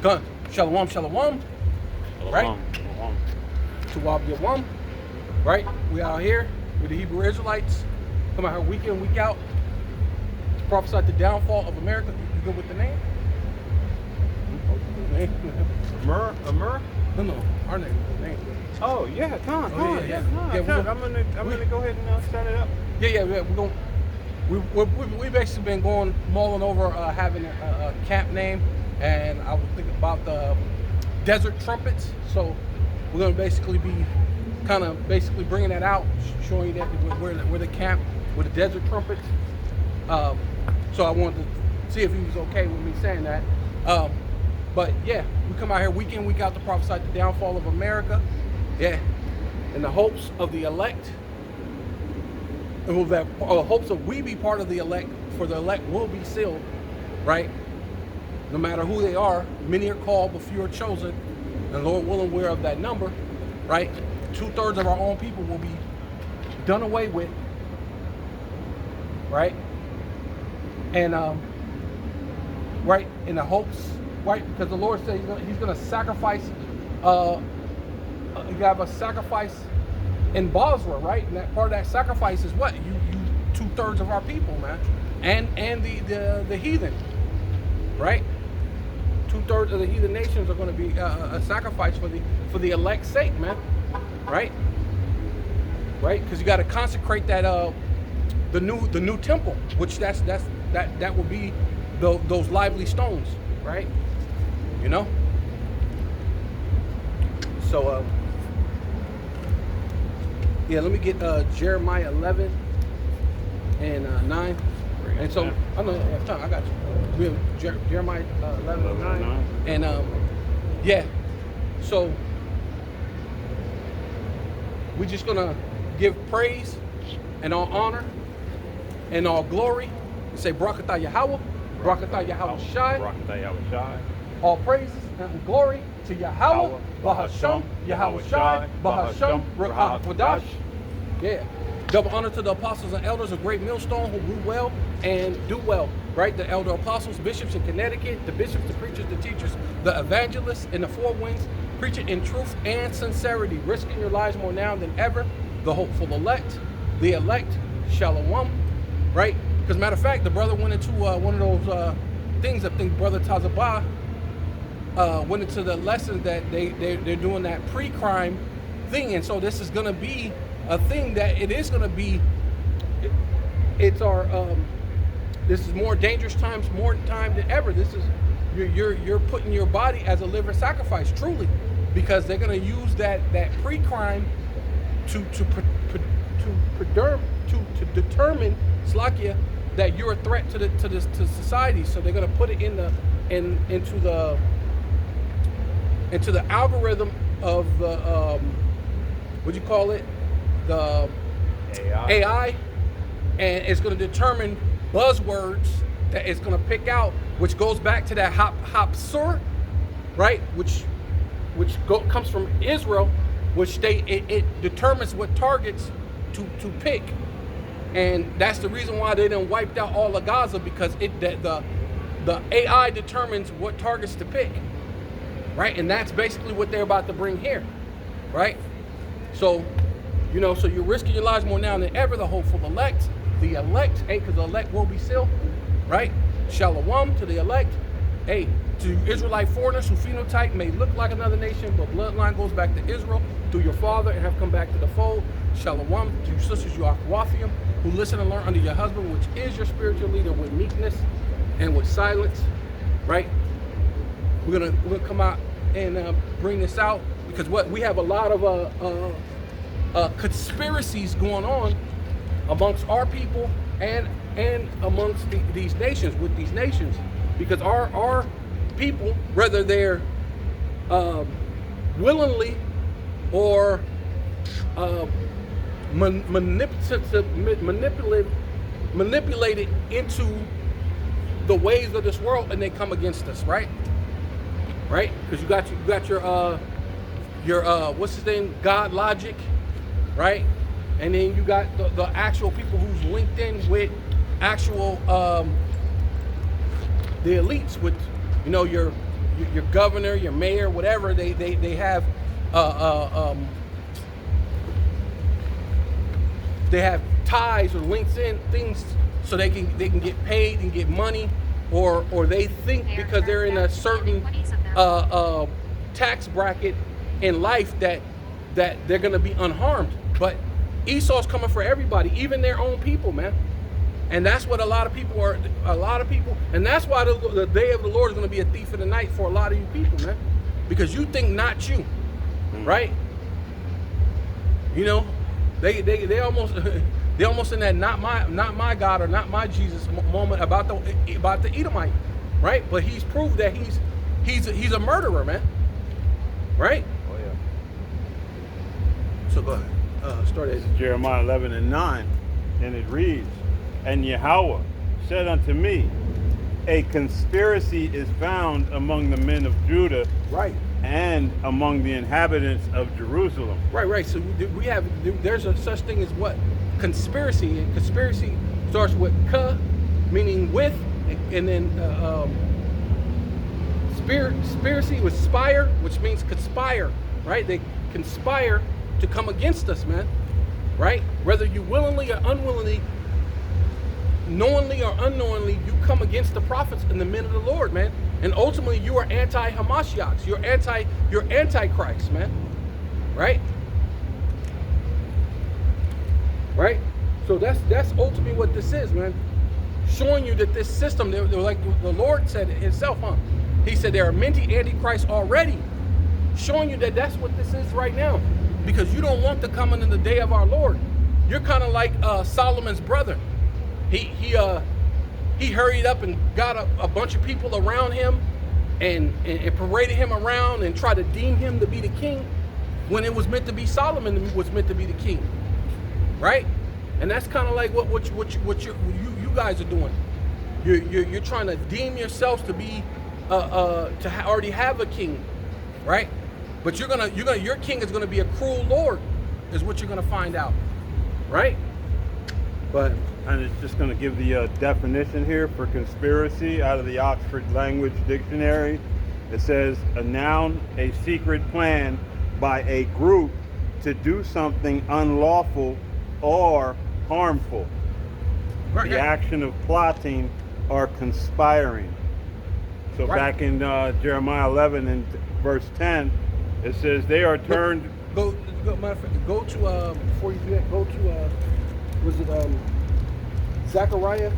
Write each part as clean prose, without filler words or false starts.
Gun. Shalom, shalom. Right? Shalom. Tuwab Yawam. Right? We out here with the Hebrew Israelites. Come out here week in, week out. To prophesy the downfall of America. You good with the name? Amur? No. Our name. The name. Oh yeah, come on. Yeah, I'm gonna go ahead and start it up. Yeah. We've basically been mulling over having a camp name, and I was thinking about the desert trumpets. So we're gonna basically be bringing that out, showing you that we're the camp with the desert trumpets. So I wanted to see if he was okay with me saying that. But yeah, we come out here week in, week out to prophesy the downfall of America. Yeah, in the hopes of the elect, and with that hopes of we be part of the elect, for the elect will be sealed, right? No matter who they are, many are called, but few are chosen, and Lord willing, we're of that number, right? 2/3 of our own people will be done away with, right? And right, in the hopes, right, because the Lord said He's gonna sacrifice. You have a sacrifice in Basra, right? And that part of that sacrifice is what? You 2/3 of our people, man, and the heathen, right? 2/3 of the heathen nations are going to be a sacrifice for the elect's sake, man, right? Right? Because you got to consecrate that the new temple, which that will be those lively stones, right? You know. So yeah, let me get Jeremiah 11 and 9. And so, I know, I got you. We have Jeremiah 11 and 9. And yeah, so we're just going to give praise and all honor and all glory. And say, Barakatah Yahweh, Barakatah Yahweh Shai. Barakatah Yahweh Shai. All praises and glory to Yahweh, Bahasham, Yahweh Shai, Bahasham, Ruach HaKodesh. Yeah. Double honor to the apostles and elders of Great Millstone who grew well and do well. Right? The elder apostles, bishops in Connecticut, the bishops, the preachers, the teachers, the evangelists in the four winds, preaching in truth and sincerity, risking your lives more now than ever. The hopeful elect, the elect, shalom. Right? Because matter of fact, the brother went into one of those things. I think Brother Tazabah went into the lessons that they're doing that pre-crime thing, and so this is going to be a thing that it is going to be. It's our this is more dangerous times, more time than ever. This is you're putting your body as a living sacrifice, truly, because they're going to use that pre-crime to determine Slakia that you're a threat to society. So they're going to put it into the algorithm of the what do you call it, the AI, and it's going to determine buzzwords that it's going to pick out, which goes back to that hapsur, right, which comes from Israel, which it determines what targets to pick, and that's the reason why they done wiped out all of Gaza, because the AI determines what targets to pick. Right, and that's basically what they're about to bring here, right? So, so you're risking your lives more now than ever. The hopeful elect, because the elect will be sealed, right? Shalom to the elect, to Israelite foreigners who phenotype may look like another nation, but bloodline goes back to Israel through your father and have come back to the fold. Shalom to your sisters, you Akwafim, who listen and learn under your husband, which is your spiritual leader, with meekness and with silence, right? We're gonna come out and bring this out, because we have a lot of conspiracies going on amongst our people and amongst these nations, with these nations, because our people, whether they're willingly or manipulated into the ways of this world, and they come against us, right? Right? Because you got your what's his name, God Logic, right? And then you got the actual people who's linked in with actual the elites, with your your governor, your mayor, whatever, they have they have ties or links in things so they can get paid and get money, or they think because they're in a certain tax bracket in life that they're gonna be unharmed. But Esau's coming for everybody, even their own people, man. And that's what a lot of people, and that's why the day of the Lord is going to be a thief in the night for a lot of you people, man. Because you think not you, right? You know, they almost they almost in that not my God or not my Jesus moment about the Edomite, right? But he's proved that he's a murderer, man, right? Oh yeah. So go ahead. Start at Jeremiah 11:9, and it reads, "And Yahweh said unto me, a conspiracy is found among the men of Judah, right, and among the inhabitants of Jerusalem." Right. So there's a such thing as what? Conspiracy. And conspiracy starts with ka, meaning with, and then conspiracy with spire, which means conspire, right? They conspire to come against us, man, right? Whether you willingly or unwillingly, knowingly or unknowingly, you come against the prophets and the men of the Lord, man. And ultimately, you are anti-Hamashiachs. You're antichrist, man. Right? Right? So that's ultimately what this is, man. Showing you that this system, they're like the Lord said it himself, huh? He said there are many antichrists already. Showing you that that's what this is right now. Because you don't want the coming in the day of our Lord. You're kind of like Solomon's brother. He hurried up and got a bunch of people around him and paraded him around and tried to deem him to be the king when it was meant to be Solomon who was meant to be the king, right? And that's kind of like what you guys are doing. You're trying to deem yourselves to be already have a king, right? But your king is gonna be a cruel lord, is what you're gonna find out, right? But And it's just going to give the definition here for conspiracy out of the Oxford Language Dictionary. It says, a noun, a secret plan by a group to do something unlawful or harmful. Right, The action of plotting or conspiring. So back in Jeremiah 11 and verse 10, it says they are turned. Go to before you do that. Go to was it Zechariah?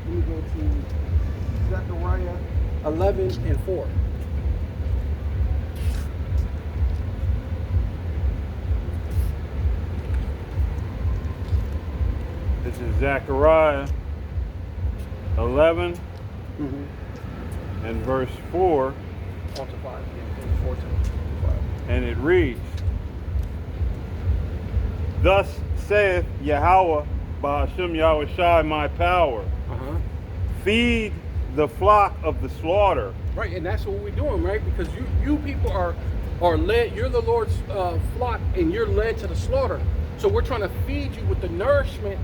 Let me go to Zechariah 11 and 4. This is Zechariah 11 and verse 4. 4 to 5. Yeah, 4 to 5. And it reads, "Thus saith Yahweh Ba'ashem Yahushai, my power, feed the flock of the slaughter." Right, and that's what we're doing, right? Because you people are led. You're the Lord's flock, and you're led to the slaughter. So we're trying to feed you with the nourishment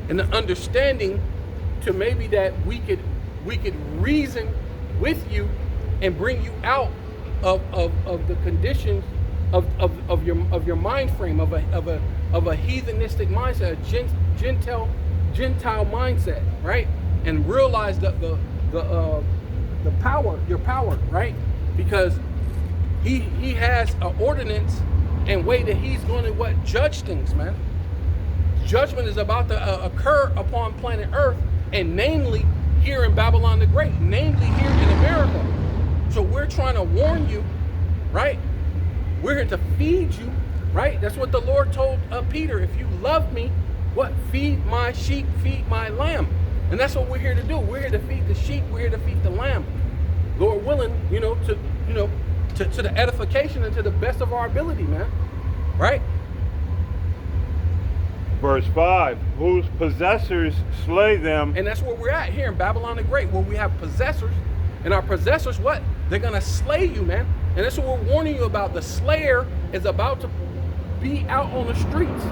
and the understanding to maybe that we could reason with you and bring you out of the conditions of your mind frame of a heathenistic mindset, a Gentile mindset, right? And realize the power, your power, right? Because he has an ordinance and way that he's going to judge things, man. Judgment is about to occur upon planet Earth, and namely here in Babylon the Great, namely here in America. So we're trying to warn you, right? We're here to feed you, right? That's what the Lord told Peter. If you love me, feed my sheep, feed my lamb. And that's what we're here to do. We're here to feed the sheep. We're here to feed the lamb. Lord willing, to the edification and to the best of our ability, man. Right? Verse 5, whose possessors slay them. And that's where we're at here in Babylon the Great, where we have possessors. And our possessors, what? They're going to slay you, man. And that's what we're warning you about. The slayer is about to be out on the streets,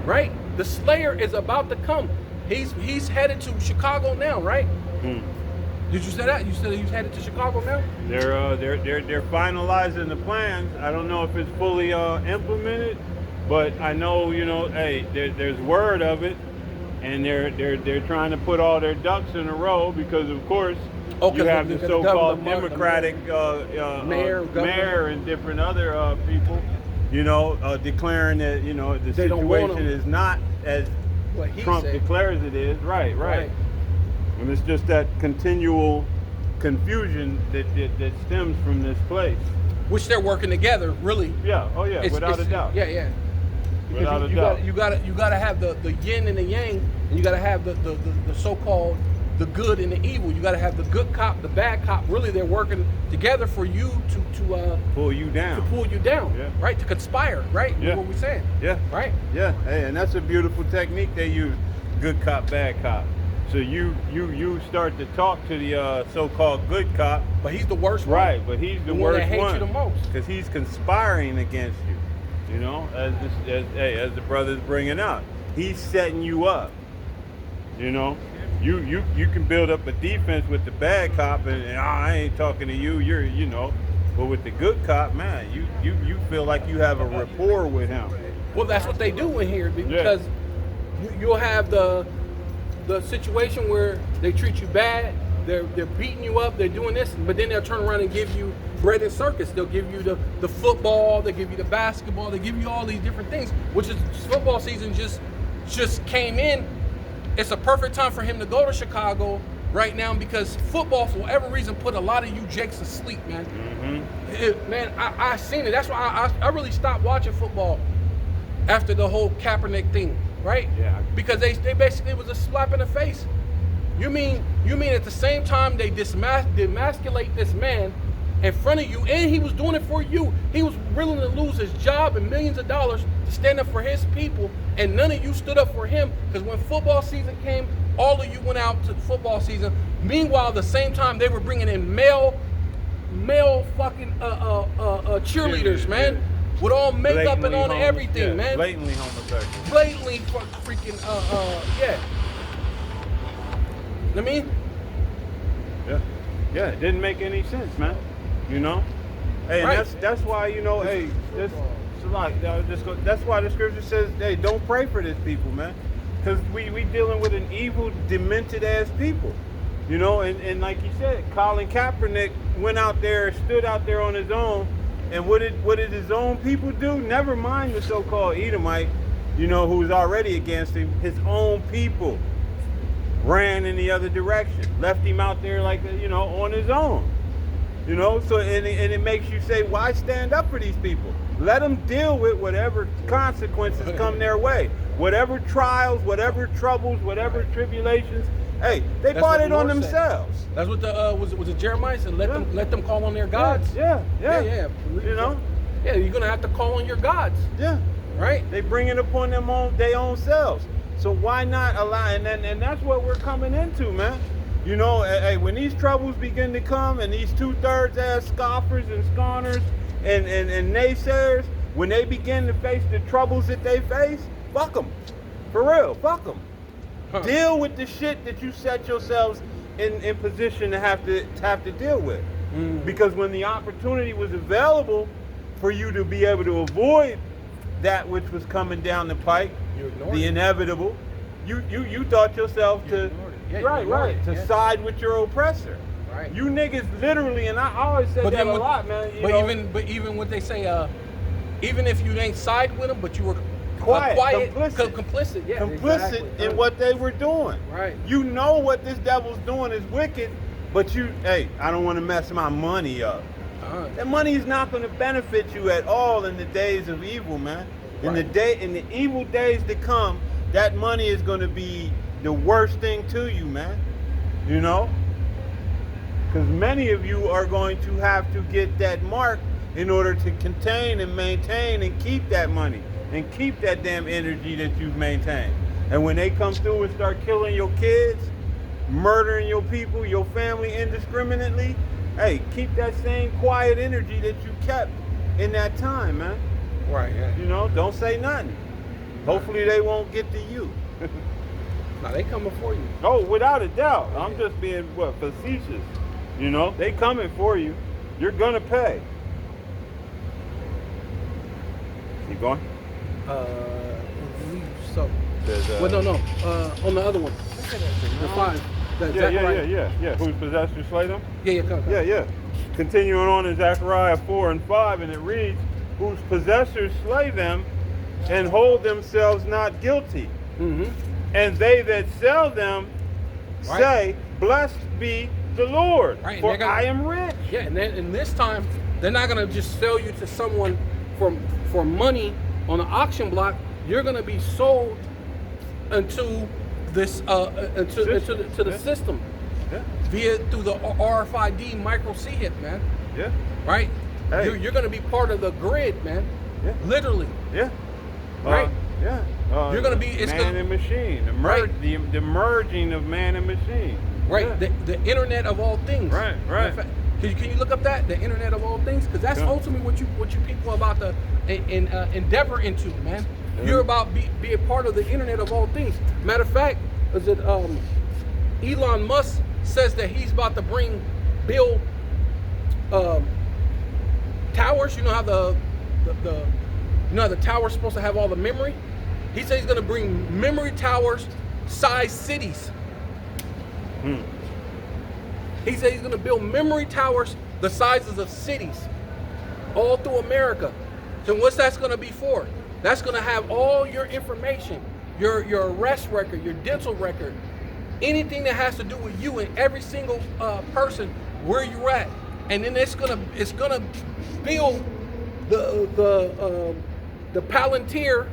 right? The slayer is about to come. He's headed to Chicago now, right? Did you say that? You said you headed to Chicago now? They're finalizing the plans. I don't know if it's fully implemented, but I know, hey, there's word of it, and they're trying to put all their ducks in a row because, of course, you have the so-called Democratic mayor and different other people, declaring that the situation is not as Trump declares it is. Right. And it's just that continual confusion that stems from this place. Which they're working together, really. Yeah. Oh yeah. Without a doubt. Yeah. Without a doubt. You gotta have the yin and the yang, and you gotta have the so-called the good and the evil. You gotta have the good cop, the bad cop. Really, they're working together for you to pull you down. To pull you down. Yeah. Right. To conspire. Right. Yeah. What we're saying. Yeah. Right. Yeah. Hey, and that's a beautiful technique they use. Good cop, bad cop. So you start to talk to the so-called good cop, but he's the worst one. Right, but he's the worst that hates one you the most because he's conspiring against you. As the brother's bringing out, he's setting you up. You can build up a defense with the bad cop, and I ain't talking to you. But with the good cop, man, you feel like you have a rapport with him. Well, that's what they do in here because you'll have the situation where they treat you bad, they're beating you up, they're doing this, but then they'll turn around and give you bread and circus. They'll give you the football, they give you the basketball, they give you all these different things, which is football season just came in. It's a perfect time for him to go to Chicago right now because football, for whatever reason, put a lot of you jakes to sleep, man. Mm-hmm. I seen it. That's why I really stopped watching football after the whole Kaepernick thing. Right? Yeah. Because they basically was a slap in the face. You mean at the same time they demasculate this man in front of you, and he was doing it for you. He was willing to lose his job and millions of dollars to stand up for his people, and none of you stood up for him. Because when football season came, all of you went out to football season. Meanwhile, at the same time, they were bringing in male fucking cheerleaders, man. Yeah. With all makeup and on everything, man. Blatantly homosexual. Blatantly freaking, yeah. I mean? Yeah, it didn't make any sense, man. Hey, and that's why, hey, that's why the scripture says, hey, don't pray for this people, man. Because we dealing with an evil, demented ass people. And like you said, Colin Kaepernick stood out there on his own. And what did his own people do? Never mind the so-called Edomite, who's already against him. His own people ran in the other direction, left him out there like, on his own. So and it makes you say, why stand up for these people? Let them deal with whatever consequences come their way, whatever trials, whatever troubles, whatever tribulations. Hey, they brought it on themselves. That's what was it Jeremiah said? Let them call on their gods. Yeah. Yeah, you're gonna have to call on your gods. Yeah. Right? They bring it upon their own selves. So why not allow? And that's what we're coming into, man. Hey, when these troubles begin to come, and these 2/3 ass scoffers and scorners and naysayers, when they begin to face the troubles that they face, fuck them. For real, fuck them. Huh. Deal with the shit that you set yourselves in position to have to deal with. Because when the opportunity was available for you to be able to avoid that which was coming down the pike, the inevitable, you thought yourself to side with your oppressor. Right. You niggas literally, and I always said that a lot, man. But even what they say, even if you ain't side with them, but you were quiet, complicit, complicit in what they were doing. Right. You know what this devil's doing is wicked, but I don't want to mess my money up. That money is not going to benefit you at all in the days of evil, man. In the evil days to come, that money is going to be the worst thing to you, man. Because many of you are going to have to get that mark in order to contain and maintain and keep that money and keep that damn energy that you've maintained. And when they come through and start killing your kids, murdering your people, your family indiscriminately, hey, keep that same quiet energy that you kept in that time, man. Right, yeah. Don't say nothing. Hopefully they won't get to you. No, they coming for you. Oh, without a doubt. I'm just being facetious. You know, they coming for you. You're gonna pay. Keep going. I believe so. Says, Well, no. On the other one, the 5. Yeah. Whose possessors slay them? Come. Yeah. Continuing on in Zechariah 4 and 5, and it reads, whose possessors slay them and hold themselves not guilty. Mm-hmm. And they that sell them say, blessed be the Lord, for I am rich. Yeah, and this time, they're not going to just sell you to someone for money on an auction block. You're going to be sold into this to the system. Yeah. Via through the RFID micro chip, man. Yeah. Right? Hey. You're going to be part of the grid, man. Yeah. Literally. Yeah. Right? Yeah. You're going to be man and machine. The merging of man and machine. Right. Yeah. The internet of all things. Right. Can you look up that? The internet of all things? Because that's ultimately what you people are about to endeavor into, man. Yeah. You're about be a part of the internet of all things. Matter of fact, is it Elon Musk says that he's about to build towers. You know how the tower's supposed to have all the memory? He said he's going to bring memory towers size cities. He said he's going to build memory towers the sizes of cities all through America. So what's that's going to be for? That's going to have all your information, your arrest record, your dental record, anything that has to do with you and every single person where you're at, and then it's gonna build the Palantir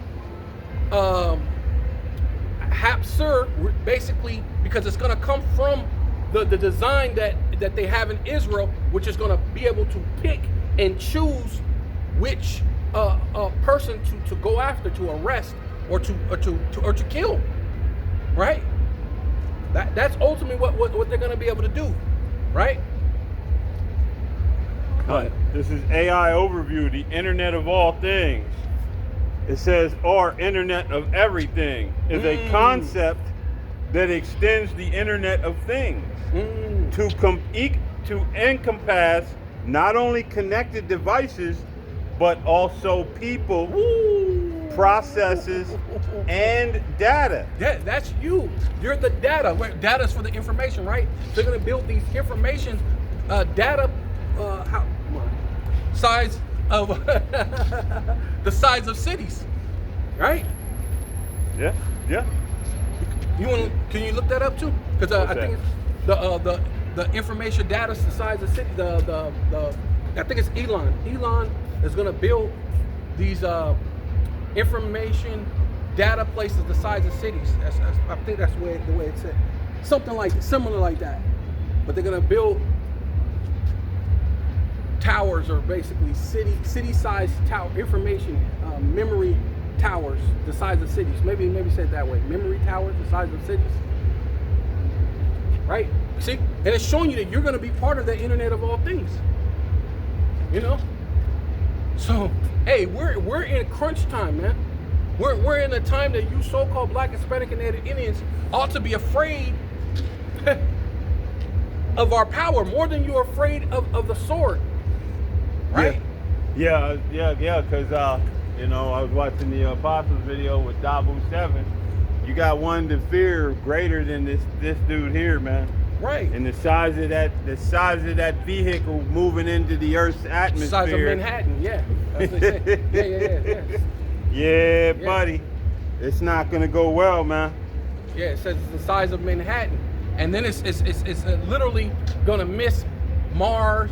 Hapsur, basically, because it's gonna come from the design that they have in Israel, which is gonna be able to pick and choose which person to go after, to arrest, or to kill, right? That's ultimately what they're going to be able to do, right? This is AI overview, the internet of all things. It says, or internet of everything is a concept that extends the internet of things to encompass not only connected devices, but also people, processes, and data. That's you. You're the data. Data's for the information, right? They're going to build these information data size of the size of cities, right? Yeah. Can you look that up too? Because I think it's the information data the size of cities. I think it's Elon. Elon is going to build these information data places the size of cities. I think that's the way it's said. Something similar like that. But they're going to build towers, or basically city-sized tower information memory towers the size of cities. Maybe say it that way. Memory towers the size of cities. Right? See? And it's showing you that you're going to be part of the internet of all things. You know? So, hey, we're in crunch time, man. We're in a time that you so-called Black, Hispanic, and Native Indians ought to be afraid of our power more than you're afraid of the sword, right? Yeah. Because I was watching the Apostles video with Dabu 7. You got one to fear greater than this dude here, man. Right. And the size of that vehicle moving into the Earth's atmosphere. The size of Manhattan, yeah. That's what they say. Yeah, buddy. It's not gonna go well, man. Yeah, it says it's the size of Manhattan, and then it's literally gonna miss Mars,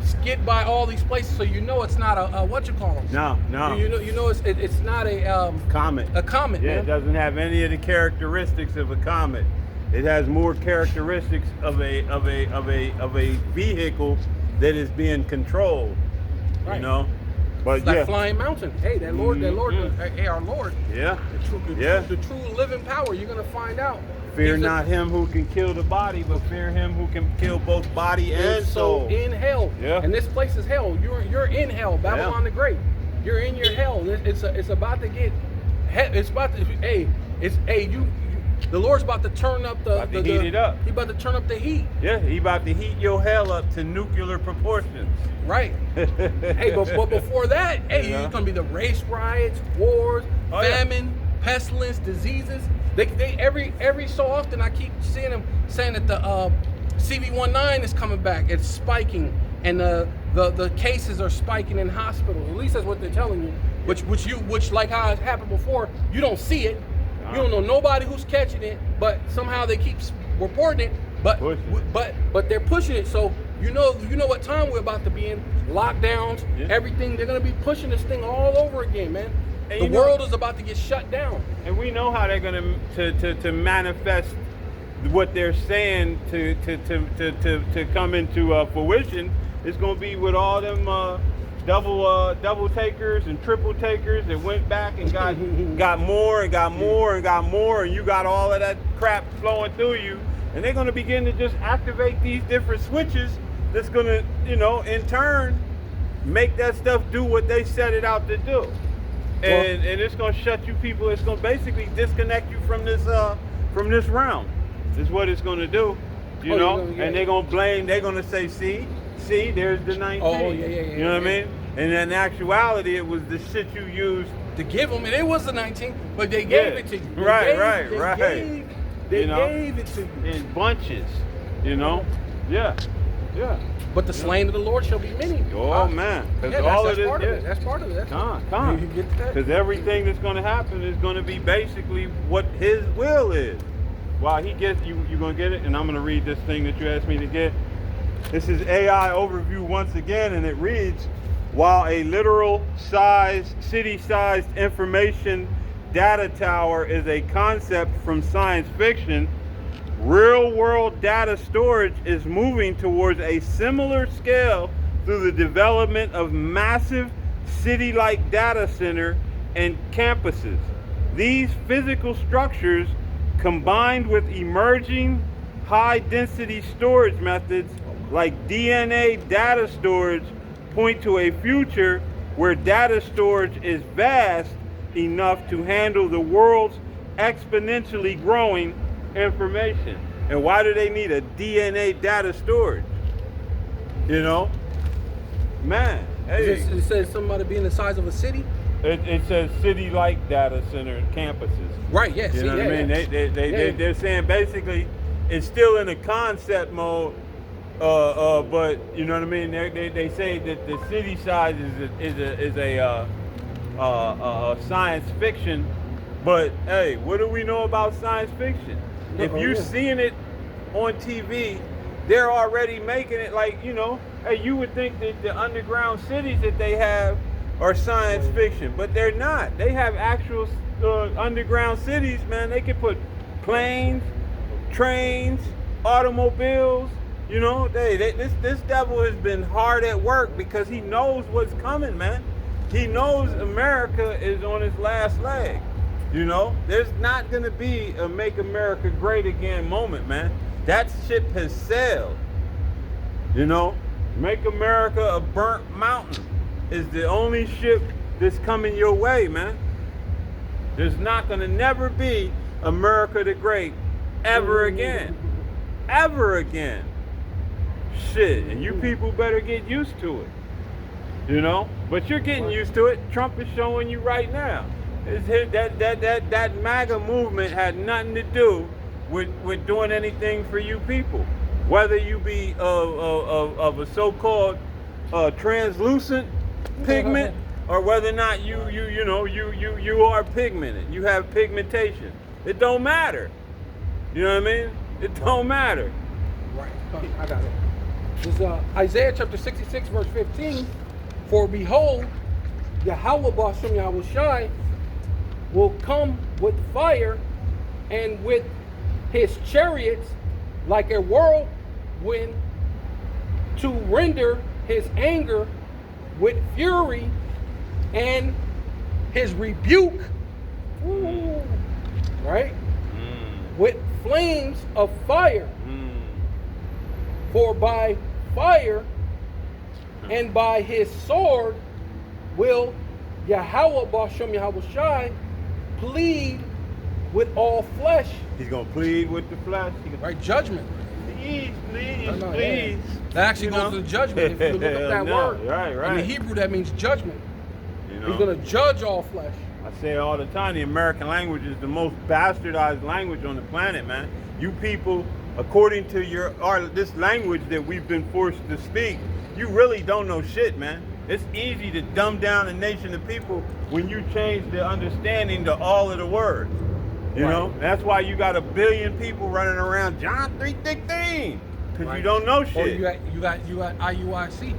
skid by all these places. So you know it's not a what you call them. No. You know it's not a comet. A comet. Yeah, man. It doesn't have any of the characteristics of a comet. It has more characteristics of a vehicle that is being controlled. Right. You know. But it's like Flying Mountain. Hey, that Lord, hey, our Lord. Yeah. The true living power. You're gonna find out. Fear not him who can kill the body, but fear him who can kill both body and soul. In hell. Yeah. And this place is hell. You're in hell. Babylon the Great. You're in your hell. It's about to get It's about to. Hey, it's you. The Lord's about to turn up About to heat it up. He about to turn up the heat. Yeah, he about to heat your hell up to nuclear proportions. Right. Hey, but before that, hey, Yeah. it's gonna be the race riots, wars, Oh, yeah. famine, pestilence, diseases. They every so often I keep seeing them saying that the CV-19 is coming back. It's spiking, and the cases are spiking in hospitals. At least that's what they're telling you. Which like how it happened before, you don't see it. You don't know nobody who's catching it, but somehow they keep reporting it. But they're pushing it. So you know what time we're about to be in. Lockdowns, everything. They're gonna be pushing this thing all over again, man. And the world is about to get shut down. And we know how they're gonna to manifest what they're saying to come into fruition. It's gonna be with all them double takers and triple takers that went back and got more and got more and got more, and you got all of that crap flowing through you, and they're gonna begin to just activate these different switches that's gonna, in turn make that stuff do what they set it out to do. And it's gonna shut you people. It's gonna basically disconnect you from this realm. Is what it's gonna do, And they're gonna blame. They're gonna say, see, there's the 19. Oh yeah. You know what I mean? And in actuality, it was the shit you used to give them, and it was the 19, but they gave it to you. Right. They gave it to you in bunches. Yeah. But the slain of the Lord shall be many. Oh man, because all of this, that's part of it. Come. Because everything that's going to happen is going to be basically what His will is. While He gets you, you're going to get it, and I'm going to read this thing that you asked me to get. This is AI overview once again, and it reads: while a literal city-sized information data tower is a concept from science fiction, real-world data storage is moving towards a similar scale through the development of massive city-like data center and campuses. These physical structures, combined with emerging high-density storage methods like DNA data storage, point to a future where data storage is vast enough to handle the world's exponentially growing information. And why do they need a DNA data storage? Man, hey. It says somebody being the size of a city. It says city-like data center campuses. Right. Yes. You know what I mean? They're saying basically it's still in a concept mode. But you know what I mean. They say that the city size is a science fiction. But hey, what do we know about science fiction? If you're seeing it on TV, they're already making it like, hey, you would think that the underground cities that they have are science fiction, but they're not. They have actual underground cities, man. They can put planes, trains, automobiles. This devil has been hard at work because he knows what's coming, man. He knows America is on its last leg. There's not gonna be a Make America Great Again moment, man. That ship has sailed. Make America a burnt mountain is the only ship that's coming your way, man. There's not gonna never be America the Great ever again. Ever again. Shit, and you people better get used to it. But you're getting used to it. Trump is showing you right now. That MAGA movement had nothing to do with doing anything for you people. Whether you be of a so-called translucent pigment, or whether or not you are pigmented, you have pigmentation. It don't matter. You know what I mean? It don't matter. Right. I got it. This is Isaiah chapter 66, verse 15. For behold, Yahweh Bashem Yahushai will come with fire, and with his chariots like a whirlwind, to render his anger with fury and his rebuke, right? With flames of fire. For by fire and by his sword will Yahweh Bashem Yahushai plead with all flesh. He's gonna plead with the flesh. Right, judgment. Please. Yeah. That actually goes to judgment. If you look up that word, right. in the Hebrew, that means judgment. You know? He's going to judge all flesh. I say it all the time, the American language is the most bastardized language on the planet, man. You people, according to this language that we've been forced to speak, you really don't know shit, man. It's easy to dumb down a nation of people when you change the understanding to all of the words. You know? That's why you got 1 billion people running around John 3:16. Because you don't know shit. Or you got IUIC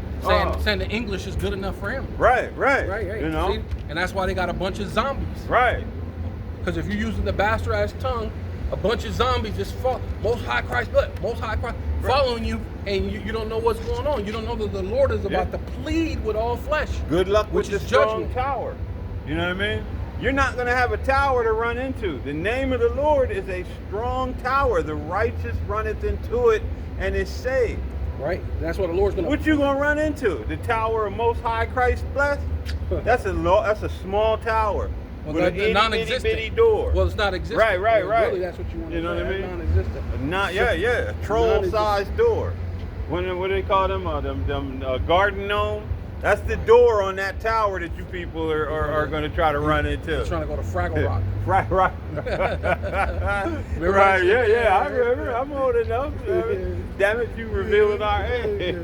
saying the English is good enough for him. Right. You know? See? And that's why they got a bunch of zombies. Right. Because if you're using the bastardized tongue, a bunch of zombies just fall. Most High Christ following you, and you don't know what's going on. You don't know that the Lord is about to plead with all flesh. Good luck with the strong judgment. tower. You know what I mean? You're not going to have a tower to run into. The name of the Lord is a strong tower. The righteous runneth into it and is saved. Right? That's what the Lord's going to... What you going to run into? The tower of Most High Christ blessed? That's a small tower. Well, with an non-existent itty-bitty door. Well, it's not existent. Right. Really, that's what you want to know what I mean? Non-existent. A troll-sized door. What do they call them? Garden gnome? That's the door on that tower that you people are going to try to run into. You're trying to go to Fraggle Rock. Right. Right, yeah, I remember. I'm old enough. Damn it, you revealing our age.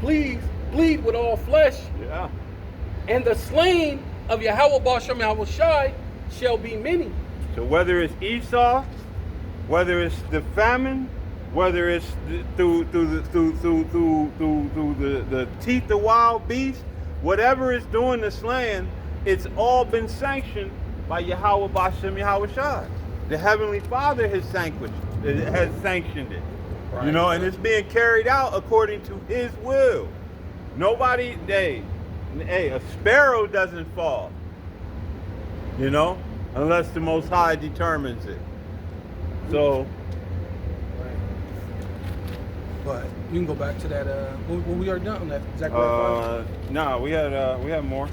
Plead with all flesh. Yeah. And the slain of Yahweh Bashem Yahushai shall be many. So whether it's Esau, whether it's the famine, whether it's through the teeth of wild beasts, whatever it's doing the slaying, it's all been sanctioned by Yahweh Bashem Yahushai. The Heavenly Father has sanctioned it. Right. You know, and it's being carried out according to His will. Nobody, a sparrow doesn't fall, you know, unless the Most High determines it. So. But you can go back to that. When we are done on that, Zechariah 5. No, we had more.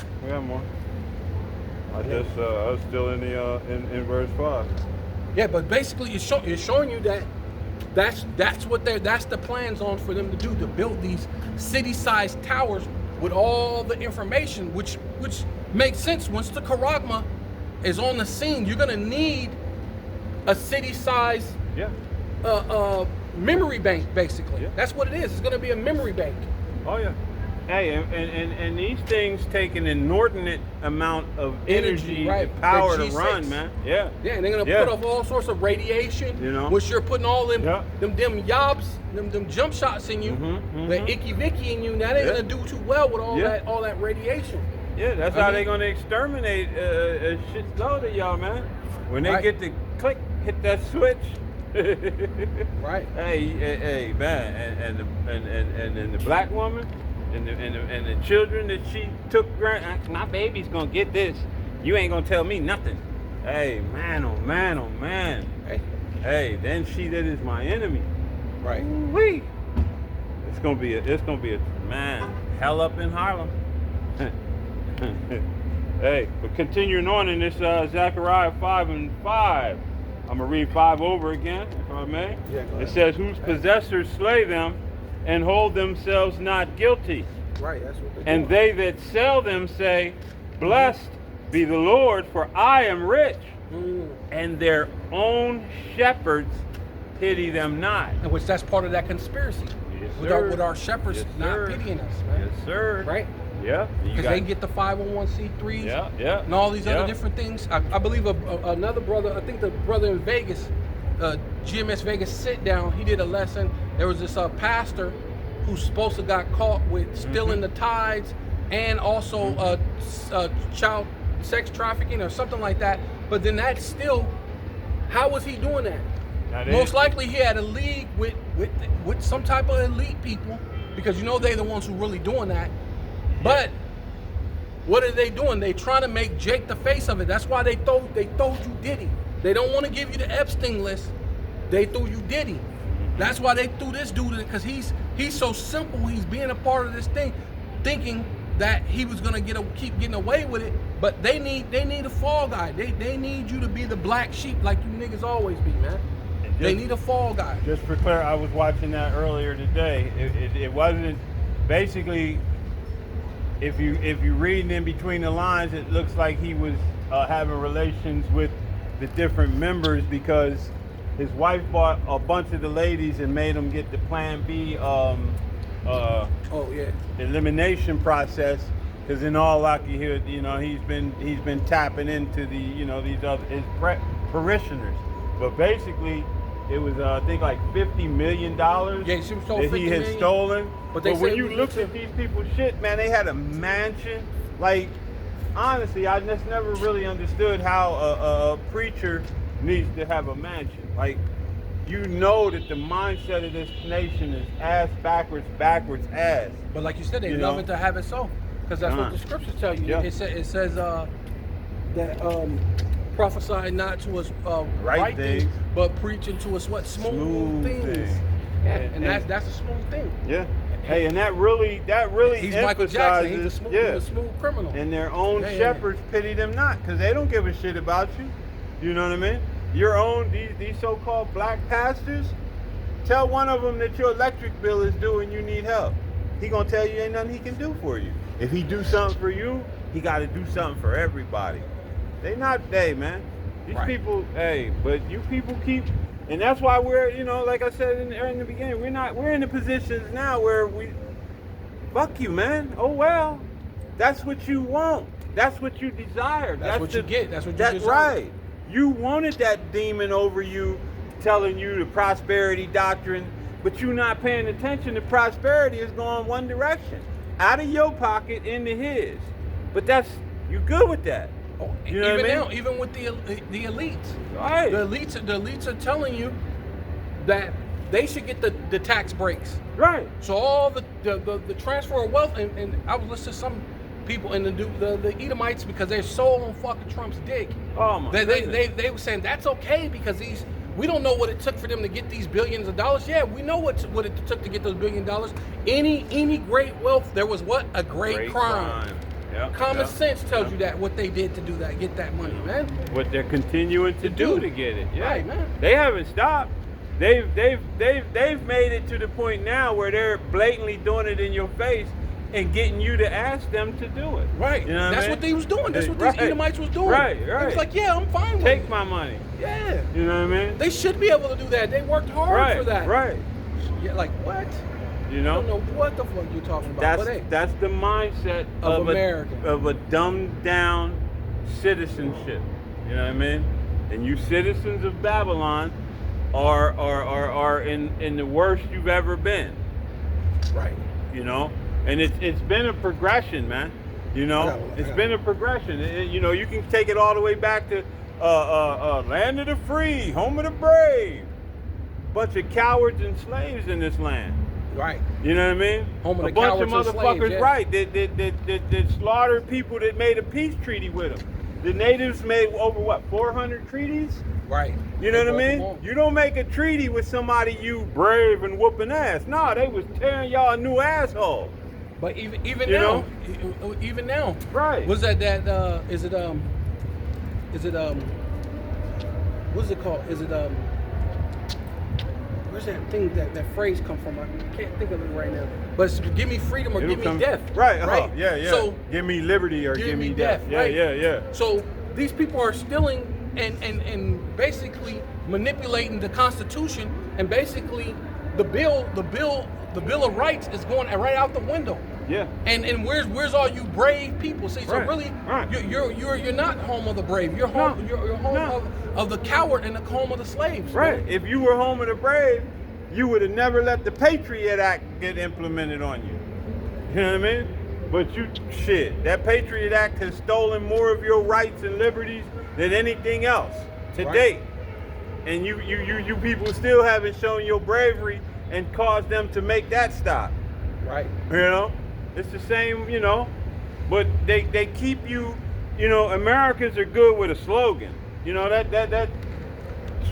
I was still in the in verse 5. Yeah, but basically, it's showing you that that's the plans on for them to do, to build these city-sized towers with all the information, which makes sense. Once the Charagma is on the scene, you're gonna need a city-sized memory bank, basically. Yeah. That's what it is. It's going to be a memory bank. Oh, yeah. Hey, and these things take an inordinate amount of energy right. and power to run, man. Yeah. Yeah, and they're going to put off all sorts of radiation, you know, which you're putting all them yobs, them jump shots in you, the icky vicky in you. Now they're going to do too well with all that radiation. Yeah, that's how they're going to exterminate a shitload of y'all, man. When they get to hit that switch. Right. Hey, man, and the black woman and the children that she took. My baby's gonna get this. You ain't gonna tell me nothing. Hey, man, oh man. Hey, then she that is my enemy. Right. Wee. It's gonna be a man hell up in Harlem. Hey, but continuing on in this Zechariah 5:5. I'm going to read 5 over again, if I may. Yeah, it says, whose possessors slay them and hold themselves not guilty. Right, that's what and they that sell them say, blessed be the Lord, for I am rich. And their own shepherds pity them not. And which that's part of that conspiracy. Yes, with our shepherds not pitying us, man. Yes, sir. Right? Yeah. Because they get the 501c3s and all these other different things. I believe another brother, I think the brother in Vegas, GMS Vegas sit down, he did a lesson. There was this pastor who's supposed to got caught with stealing the tithes and also child sex trafficking or something like that. But then that's still, how was he doing that? Most likely he had a league with some type of elite people, because you know they're the ones who really doing that. But what are they doing? They trying to make Jake the face of it. That's why they throw you Diddy. They don't want to give you the Epstein list. They threw you Diddy. That's why they threw this dude in, because he's so simple. He's being a part of this thing, thinking that he was gonna keep getting away with it But they need a fall guy. They need you to be the black sheep like you niggas always be, man. They need a fall guy. Just for clear, I was watching that earlier today. It wasn't basically. If you reading in between the lines, it looks like he was having relations with the different members because his wife bought a bunch of the ladies and made them get the Plan B elimination process. Because in all likelihood, he's been tapping into the these other his parishioners. But basically, it was I think like $50 million that he had stolen. But when you look at these people's shit, man, they had a mansion. Like, honestly, I just never really understood how a preacher needs to have a mansion. Like, that the mindset of this nation is ass backwards ass. But like you said, they love it to have it so. Because that's what the scriptures tell you. Yeah. It says that prophesy not to us right things, but preaching to us what smooth things. Yeah, and that's a smooth thing. Yeah. Hey, and that really he's Michael Jackson. He's a smooth criminal. And their own shepherds pity them not, because they don't give a shit about you. You know what I mean? Your own these so-called black pastors. Tell one of them that your electric bill is due and you need help. He gonna tell you ain't nothing he can do for you. If he do something for you, he got to do something for everybody. Man. These people, but you people keep, and that's why we're, like I said in the beginning, we're in the positions now where fuck you, man. Oh well, that's what you want. That's what you desire. That's what you get. That's what you deserve. That's right. You wanted that demon over you, telling you the prosperity doctrine, but you're not paying attention. The prosperity is going one direction. Out of your pocket into his, but you good with that. Oh, you know even now, even with the elites, right? The elites are telling you that they should get the tax breaks, right? So all the transfer of wealth, and I was listening to some people in the Edomites because they're so on fucking Trump's dick. Oh my! They were saying that's okay because we don't know what it took for them to get these billions of dollars. Yeah, we know what it took to get those $1 billion. Any great wealth, there was a great crime. Yep, Common sense tells you that what they did to do that, get that money, man. What they're continuing to do to get it. Yeah, right, man. They haven't stopped. They've made it to the point now where they're blatantly doing it in your face and getting you to ask them to do it. Right. You know That's what they was doing. That's what these Edomites was doing. Right. It was like, yeah, I'm fine with Take my money. Yeah. You know what I mean? They should be able to do that. They worked hard for that. Right. Yeah, like what? You know? I don't know what the fuck you're talking about. That's the mindset of America. Of a dumbed down citizenship. You know what I mean? And you citizens of Babylon are in the worst you've ever been. Right. You know? And it's been a progression, man. You know? It's been a progression. You can take it all the way back to land of the free, home of the brave. Bunch of cowards and slaves in this land. Right. You know what I mean? Home of a the bunch of cowards motherfuckers, and slaves, right? That slaughtered people that made a peace treaty with them. The natives made over 400 treaties? Right. You know what I mean? You don't make a treaty with somebody you brave and whooping ass. No, they was tearing y'all a new asshole. But even now, right? Was is it what's it called? Is it where's that thing that phrase come from? I can't think of it right now. But it's give me freedom or give me death. Right. Right. Yeah. So give me liberty or give me death. Right? Yeah. So these people are stealing and basically manipulating the Constitution, and basically the bill of Rights is going right out the window. Yeah. And where's all you brave people? See, so really, you're not home of the brave. You're home. You're home of the coward and the home of the slaves. Right. Man. If you were home of the brave, you would have never let the Patriot Act get implemented on you. You know what I mean? But that Patriot Act has stolen more of your rights and liberties than anything else to date. And you people still haven't shown your bravery and caused them to make that stop. Right. You know? It's the same, but they keep you, Americans are good with a slogan. You know, that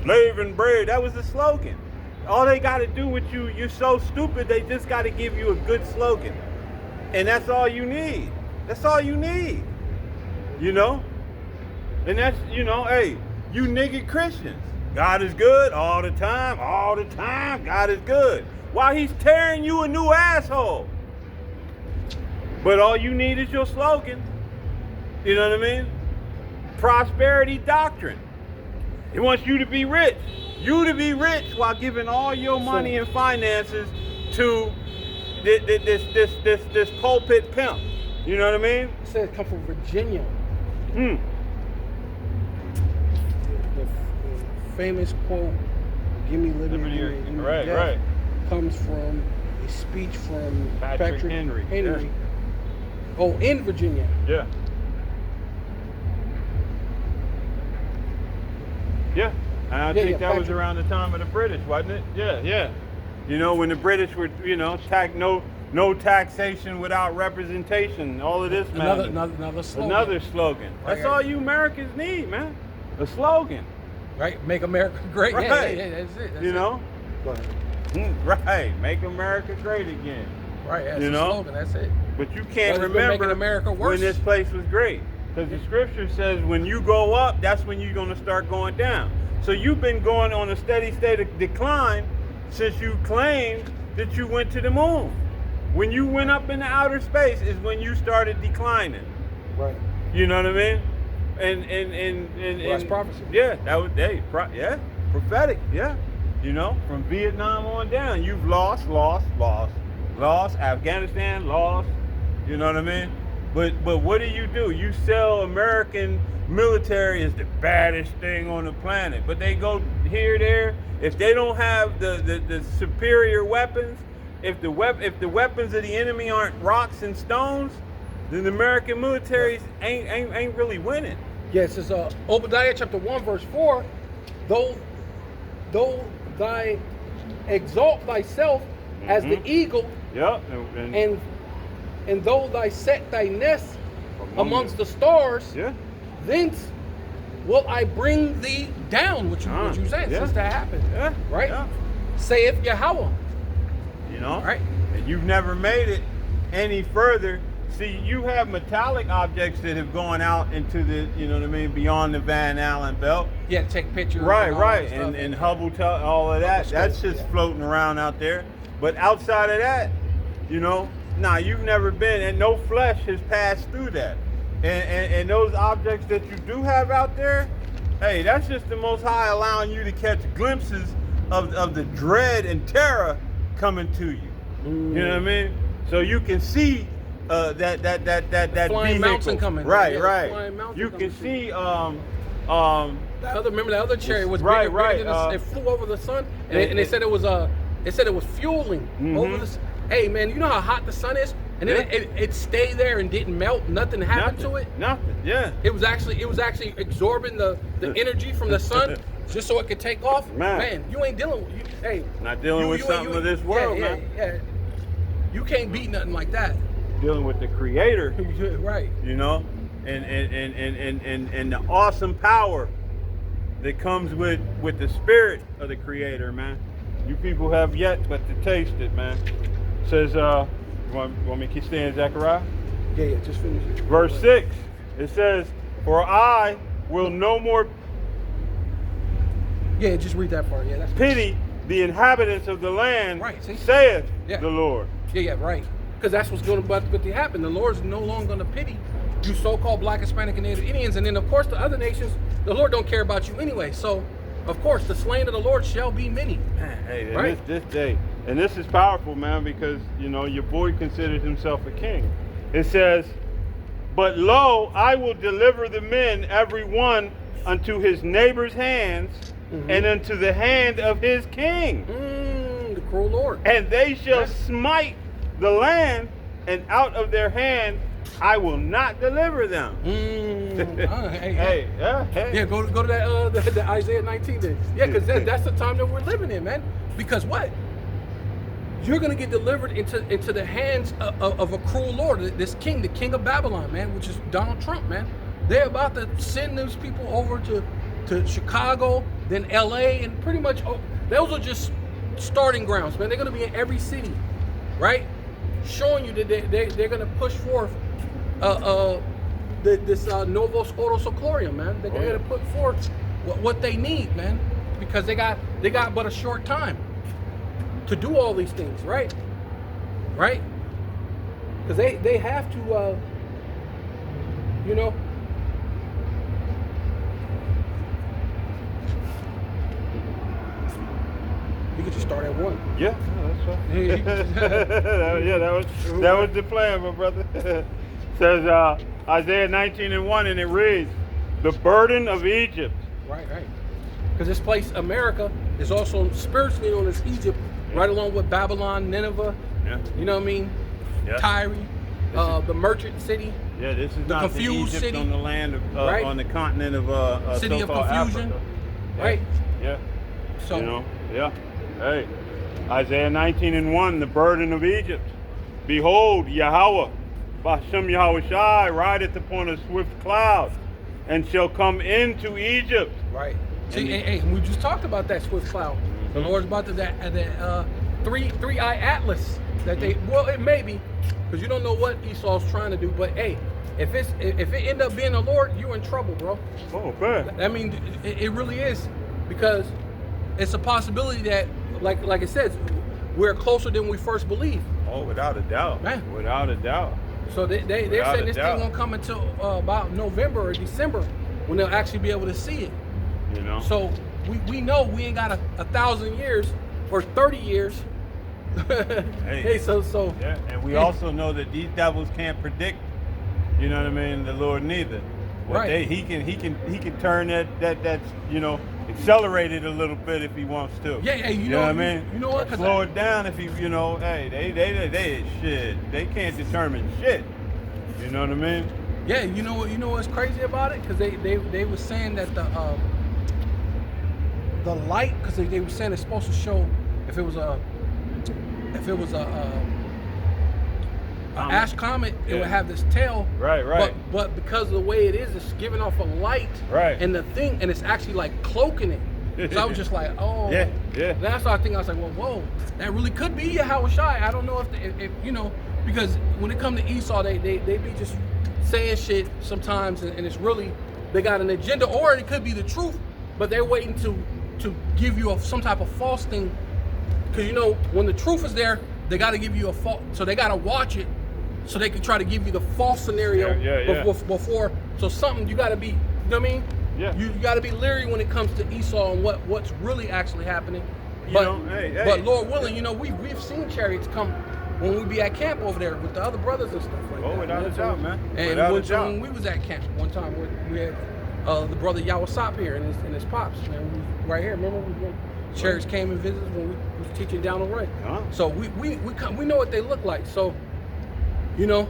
slave and brave, that was the slogan. All they got to do with you're so stupid, they just got to give you a good slogan. And that's all you need. That's all you need. You know? And that's, you know, hey, you nigga Christians. God is good all the time, God is good. While he's tearing you a new asshole. But all you need is your slogan. You know what I mean? Prosperity doctrine. He wants you to be rich. You to be rich while giving all your money and finances to this pulpit pimp. You know what I mean? It said it come from Virginia. Hmm. The famous quote, "Give me liberty, give me right, death," right. comes from a speech from Patrick Henry. Yeah. Oh, in Virginia. Yeah. Yeah. And I think that was around the time of the British, wasn't it? Yeah, yeah. You know, when the British were, you know, no taxation without representation, all of this, man. Another slogan. Another slogan. That's all you Americans need, man. A slogan. Right? Make America great. Right. Yeah, that's it. That's you know? Go ahead. Right. Make America great again. Right, that's you the know? slogan, that's it. But you can't But it's been remember making America worse. when this place was great. Because the scripture says when you go up, that's when you're going to start going down. So you've been going on a steady state of decline since you claimed that you went to the moon. When you went up into outer space is when you started declining. Right. You know what I mean? And that's prophecy. Yeah, that was prophetic. Yeah, you know, from Vietnam on down, you've lost. Afghanistan lost. You know what I mean? But what do? You sell American military as the baddest thing on the planet. But they go here, there. If they don't have the superior weapons, if the weapons of the enemy aren't rocks and stones, then the American military ain't really winning. Yes, it's Obadiah chapter 1, verse 4. Though thy exalt thyself as the eagle, yep, and though thy set thy nest amongst the stars, yeah, thence will I bring thee down. What you saying? Since that happened, right? Yeah. Saith Yahweh. You know, right? And you've never made it any further. See, you have metallic objects that have gone out into the, you know what I mean, beyond the Van Allen belt. Yeah, take pictures. Right. And Hubble, all of that. That's just floating around out there. But outside of that, you know, you've never been, and no flesh has passed through that. And those objects that you do have out there, hey, that's just the Most High allowing you to catch glimpses of the dread and terror coming to you. You know what I mean? So you can see that flying vehicle. mountain coming. Right. You can see remember the other chariot was bigger than it flew over the sun, and they said it was fueling over the. Hey man, you know how hot the sun is, and then it stayed there and didn't melt. Nothing happened to it. Nothing. Yeah. It was actually absorbing the energy from the sun just so it could take off. Man, you ain't dealing with not dealing with something of this world, man. Yeah. You can't beat nothing like that. Dealing with the Creator, right? You know, and the awesome power that comes with the spirit of the Creator, man. You people have yet but to taste it, man. It says, want me to keep staying, Zechariah? Yeah, just finish it. Verse 6, it says, "For I will no more just read that part. Yeah, that's pity the inhabitants of the land, right, saith the Lord." Yeah, right. Because that's what's going to happen. The Lord's no longer going to pity you so-called Black, Hispanic, and Native Indians. And then, of course, the other nations, the Lord don't care about you anyway. So, of course, the slain of the Lord shall be many. Man, hey, right? this day. And this is powerful, man, because, you know, your boy considered himself a king. It says, "But lo, I will deliver the men, every one, unto his neighbor's hands, and unto the hand of his king. The cruel Lord. And they shall smite the land, and out of their hand I will not deliver them." Hey. Yeah, go to that the Isaiah 19 then. Yeah, because that's the time that we're living in, man. Because what? You're going to get delivered into the hands of a cruel Lord, this king, the king of Babylon, man, which is Donald Trump, man. They're about to send those people over to Chicago, then LA, and pretty much those are just starting grounds, man. They're going to be in every city, right? Showing you that they're going to push forth this Novos Ordos Seclorum, man. They got to put forth what they need, man, because they got but a short time to do all these things, right? Right? Because they have to, you know. You could just start at 1. Yeah, that's right. Yeah, that was the plan, my brother. Says Isaiah 19:1, and it reads, "The burden of Egypt." Right. Because this place, America, is also spiritually known as Egypt, right along with Babylon, Nineveh. Yeah. You know what I mean? Yeah. Tyre, the merchant city. Yeah, this is the not confused the Egypt city, on the land of right? on the continent of City of so-called confusion, Africa. right? Yeah. So You know, yeah. Hey, Isaiah 19:1, the burden of Egypt. Behold, Yahweh, Bashem Yahushai, rideth upon a swift cloud, and shall come into Egypt. right. See, hey, we just talked about that swift cloud. The Lord's about to that three-eye atlas that they. Well, it may be, because you don't know what Esau's trying to do. But hey, if it end up being the Lord, you're in trouble, bro. Oh, man. I mean, it really is, because it's a possibility that, like it says, we're closer than we first believed. Oh, without a doubt. Man. Without a doubt. So they're Without saying a this doubt. thing won't come until about November or December, when they'll actually be able to see it. You know. So we know we ain't got 1,000 years or 30 years. Hey, so Yeah, and we yeah. also know that these devils can't predict. You know what I mean? The Lord neither. Right. He can turn that's accelerate it a little bit if he wants to. Yeah, you know know what I mean? You know what? 'Cause Slow it down if he, hey, they shit. They can't determine shit. You know what I mean? Yeah, you know what's crazy about it? Because they were saying that the light, because they were saying it's supposed to show if it was a ash comet, it would have this tail. Right. But because of the way it is, it's giving off a light. Right. And and it's actually like cloaking it. So I was just like, oh. Yeah. That's what I think. I was like, well, whoa, that really could be Yahweh Shai. I don't know if because when it comes to Esau, they be just saying shit sometimes, and it's really, they got an agenda, or it could be the truth, but they're waiting to give you some type of false thing, because when the truth is there, they got to give you a false, so they got to watch it so they can try to give you the false scenario before. So something you got to be, you know what I mean? Yeah. You got to be leery when it comes to Esau and what's really actually happening. But Lord willing, we've seen chariots come when we be at camp over there with the other brothers and stuff like that. Oh, without a doubt, man. And when we was at camp one time, we had the brother Yawasop here and his pops, man. We was right here. Remember, chariots came and visited when we was teaching down the way. So we know what they look like. So, we don't.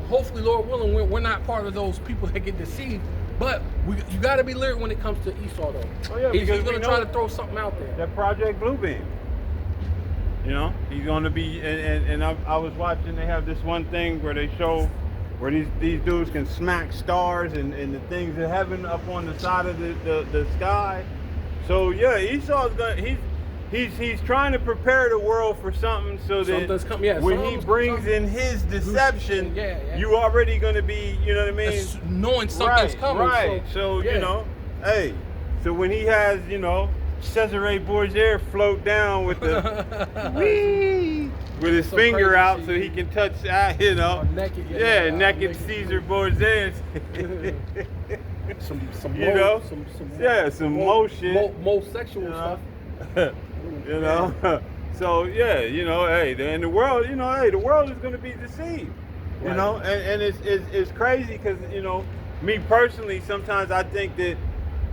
Hopefully, Lord willing, we're not part of those people that get deceived. But you got to be leery when it comes to Esau, though. Oh yeah, he's going to try to throw something out there. That Project Bluebeam. He's going to be, and I was watching. They have this one thing where they show where these dudes can smack stars and the things in heaven up on the side of the sky. So yeah, Esau's he's trying to prepare the world for something so that when he brings in his deception, you already going to be, you know what I mean? Knowing something's coming. Right. So hey, so when he has, Cesare Borgia float down with the with his finger out so he can touch, naked, naked Caesar Borgia. some more shit. More sexual stuff. So hey, and the world, the world is going to be deceived. And it's crazy because me personally, sometimes I think that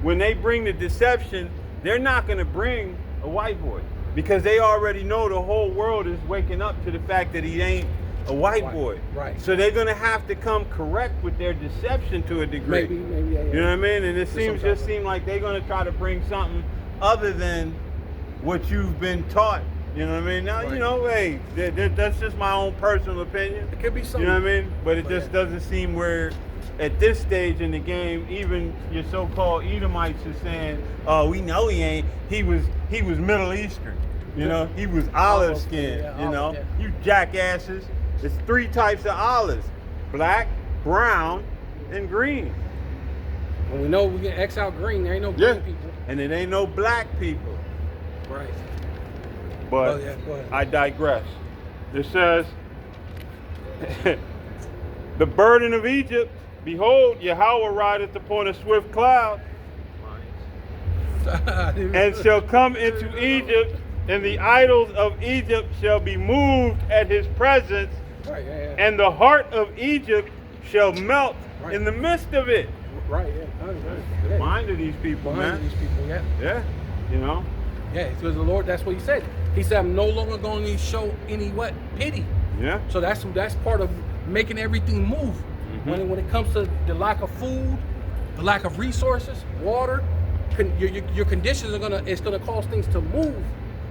when they bring the deception, they're not going to bring a white boy, because they already know the whole world is waking up to the fact that he ain't a white boy. Right. So they're going to have to come correct with their deception to a degree. Maybe, yeah. You know what I mean? And it seems like they're going to try to bring something other than what you've been taught. You know what I mean? Now, hey, that's just my own personal opinion. It could be something. You know what I mean? But it just doesn't seem where, at this stage in the game, even your so-called Edomites are saying, "Oh, we know he ain't. He was Middle Eastern. He was olive skin. You jackasses. There's 3 types of olives: black, brown, and green. And we know we can X out green. There ain't no green people. And it ain't no black people. Right. But yeah, go ahead. I digress. It says, the burden of Egypt, behold, Yahweh rideth upon a swift cloud, and shall come into Egypt, and the idols of Egypt shall be moved at his presence, Right, and the heart of Egypt shall melt Right. in the midst of it. Right, yeah. Mind of these people, Mind man. of these people, yeah. Yeah, you know. Yeah, because the Lord, that's what he said. He said, I'm no longer going to show any pity. Yeah. So that's part of making everything move. Mm-hmm. When it comes to the lack of food, the lack of resources, water, your conditions it's gonna cause things to move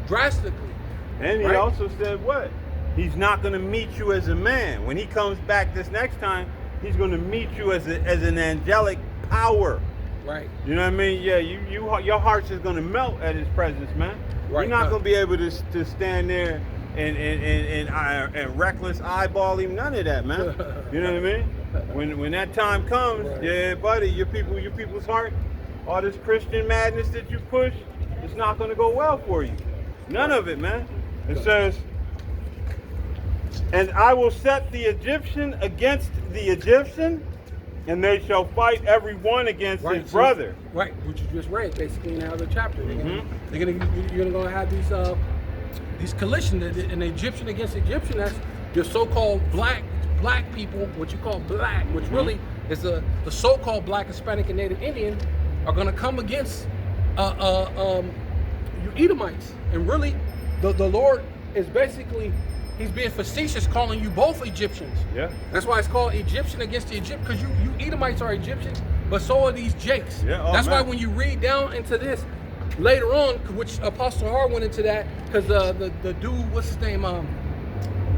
drastically. And he right? also said what? He's not going to meet you as a man. When he comes back this next time, he's going to meet you as an angelic power. Right. You know what I mean? Yeah, your heart's just going to melt at his presence, man. Right. You're not going to be able to stand there and reckless eyeball him. None of that, man. You know what I mean? When that time comes, Right. yeah, buddy, your people's heart, all this Christian madness that you push, it's not going to go well for you. None of it, man. It says, and I will set the Egyptian against the Egyptian, and they shall fight every one against his brother. Right, which you just read basically in another chapter. Mm-hmm. You're gonna have these collisions, an Egyptian against Egyptian. That's your so-called black people, what you call black, which really is the so-called black, Hispanic, and Native Indian, are gonna come against you Edomites, and really, the Lord is basically. He's being facetious, calling you both Egyptians. Yeah. That's why it's called Egyptian against the Egyptian, because you Edomites are Egyptians, but so are these Jakes. Yeah, oh, that's man. why when you read down into this later on, which Apostle Hart went into that, because the dude, what's his name,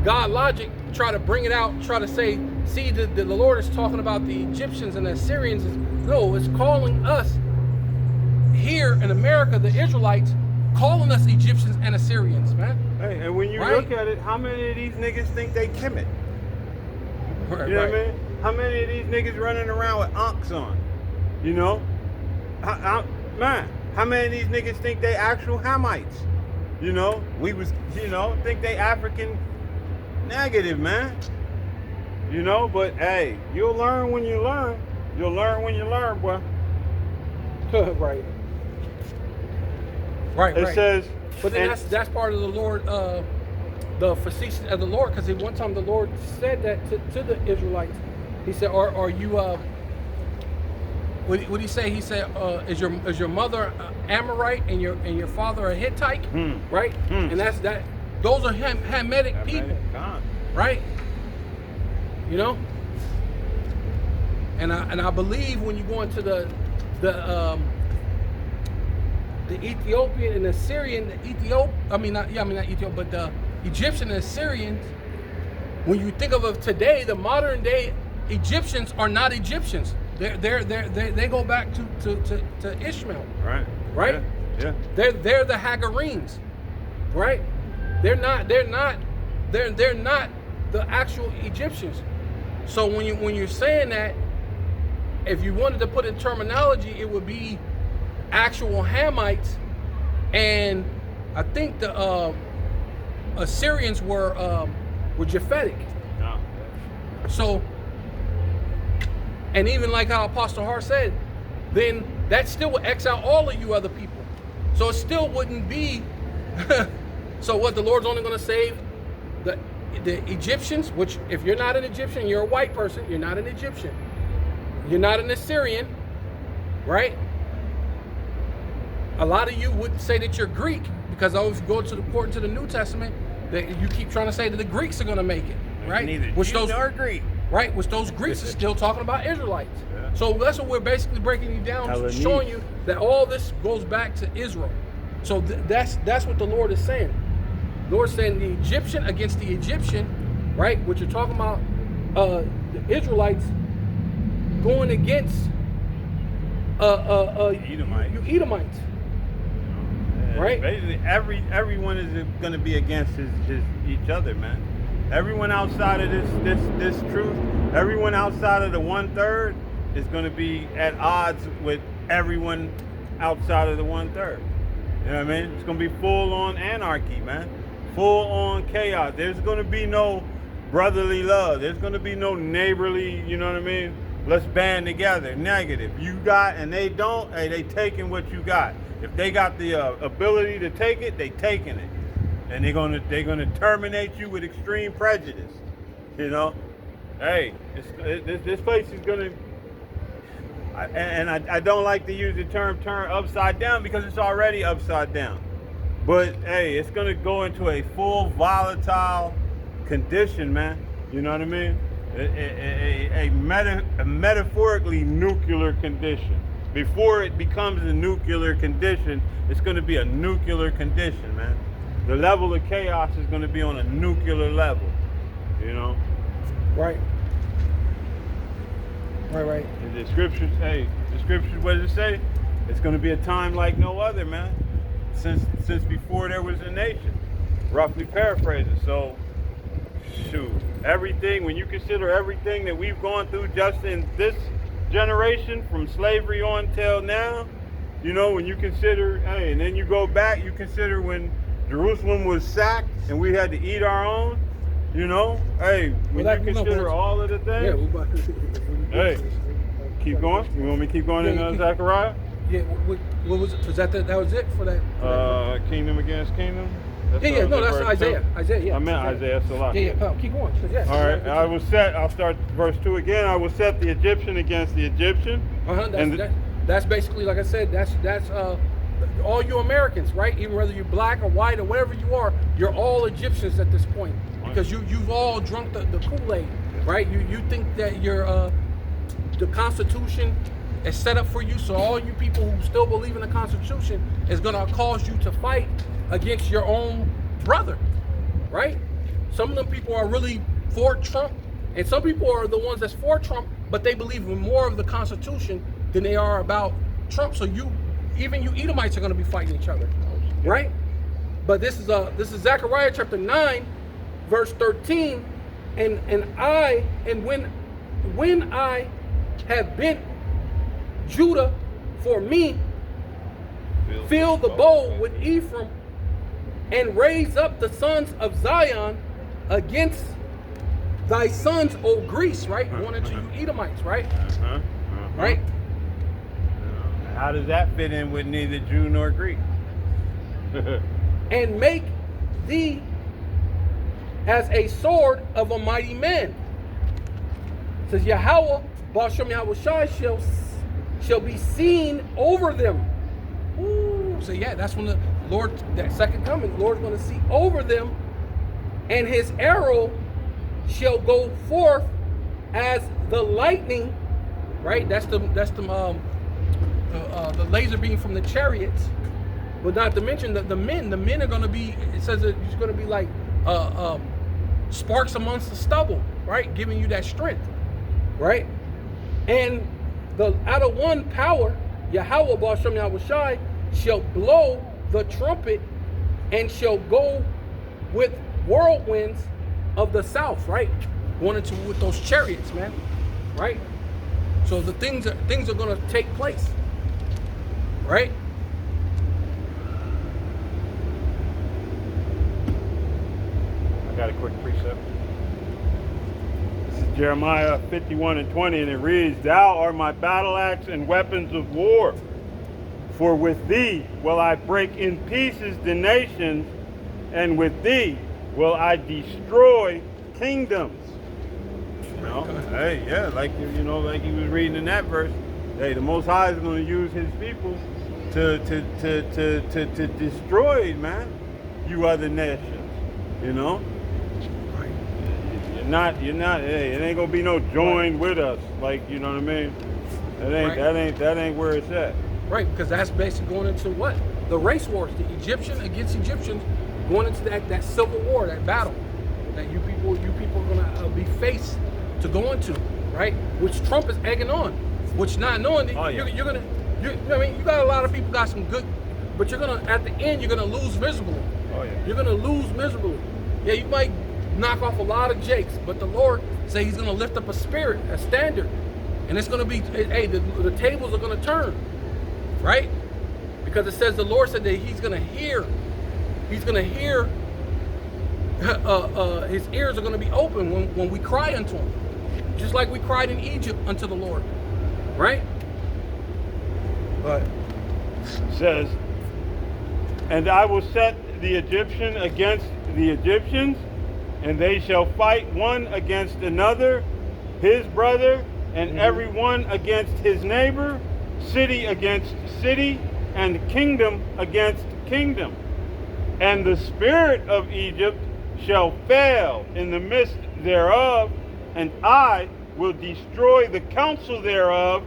God Logic, try to bring it out, try to say, see, the Lord is talking about the Egyptians and the Assyrians. No, it's calling us here in America, the Israelites, calling us Egyptians and Assyrians, man. Hey, and when you Right. look at it, how many of these niggas think they Kemet? Right, You know right. what I mean? How many of these niggas running around with ankhs on? You know? Man, how many of these niggas think they actual Hamites? You know? Think they African negative, man. You know? But hey, you'll learn when you learn. You'll learn when you learn, boy. Right. Right, It right. says, But then and- that's part of the Lord, the facetious of the Lord, because one time the Lord said that to the Israelites. He said, "Are you? What did he say? He said, "Is your mother Amorite and your father a Hittite?" Right? And that's that. Those are Hamitic people, right? You know. And I believe when you go into the Ethiopian and Assyrian, not Ethiopian, but the Egyptian and Assyrians, when you think of today, the modern day Egyptians are not Egyptians. They go back to Ishmael. Right. Right? Yeah. They're the Hagarenes. Right? They're not the actual Egyptians. So when you're saying that, if you wanted to put in terminology, it would be actual Hamites, and I think the Assyrians were Japhetic. No. So, and even like how Apostle Hart said, then that still would X out all of you other people. So it still wouldn't be. So what, the Lord's only going to save the Egyptians? Which, if you're not an Egyptian, you're a white person. You're not an Egyptian. You're not an Assyrian, right? A lot of you would say that you're Greek, because if you go according to the New Testament, that you keep trying to say that the Greeks are going to make it, right? Neither Which Jews those nor Greek. Right, which those Greeks are still talking about Israelites. Yeah. So that's what we're basically breaking you down, Hellenese. showing you that all this goes back to Israel. So that's what the Lord is saying. The Lord is saying the Egyptian against the Egyptian, right? What you're talking about, the Israelites going against Edomites. you Edomites. Right? Basically, everyone is going to be against each other, man. Everyone outside of this truth, everyone outside of the 1/3, is going to be at odds with everyone outside of the 1/3. You know what I mean? It's going to be full on anarchy, man. Full on chaos. There's going to be no brotherly love. There's going to be no neighborly, you know what I mean? Let's band together. Negative. You got and they don't, hey, they taking what you got. If they got the ability to take it, they taking it. And they're gonna terminate you with extreme prejudice. You know? Hey, this place is gonna I don't like to use the term turn upside down because it's already upside down. But hey, it's gonna go into a full volatile condition, man. You know what I mean? A metaphorically nuclear condition. Before it becomes a nuclear condition, it's going to be a nuclear condition, man. The level of chaos is going to be on a nuclear level, you know? Right. Right. And the scriptures, what does it say? It's going to be a time like no other, man. Since before there was a nation. Roughly paraphrasing. So, shoot, everything, when you consider everything that we've gone through just in this generation, from slavery on till now, you know, when you consider, hey, and then you go back, you consider when Jerusalem was sacked and we had to eat our own, you know, hey, when you consider all of the things. Yeah, we're about to, hey, keep going. You want me to keep going in Zechariah? Yeah, what was it? Was that was it for that? Kingdom against kingdom. No, that's Isaiah. 2. Isaiah, yeah. I meant Isaiah, so Yeah, keep going. Yeah. All right, I'll start verse 2 again. I will set the Egyptian against the Egyptian. That's basically, like I said, that's all you Americans, right? Even whether you're black or white or whatever you are, you're all Egyptians at this point. Because you've all drunk the Kool-Aid, right? You think that the Constitution is set up for you, so all you people who still believe in the Constitution is gonna cause you to fight against your own brother, right? Some of them people are really for Trump, and some people are the ones that's for Trump, but they believe in more of the Constitution than they are about Trump. So even you Edomites are going to be fighting each other, right? But this is Zechariah chapter 9, verse 13, and when I have bent Judah for me, fill the bowl with Ephraim, and raise up the sons of Zion against thy sons, O Greece, right? Going into you Edomites, right? Right? How does that fit in with neither Jew nor Greek? And make thee as a sword of a mighty man. It says Yahweh, Baal Shem Yahweh Shai, shall be seen over them. Ooh, so yeah, that's when the Lord, that second coming, the Lord's going to see over them, and his arrow shall go forth as the lightning, right? That's the laser beam from the chariots, but not to mention that the men are going to be. It says that it's going to be like sparks amongst the stubble, right? Giving you that strength, right? And out of one power, Yahweh Baal Shem Yahweh Shai shall blow the trumpet and shall go with whirlwinds of the south, right? Going into with those chariots, man, right? So the things are going to take place, right? I got a quick precept. This is Jeremiah 51:20, and it reads, "Thou art my battle axe and weapons of war. For with thee will I break in pieces the nations, and with thee will I destroy kingdoms." You know? Hey, yeah, like like he was reading in that verse. Hey, the Most High is going to use His people to destroy, man, you other nations. You know, you're not. Hey, it ain't gonna be no join with us. Like, you know what I mean? That ain't where it's at. Right, because that's basically going into what? The race wars, the Egyptian against Egyptians, going into that civil war, that battle that you people are gonna be faced to go into, right? Which Trump is egging on, which not knowing that you know what I mean? You got a lot of people got some good, but you're gonna at the end you're gonna lose miserably. Oh yeah. You're gonna lose miserably. Yeah, you might knock off a lot of jakes, but the Lord say He's gonna lift up a spirit, a standard, And it's going to be, hey, the tables are going to turn, right? Because it says the Lord said that he's going to hear, his ears are going to be open when we cry unto him. Just like we cried in Egypt unto the Lord, right? But it says, and I will set the Egyptian against the Egyptians, and they shall fight one against another, his brother, and every one against his neighbor, city against city, and kingdom against kingdom. And the spirit of Egypt shall fail in the midst thereof, and I will destroy the counsel thereof,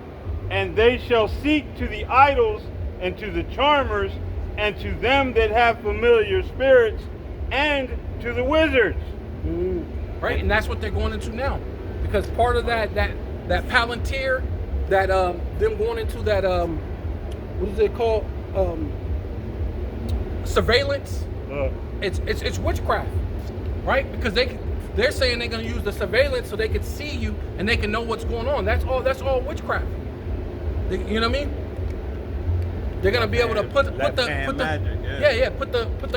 and they shall seek to the idols and to the charmers and to them that have familiar spirits and to the wizards. Right, and that's what they're going into now, because part of that palantir, that them going into that what is it called, surveillance. It's witchcraft, right? Because they're saying they're going to use the surveillance so they can see you and they can know what's going on. That's all witchcraft. You know what I mean? They're going to be able to put the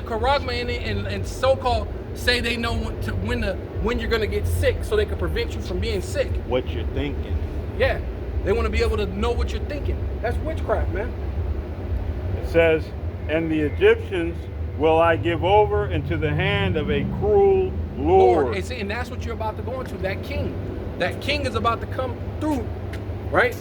charagma in it and so-called say they know when you're going to get sick so they can prevent you from being sick. What you're thinking. Yeah. They want to be able to know what you're thinking. That's witchcraft, man. It says, and the Egyptians will I give over into the hand of a cruel Lord. And that's what you're about to go into, that king. That king is about to come through, right?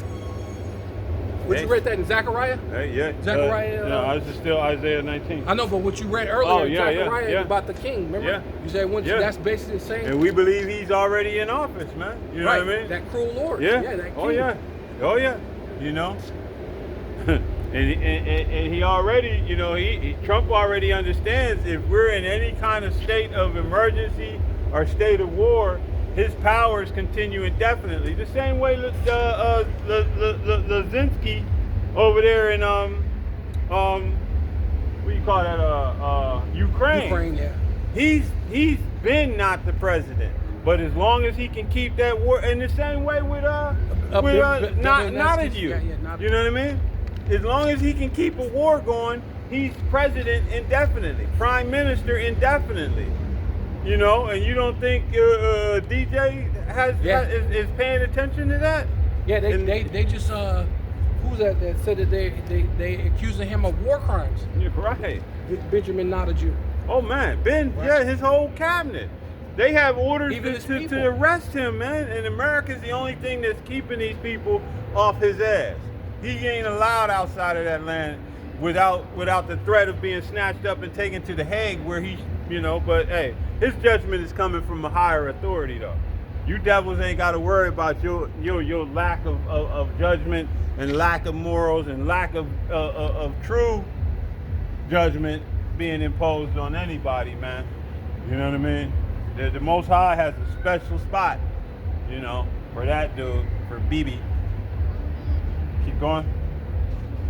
Would you read that in Zechariah? Yeah. Zechariah. No, I was still Isaiah 19. I know, but what you read earlier, Zechariah, about the king, remember? Yeah. You said that's basically the same. And we believe he's already in office, man. You know what I mean? That cruel Lord. Yeah. That king. Oh yeah. You know. and he already, you know, Trump already understands if we're in any kind of state of emergency or state of war, his powers continue indefinitely. The same way Lazinski over there in what do you call that? Ukraine. Ukraine, yeah. He's been not the president, but as long as he can keep that war, in the same way with not you. You know what I mean? As long as he can keep a war going, he's president indefinitely, prime minister indefinitely. You know, and you don't think DJ is paying attention to that? Yeah, they just who's that said that they accusing him of war crimes? You're right. Benjamin Netanyahu. Oh man, his whole cabinet. They have orders to arrest him, man. And America's the only thing that's keeping these people off his ass. He ain't allowed outside of that land without the threat of being snatched up and taken to the Hague, where he, you know. But hey, his judgment is coming from a higher authority, though. You devils ain't got to worry about your lack of judgment and lack of morals and lack of true judgment being imposed on anybody, man. You know what I mean? The Most High has a special spot, you know, for that dude, for Bibi. Keep going.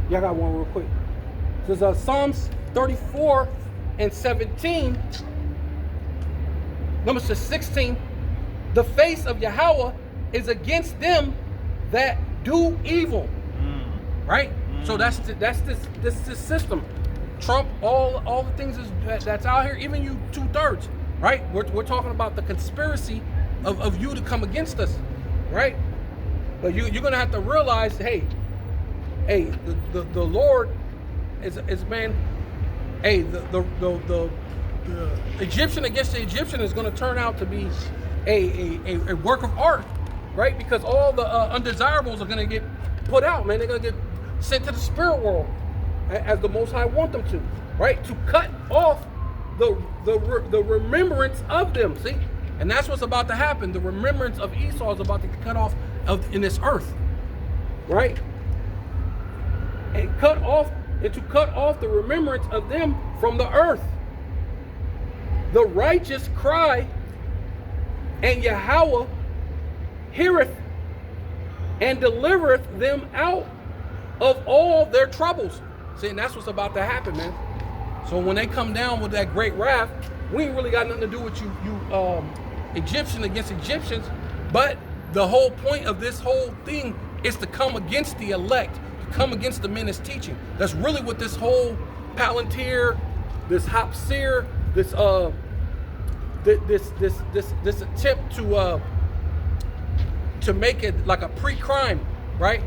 Yeah, I got one real quick. This is Psalms 34 and 17. Number 16. The face of Yahweh is against them that do evil. Right? So that's this system. Trump, all the things that's out here, even you 2/3, right? We're talking about the conspiracy of you to come against us, right? But you're gonna have to realize, hey, the Lord is man. Hey, the Egyptian against the Egyptian is gonna turn out to be a work of art, right? Because all the undesirables are gonna get put out, man. They're gonna get sent to the spirit world, as the Most High want them to, right? To cut off the remembrance of them, see? And that's what's about to happen. The remembrance of Esau is about to cut off in this earth, right? And to cut off the remembrance of them from the earth. The righteous cry, and Yahweh heareth and delivereth them out of all their troubles. See, and that's what's about to happen, man. So when they come down with that great wrath, we ain't really got nothing to do with you Egyptian against Egyptians, but the whole point of this whole thing is to come against the elect, to come against the men that's teaching. That's really what this whole Palantir, this Hapsir, this attempt to make it like a pre-crime, right?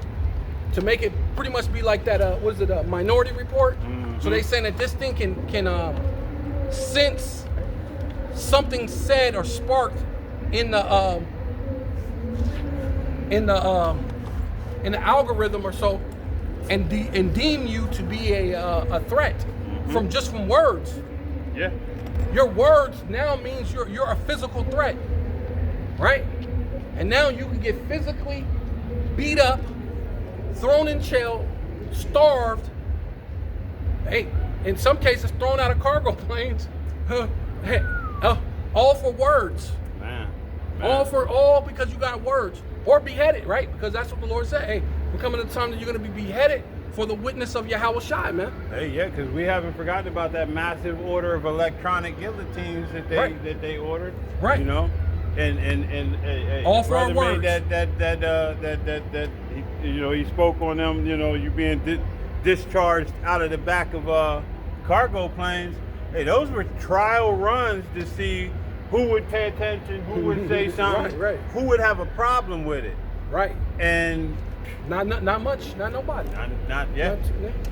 To make it pretty much be like that, a Minority Report? Mm-hmm. So they saying that this thing can sense something said or sparked in the algorithm or so, and deem you to be a threat from words. Yeah. Your words now means you're a physical threat, right? And now you can get physically beat up, thrown in jail, starved. Hey, in some cases thrown out of cargo planes. All for words. Man. All because you got words. Or beheaded, right? Because that's what the Lord said. Hey, we're coming to the time that you're going to be beheaded for the witness of Yahweh Shai, man. Hey, yeah, because we haven't forgotten about that massive order of electronic guillotines that they ordered. Right. You know, and all for our words. That you know, he spoke on them. You know, you being discharged out of the back of cargo planes. Hey, those were trial runs to see who would pay attention, who would say something, right. Who would have a problem with it. Right. And not much, not nobody. Not yet.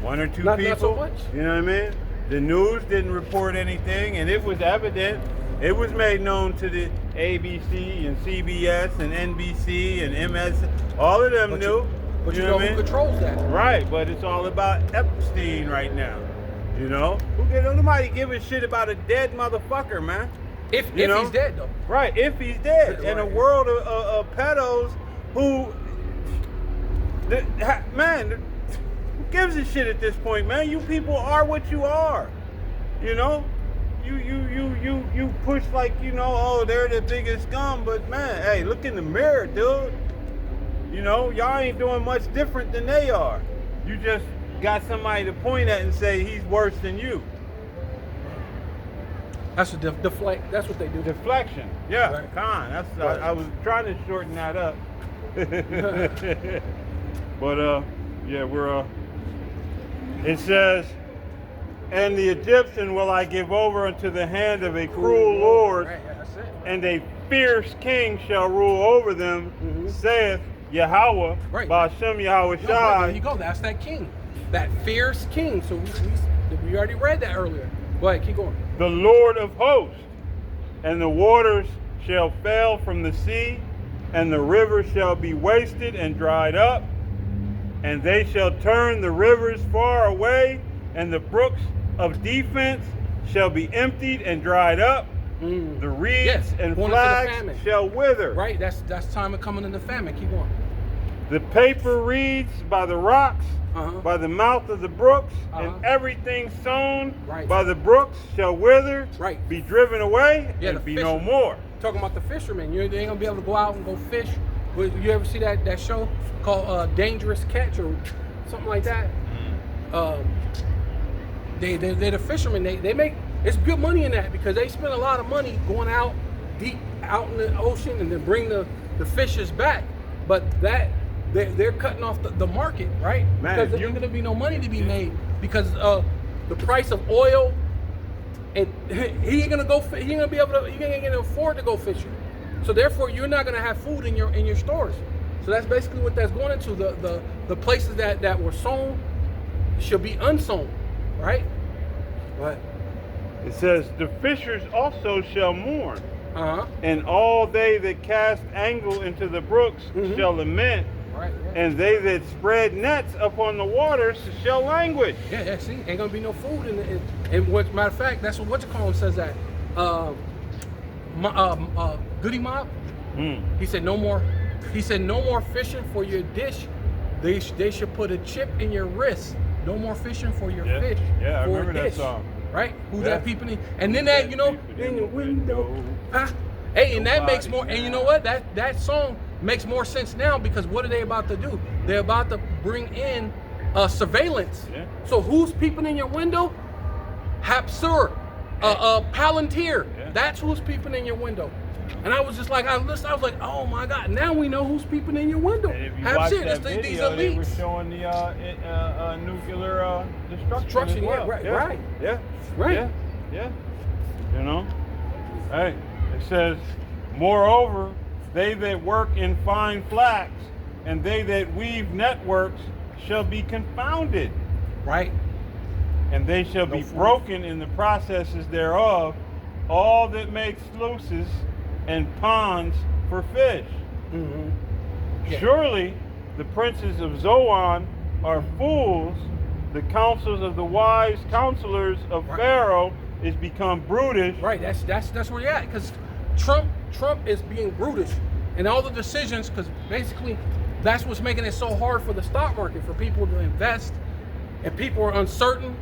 One or two people. Not so much. You know what I mean? The news didn't report anything, and it was evident. It was made known to the ABC and CBS and NBC and MS. All of them knew. But you know who controls that? Right, but it's all about Epstein right now. You know? Nobody give a shit about a dead motherfucker, man. If he's dead, though. Right, if he's dead. Right. In a world of pedos who, man, who gives a shit at this point, man? You people are what you are. You know? You push like, you know, oh, they're the biggest scum, but man, hey, look in the mirror, dude. You know, y'all ain't doing much different than they are. You just got somebody to point at and say he's worse than you. That's a deflect. That's what they do. Deflection. Yeah, right. That's right. I was trying to shorten that up. But yeah, we're it says, and the Egyptian will I give over unto the hand of a cruel lord, right, yeah, that's it. And a fierce king shall rule over them, saith Yahweh, right. Ba'ashem Yahweh Shai. Right, there you go. That's that king, that fierce king. So we already read that earlier. Go ahead, keep going. The Lord of hosts, and the waters shall fail from the sea, and the rivers shall be wasted and dried up, and they shall turn the rivers far away, and the brooks of defense shall be emptied and dried up. The reeds and flags shall wither. Right, that's time of coming in the famine. Keep going. The paper reeds by the rocks, by the mouth of the brooks, and everything sown by the brooks shall wither, be driven away, and be no more. Talking about the fishermen, they ain't gonna be able to go out and go fish. You ever see that show called Dangerous Catch or something like that? They're the fishermen. They make, it's good money in that because they spend a lot of money going out deep out in the ocean and then bring the fishes back. But they're cutting off the market, right? Man, because there's going to be no money to be made because the price of oil, and he ain't gonna be able to. He ain't gonna afford to go fishing. So therefore, you're not gonna have food in your stores. So that's basically what that's going into. The places that were sown should be unsown, right? What? It says the fishers also shall mourn, and all they that cast angle into the brooks shall lament. Right. And they that spread nets upon the waters shall languish. Yeah, see, ain't gonna be no food and what matter of fact, that's what you says that. Goody Mob. He said no more. He said no more fishing for your dish. They should put a chip in your wrist. No more fishing for your fish. Yeah, I for remember a dish. that song. Right? Who's that peeping in? And then that, in the window. Hey, and that makes more. And you know what? That song makes more sense now because what are they about to do? They're about to bring in surveillance. Yeah. So who's peeping in your window? Hapsur, Palantir. Yeah. That's who's peeping in your window. And I was just like, I was like, oh my God! Now we know who's peeping in your window. And if you watch that these video, they were elites. showing the nuclear destruction as well. Right. Yeah. Right. Yeah. You know? Hey, it says, moreover, they that work in fine flax and they that weave networks shall be confounded. Right. And they shall be broken in the processes thereof, all that make sluices and ponds for fish. Mm-hmm. Yeah. Surely the princes of Zoan are fools, the counsels of the wise counselors of Pharaoh is become brutish. Right, that's where you're at, because Trump is being brutish, and all the decisions, because basically that's what's making it so hard for the stock market, for people to invest, and people are uncertain,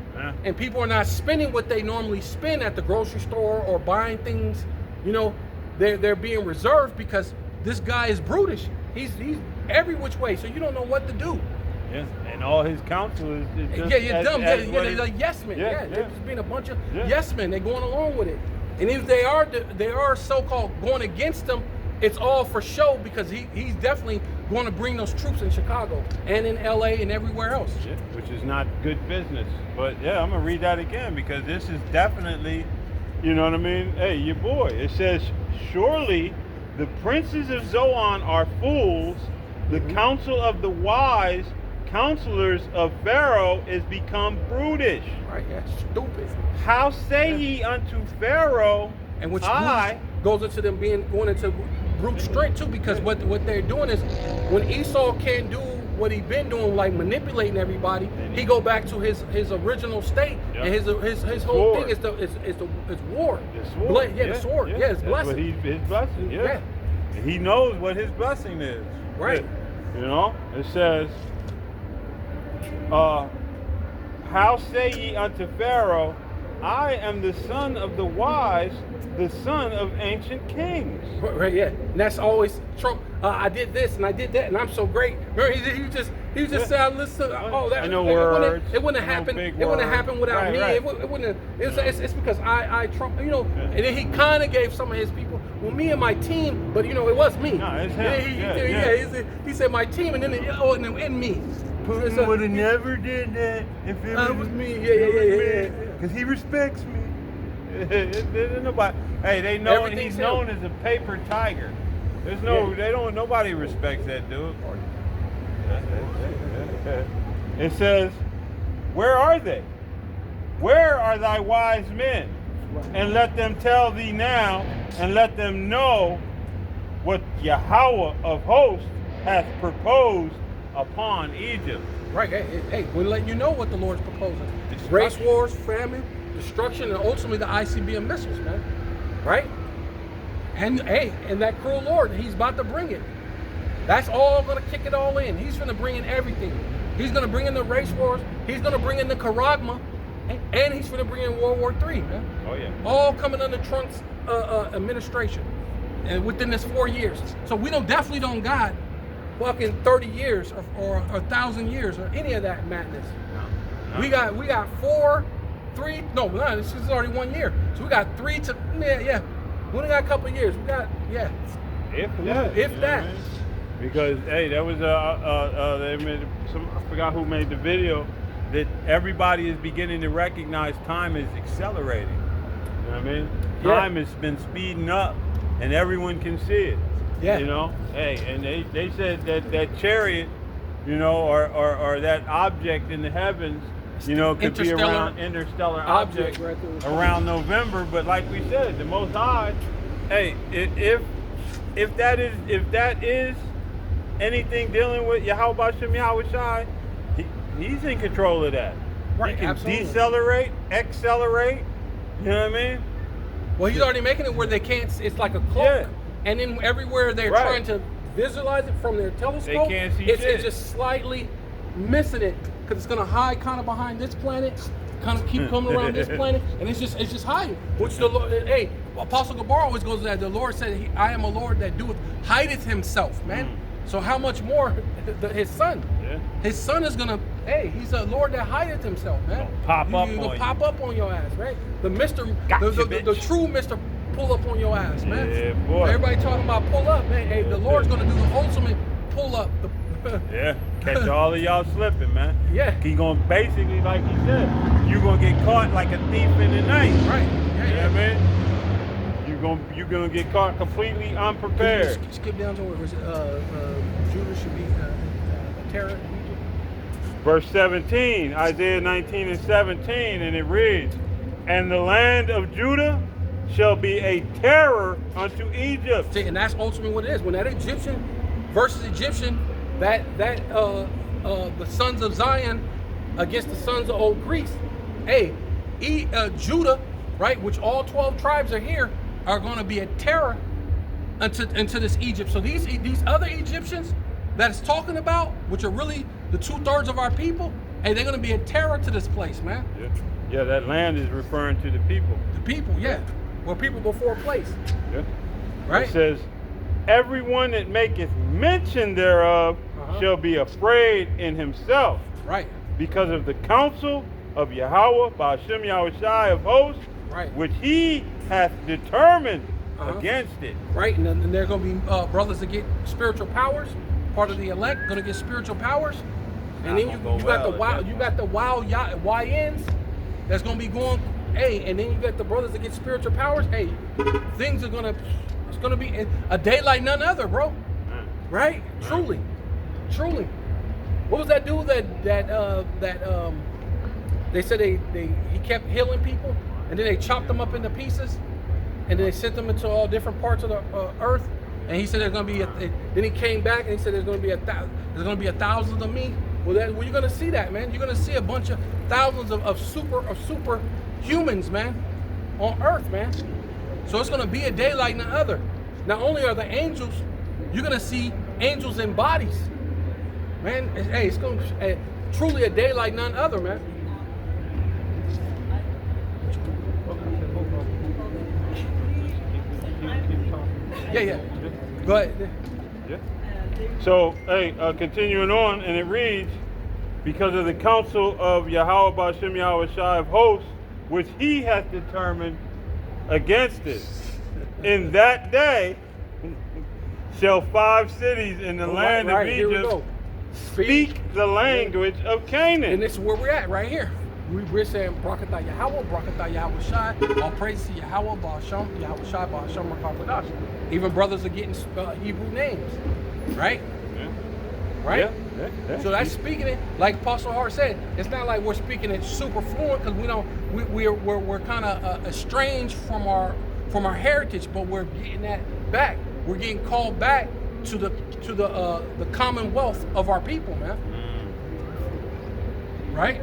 and people are not spending what they normally spend at the grocery store or buying things. You know, they're being reserved because this guy is brutish. He's every which way, so you don't know what to do. Yeah, and all his counsel is just you're dumb. They're like yes men. They're just being a bunch of yes men. They're going along with it, and if they are so-called going against them, it's all for show, because he's definitely going to bring those troops in Chicago and in LA and everywhere else. Yeah, which is not good business. But yeah, I'm gonna read that again, because this is definitely, you know what I mean? Hey, your boy. It says, surely the princes of Zoan are fools, the counsel of the wise counselors of Pharaoh is become brutish. Right, that's stupid. How say ye unto Pharaoh, and which goes into them going into brute strength too, because what they're doing is, when Esau can't do what he been doing, like manipulating everybody, he go back to his original state, and his whole thing is war. The sword. The sword. Yeah, his blessing. His blessing. Yeah. And he knows what his blessing is. Right. You know, it says, how say ye unto Pharaoh, I am the son of the wise, the son of ancient kings. Right, yeah. And that's always Trump. I did this and I did that, and I'm so great. Remember, he just said, listen, that. I know words. It wouldn't have happened. It wouldn't have happened without me. Right. It wouldn't. It's because I Trump. You know, and then he kind of gave some of his people, well, me and my team, but you know, it was me. No, it's him. He said my team, and then and me. Putin would have never did that if it was me. Yeah. Because he respects me. Nobody. Hey, they know he's known as a paper tiger. There's nobody respects that dude. It says, where are they? Where are thy wise men? And let them tell thee now, and let them know what Yahweh of hosts hath proposed upon Egypt. Right. Hey, we're letting you know what the Lord's proposing. Race wars, famine, destruction, and ultimately the ICBM missiles, man. Right? And and that cruel Lord, he's about to bring it. That's all going to kick it all in. He's going to bring in everything. He's going to bring in the race wars. He's going to bring in the Karagma. And he's going to bring in World War III, man. Oh, yeah. All coming under Trump's administration, and within this 4 years. So we definitely don't got fucking 30 years or 1,000 years or any of that madness. No. We got this is already 1 year. So we got 3 to we only got a couple of years. We got if that. Because that was I forgot who made the video, that everybody is beginning to recognize time is accelerating. You know what I mean? Time has been speeding up, and everyone can see it. Yeah. You know, and they said that chariot, you know, or that object in the heavens, you know, could be around interstellar object around November. But like we said, the Most High, if that is anything dealing with Yahweh Shem Yahweh Shai, he's in control of that. Right. He can absolutely. decelerate, accelerate. You know what I mean? Well, he's already making it where they can't. It's like a cloak. Yeah. And then everywhere they're trying to visualize it from their telescope, they can't see it's just slightly missing it, because it's going to hide kind of behind this planet, kind of keep coming around this planet, and it's just hiding. Which the Lord, Apostle Gabar always goes to that. The Lord said, I am a Lord that hideth himself, man. So how much more his son? Yeah. His son is gonna. He's a Lord that hideth himself, man. Pop up on your ass, right? The true Mr. pull up on your ass, man. Yeah, boy. Everybody talking about pull up, man. Hey, the Lord's gonna do the ultimate pull up. Yeah, catch all of y'all slipping, man. Yeah. He gonna basically, like he said, you gonna get caught like a thief in the night. Right. You know what I mean? You gonna get caught completely unprepared. Skip down to where was it? Judah should be a terror. Verse 17, Isaiah 19 and 17, and it reads, "And the land of Judah shall be a terror unto Egypt." See, and that's ultimately what it is. When that Egyptian versus Egyptian, that the sons of Zion against the sons of old Greece, hey, Judah, right, which all 12 tribes are here, are going to be a terror into this Egypt. So these other Egyptians that it's talking about, which are really the 2/3 of our people, hey, they're going to be a terror to this place, man. Yeah, that land is referring to the people. The people, yeah. Well, people before place. Yeah. Right? It says, "Everyone that maketh mention thereof shall be afraid in himself." Right. Because of the counsel of Yahweh, Ba'ashem Yahushai of hosts, right, which he hath determined against it. Right, and then there are going to be brothers that get spiritual powers, part of the elect, going to get spiritual powers, and then you got the wild YNs that's going to be going, hey, and then you got the brothers that get spiritual powers. Hey, things are gonna, it's going to be a day like none other, bro. Right? Truly. What was that dude that they said he kept healing people, and then they chopped them up into pieces, and then they sent them into all different parts of the earth, and he said there's going to be then he came back and he said there's going to be 1,000 of me. Well, you're going to see that, man. You're going to see a bunch of thousands of super humans, man, on earth, man. So it's going to be a day like none other. Not only are the angels, you're going to see angels in bodies. Man, hey, it's going to truly a day like none other, man. Yeah. Go ahead. Yeah. So, hey, continuing on, and it reads, "Because of the counsel of Yahweh Ba'ashem Yahushai of hosts, which he hath determined against it. In that day shall 5 cities in the land of Egypt speak the language of Canaan." And this is where we're at right here. We're saying Brakatah Yahweh, Brakatah Yahushai, all praise to Yahweh, Ba'ashem, Yahushai, Ba'ashem, Rakakadash. Even brothers are getting Hebrew names, right? Yeah. Right? Yeah. So that's speaking it, like Apostle Hart said, it's not like we're speaking it super fluent because we're kind of estranged from our heritage, but we're getting that back. We're getting called back to the commonwealth of our people, man. Right?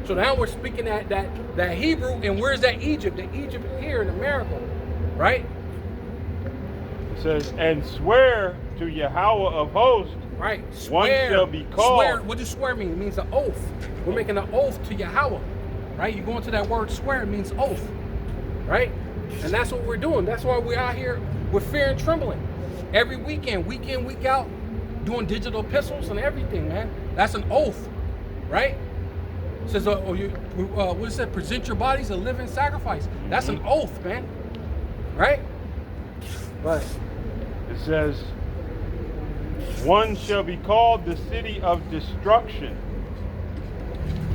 So now we're speaking that Hebrew, and where's that Egypt? The Egypt is here in America, right? It says, "And swear to Yahweh of hosts, right? One shall be called." Swear. What does swear mean? It means an oath. We're making an oath to Yahweh, right? You go into that word swear, it means oath, right? And that's what we're doing. That's why we're out here with fear and trembling. Every weekend, week in, week out, doing digital epistles and everything, man. That's an oath, right? It says, what does it say? Present your bodies a living sacrifice. That's an oath, man. Right? Right. It says, "One shall be called the city of destruction.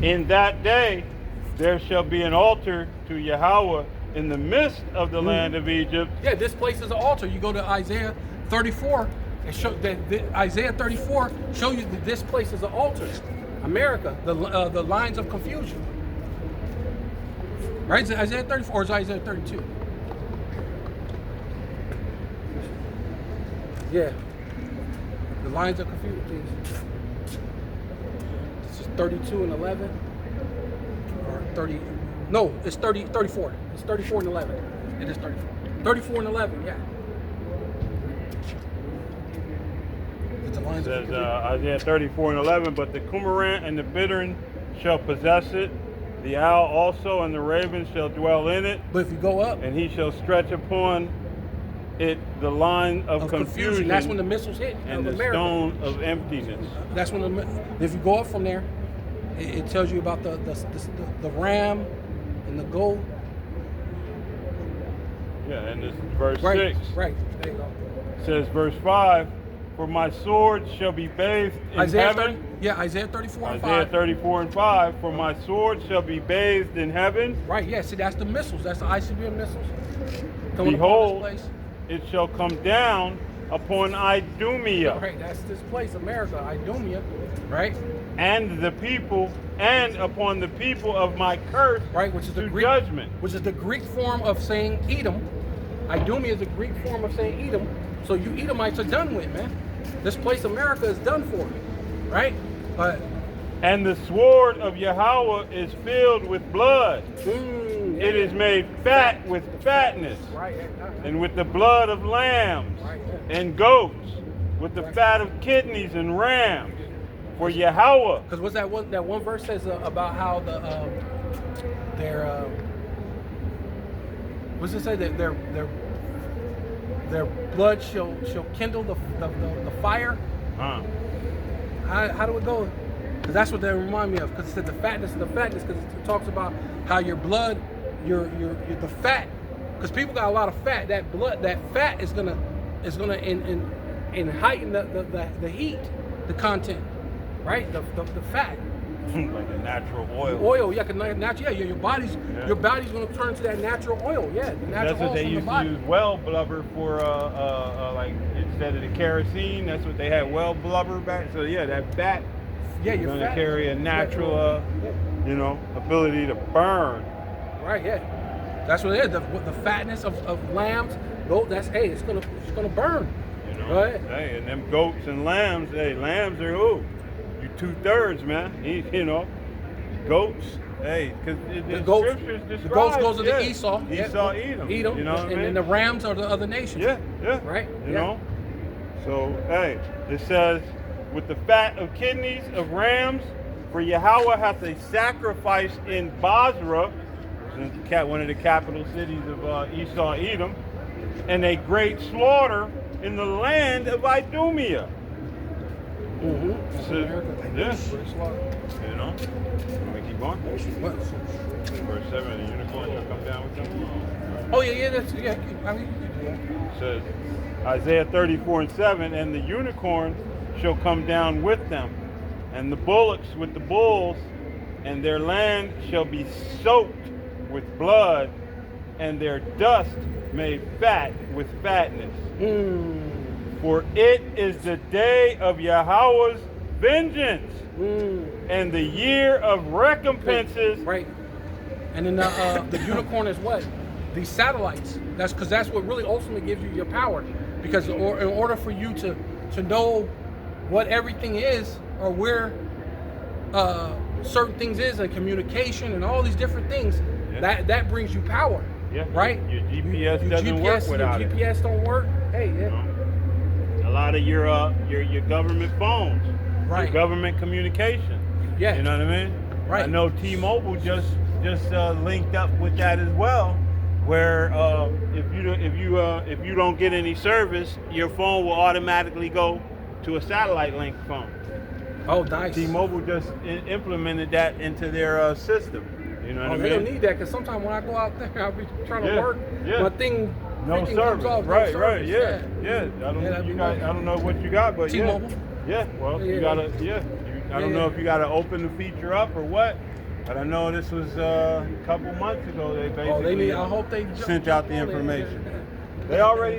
In that day there shall be an altar to Yahweh in the midst of the land of Egypt." Yeah, this place is an altar. You go to Isaiah 34 and show that Isaiah 34 show you that this place is an altar. America, the lines of confusion. Right? Is it Isaiah 34 or is it Isaiah 32? Yeah. The lines of confusion. This is 32 and 11. Or 30. No, it's 34. It's 34 and 11. It is 34. 34 and 11, yeah. It says Isaiah 34 and 11, "But the cormorant and the bittern shall possess it, the owl also and the raven shall dwell in it. But if you go up, and he shall stretch upon it the line of confusion. That's when the missiles hit and the America. stone of emptiness." That's when if you go up from there, it tells you about the ram and the goat. Yeah, and this is verse Right, 6. right. There you go. Says verse 5, for my sword shall be bathed in Isaiah heaven. 30, yeah, Isaiah 34 and Isaiah 5. 34 and 5, for my sword shall be bathed in heaven. Right, yeah, see, that's the missiles. That's the ICBM missiles. Coming Behold, upon this place. it shall come down upon Idumea Right, that's this place, America, Idumea, right? and the people, and upon the people of my curse, Right, which is the to Greek judgment. which is the Greek form of saying Edom. Idumea is the Greek form of saying Edom. So you Edomites are done with, man. This place, America, is done for, right? But And the sword of Yahweh is filled with blood. It is made fat with fatness, right, and with the blood of lambs right, and goats, with the fat of kidneys and rams. For Yahweh, because what's that one verse says about how the their what's it say that their blood shall kindle the fire. How do it go? Because that's what they remind me of. Because it said the fatness, because it talks about how your blood, your the fat. Because people got a lot of fat. That fat is gonna heighten the heat, the content, right? The fat. like a natural oil. Oil, yeah, natural. Yeah, your body's gonna turn to that natural oil. Yeah, the natural That's what oil they from used the to body. use well blubber for, like instead of the kerosene. That's what they had well blubber back. So yeah, that fat Yeah, is your gonna fat carry a natural, ability to burn. Right, yeah. That's what it is. The fatness of lambs, goat. It's gonna burn. You know, Go ahead. hey, and them goats and lambs. Hey, lambs are who? You 2/3, man. Goats. Hey, because The goats goes to the Esau. Esau, Edom. You know what I mean? And then the rams are the other nations. Yeah. Right? You know? So, hey, it says, with the fat of kidneys of rams, for Yahweh hath a sacrifice in Basra, one of the capital cities of Esau, Edom, and a great slaughter in the land of Idumea. Mm-hmm. So, yeah. You know? Can we keep going? What? Verse 7, the unicorn shall come down with them. Oh yeah, that's yeah. I mean, you can do that. It says, Isaiah 34 and 7, and the unicorn shall come down with them, and the bullocks with the bulls, and their land shall be soaked with blood, and their dust made fat with fatness. For it is the day of Yahweh's vengeance, and the year of recompenses. Right. And then the unicorn is what? These satellites. That's what really ultimately gives you your power. Because in order for you to know what everything is, or where certain things is, and communication and all these different things, that brings you power. Yeah. Right? Your GPS doesn't work without your it. GPS don't work. Hey, yeah. You know? A lot of your government phones, Right. your government communication. Yeah. You know what I mean? Right. I know T-Mobile just linked up with that as well, where if you don't get any service, your phone will automatically go to a satellite link phone. Oh, nice. T-Mobile just implemented that into their system. You know what I mean? They don't need that, because sometimes when I go out there, I'll be trying to work. Yeah. My thing No freaking service. comes off. No Right. service. Yeah. I don't know what you got, but T-Mobile. Yeah. Well, Yeah. you gotta. I don't know if you gotta open the feature up or what, but I know this was a couple months ago. They basically I hope they sent out the information. They already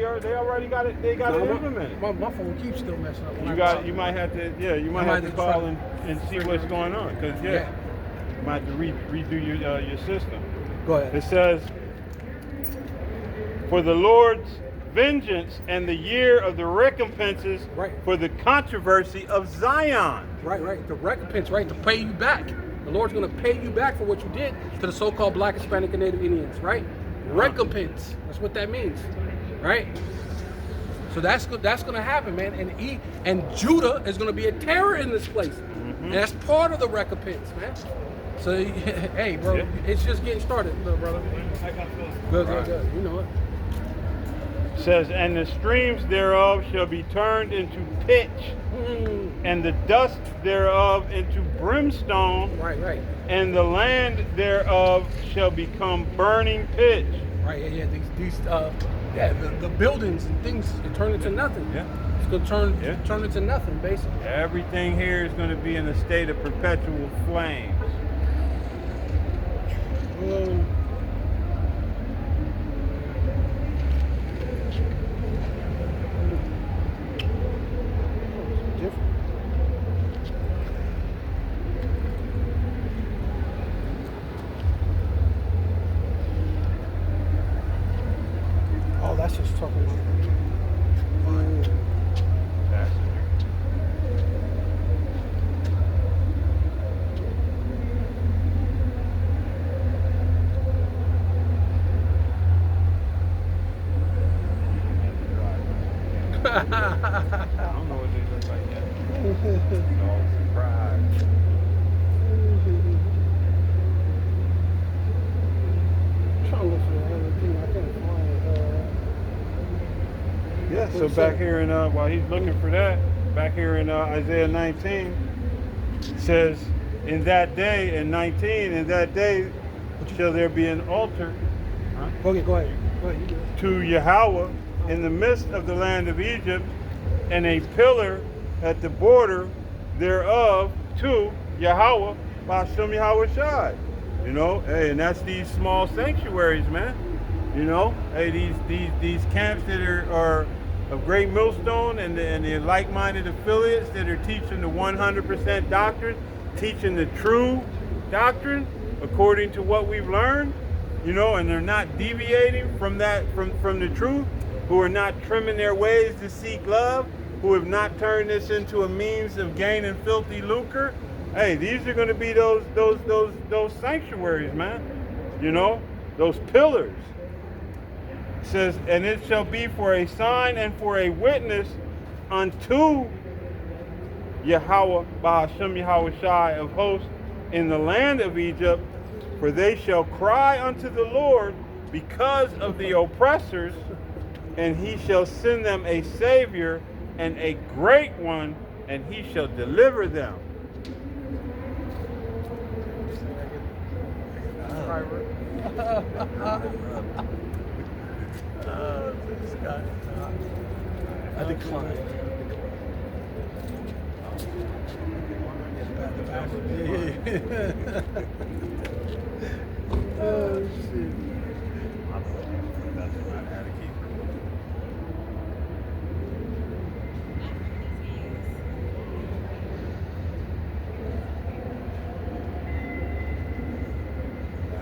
got it. They got it implemented. My phone keeps still messing up. You might have to. Yeah, you might have to call and see what's going on, because you might have to redo your system. Go ahead. It says, for the Lord's vengeance and the year of the recompenses for the controversy of Zion. Right. The recompense, right? To pay you back. The Lord's going to pay you back for what you did to the so-called Black, Hispanic, and Native Indians, right? Recompense. That's what that means, right? So that's going to happen, man. And Judah is going to be a terror in this place, and that's part of the recompense, man. So hey, bro, it's just getting started, little brother. Good. You know it. Says, and the streams thereof shall be turned into pitch, and the dust thereof into brimstone, Right. and the land thereof shall become burning pitch. Right. Yeah. The buildings and things it turn into nothing. Yeah. It's gonna turn into nothing basically. Everything here is going to be in a state of perpetual flames. Different. Oh, that's just talking about. I don't know what they look like yet. No surprise. I'm trying to look for the other thing. I can't find it. Yeah, so back here in, while he's looking for that, back here in Isaiah 19, it says, in that day, in 19, in that day shall there be an altar Okay, go ahead. Go ahead. You do it. to Yahweh in the midst of the land of Egypt, and a pillar at the border thereof to Yahweh, Ba'ashem Yahweh Shai. You know, hey, and that's these small sanctuaries, man. You know, hey, these camps that are of Great Millstone and the like-minded affiliates that are teaching the 100% doctrine, teaching the true doctrine according to what we've learned, you know, and they're not deviating from that, from the truth, who are not trimming their ways to seek love, who have not turned this into a means of gaining filthy lucre. Hey, these are going to be those sanctuaries, man. You know, those pillars. It says, and it shall be for a sign and for a witness unto Yahweh, Ba'ashem Yahweh Shai of hosts in the land of Egypt, for they shall cry unto the Lord because of the oppressors, and he shall send them a Savior and a great one, and he shall deliver them. This guy. I decline. Oh shit.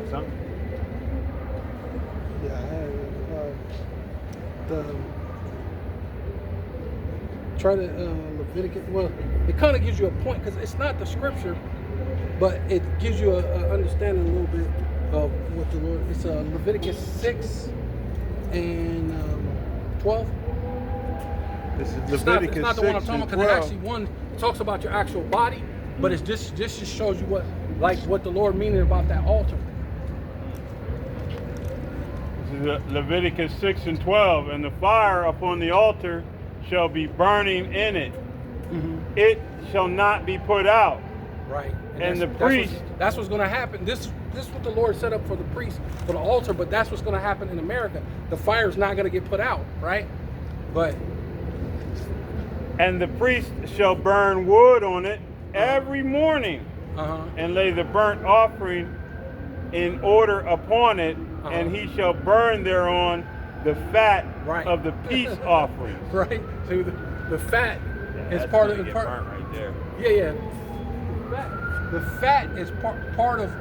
Something? Yeah, I had try to Leviticus. Well, it kind of gives you a point because it's not the scripture, but it gives you a understanding a little bit of what the Lord. It's Leviticus 6 and 12. This is It's Leviticus not the one I'm 6 talking and about because it 12. actually one talks about your actual body, but it's this just shows you what the Lord meaning about that altar. This is Leviticus 6 and 12. And the fire upon the altar shall be burning in it. Mm-hmm. It shall not be put out. Right. And the priest. That's what's going to happen. This is what the Lord set up for the priest, for the altar, but that's what's going to happen in America. The fire's not going to get put out, right? But. And the priest shall burn wood on it every morning, and lay the burnt offering in order upon it, and he shall burn thereon the fat of the peace offerings. Right. So the fat is part of the burnt right there. Yeah. The fat is part of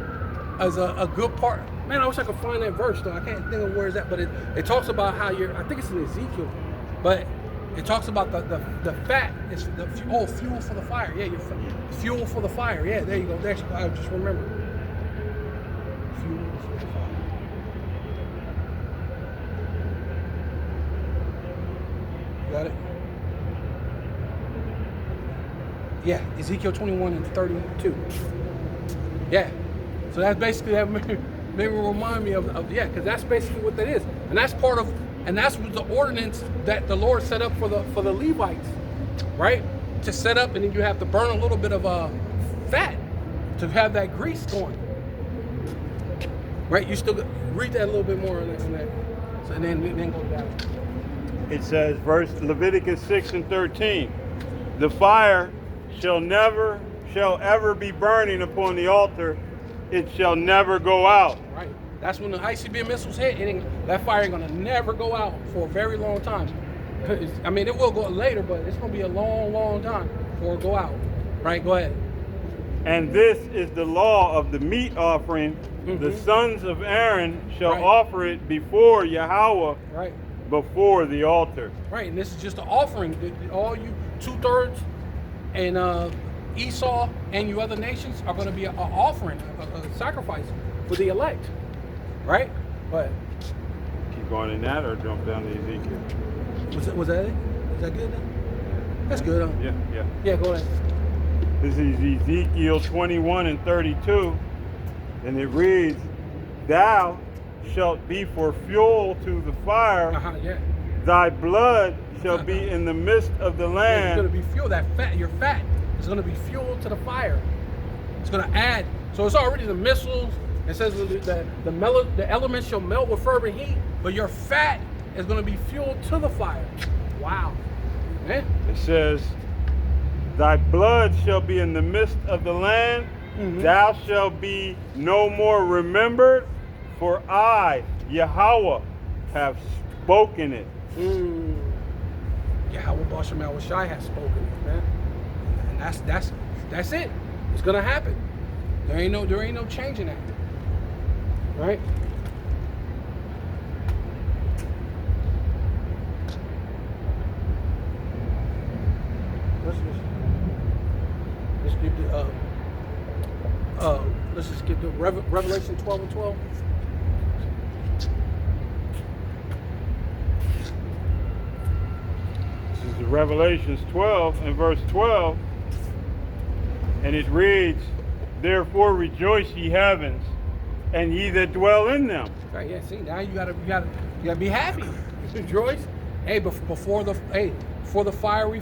as a good part. Man, I wish I could find that verse though. I can't think of where it's at, but it talks about how I think it's in Ezekiel, but it talks about the fat is the fuel for the fire. Yeah, your fuel for the fire. Yeah, there you go. There, I just remember. Fuel for the fire. Got it? Yeah, Ezekiel 21 and 32. Yeah. So that's basically that maybe remind me of because that's basically what that is. And that's part of that's the ordinance that the Lord set up for the Levites, right? To set up, and then you have to burn a little bit of fat to have that grease going. Right? read that a little bit more on that. So and then go down. It says, verse Leviticus 6 and 13, the fire shall ever be burning upon the altar. It shall never go out. Right. That's when the ICBM missiles hit. That fire ain't gonna never go out for a very long time. I mean, it will go later, but it's gonna be a long, long time before it go out. Right. Go ahead. And this is the law of the meat offering. The sons of Aaron shall offer it before Yahweh, before the altar. Right, and this is just an offering. All you 2/3 and Esau and you other nations are going to be an offering, a sacrifice for the elect. Right? But keep going in that or jump down to Ezekiel. Was that it? Is that good then? That's good, huh? Yeah. Yeah, go ahead. This is Ezekiel 21 and 32, and it reads, thou shalt be for fuel to the fire, thy blood shall be in the midst of the land. It's going to be fuel, that fat, your fat is going to be fuel to the fire. It's going to add, so it's already the missiles, it says that the elements shall melt with fervent heat, but your fat is going to be fuel to the fire. Wow. Man. It says, thy blood shall be in the midst of the land, thou shalt be no more remembered, for I, Yahweh, have spoken it. Yahweh Bashem Shai has spoken it, man. And that's it. It's gonna happen. There ain't no changing that. Right? Let's just get to Revelation 12 and 12. This is Revelations 12 and verse 12, and it reads, therefore rejoice ye heavens, and ye that dwell in them. Right, yeah, see, now you gotta be happy. Rejoice. Hey, before the fiery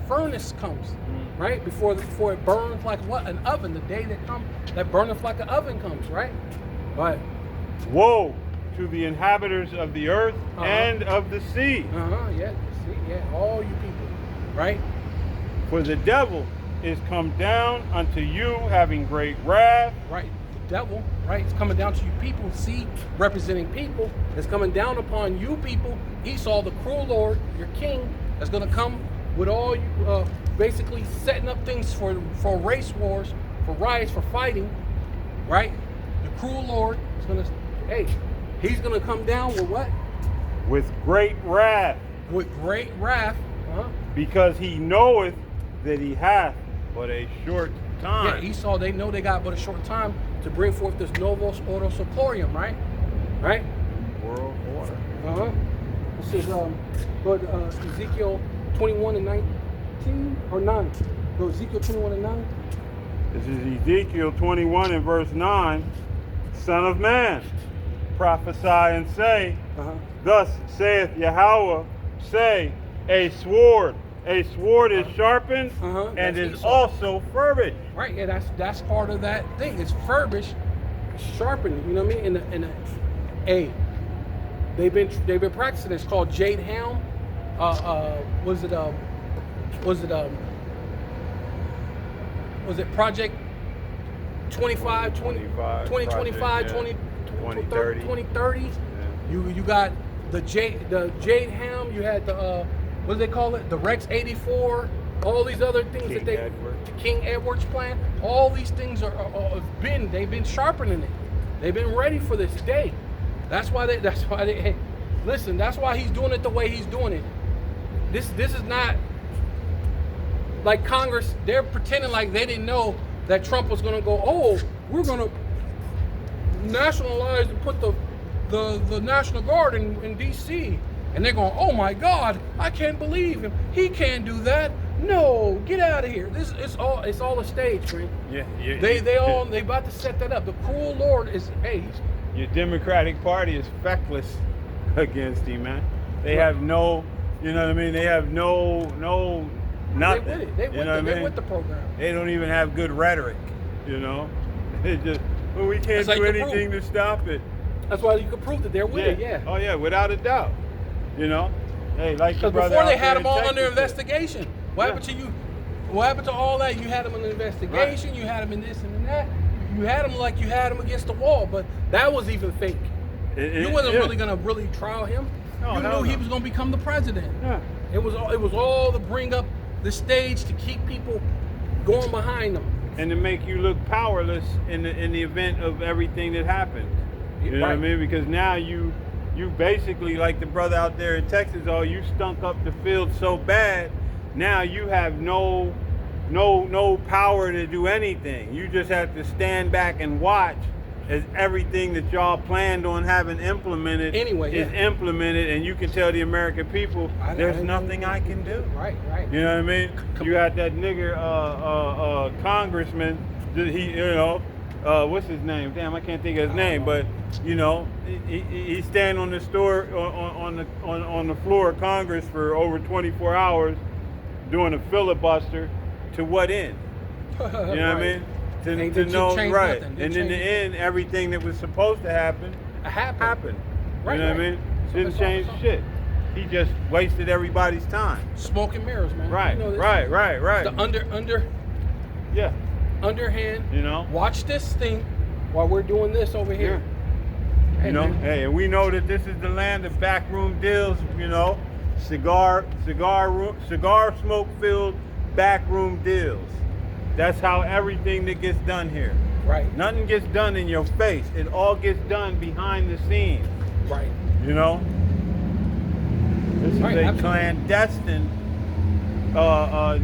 furnace comes, right? Before it burns like what? An oven. The day that burneth like an oven comes, right? But woe to the inhabitants of the earth and of the sea. Yeah, see, yeah, all you people, right? For the devil is come down unto you, having great wrath. Right, the devil, right? It's coming down to you people. See, representing people, it's coming down upon you people. Esau, the cruel Lord, your king, is going to come with all you, basically setting up things for race wars, for riots, for fighting, right? The cruel Lord is going to, he's going to come down with what? With great wrath. With great wrath. Because he knoweth that he hath but a short time. Yeah, Esau, they know they got but a short time to bring forth this Novos Ordo Seclorum, right? Right? World order. This is, go to Ezekiel 21 and 19, or 9. Go Ezekiel 21 and 9. This is Ezekiel 21 and verse 9. Son of man, prophesy and say, thus saith Yahweh, say, a sword is sharpened and is also furbished. Right, yeah, that's part of that thing. It's furbished, sharpened, you know what I mean? They've been practicing. It's called Jade Helm. Was it Project 25, 2025, 2030? Yeah. You got the Jade Helm. You had the what do they call it? The Rex 84. All these other things the King Edward's plan. All these things they've been sharpening it. They've been ready for this day. That's why they. Hey, listen. That's why he's doing it the way he's doing it. This is not like Congress. They're pretending like they didn't know that Trump was going to go. Oh, we're going to nationalize and put the National Guard in D.C. And they're going, oh my God, I can't believe him. He can't do that. No, get out of here. It's all a stage, man. Yeah. They about to set that up. The cruel Lord is your Democratic Party is feckless against him, man. They have no, you know what I mean? They have no nothing. They're with the program. They don't even have good rhetoric, you know? They just, well, we can't do anything to stop it. That's why you could prove that they're with it. Yeah. Oh yeah, without a doubt. You know, hey, like your Because brother before they out had there them all in under Texas said. investigation. What happened to you? What happened to all that? You had them under investigation. You had them in this and in that. You had them like you had them against the wall, but that was even fake. You wasn't really gonna really trial him. No, you knew he was gonna become the president. Yeah. It was all to bring up the stage to keep people going behind them. And to make you look powerless in the event of everything that happens. You know what I mean? Because now you basically, like the brother out there in Texas, you stunk up the field so bad, now you have no power to do anything. You just have to stand back and watch as everything that y'all planned on having implemented is implemented, and you can tell the American people there's nothing I can do. Right. You know what I mean? You got that nigger congressman, what's his name? Damn, I can't think of his name, but you know, he's standing on the on the floor of Congress for over 24 hours doing a filibuster to what end? You know what I mean? To know, right. And in the end, everything that was supposed to happen happened. You know what I mean? Didn't change shit. He just wasted everybody's time. Smoke and mirrors, man. Right, you know right. The underhand. You know, watch this thing while we're doing this over here. Yeah. Hey, you know, hey, and we know that this is the land of backroom deals. You know, cigar smoke filled backroom deals. That's how everything that gets done here. Right. Nothing gets done in your face. It all gets done behind the scenes. Right. You know? This is a clandestine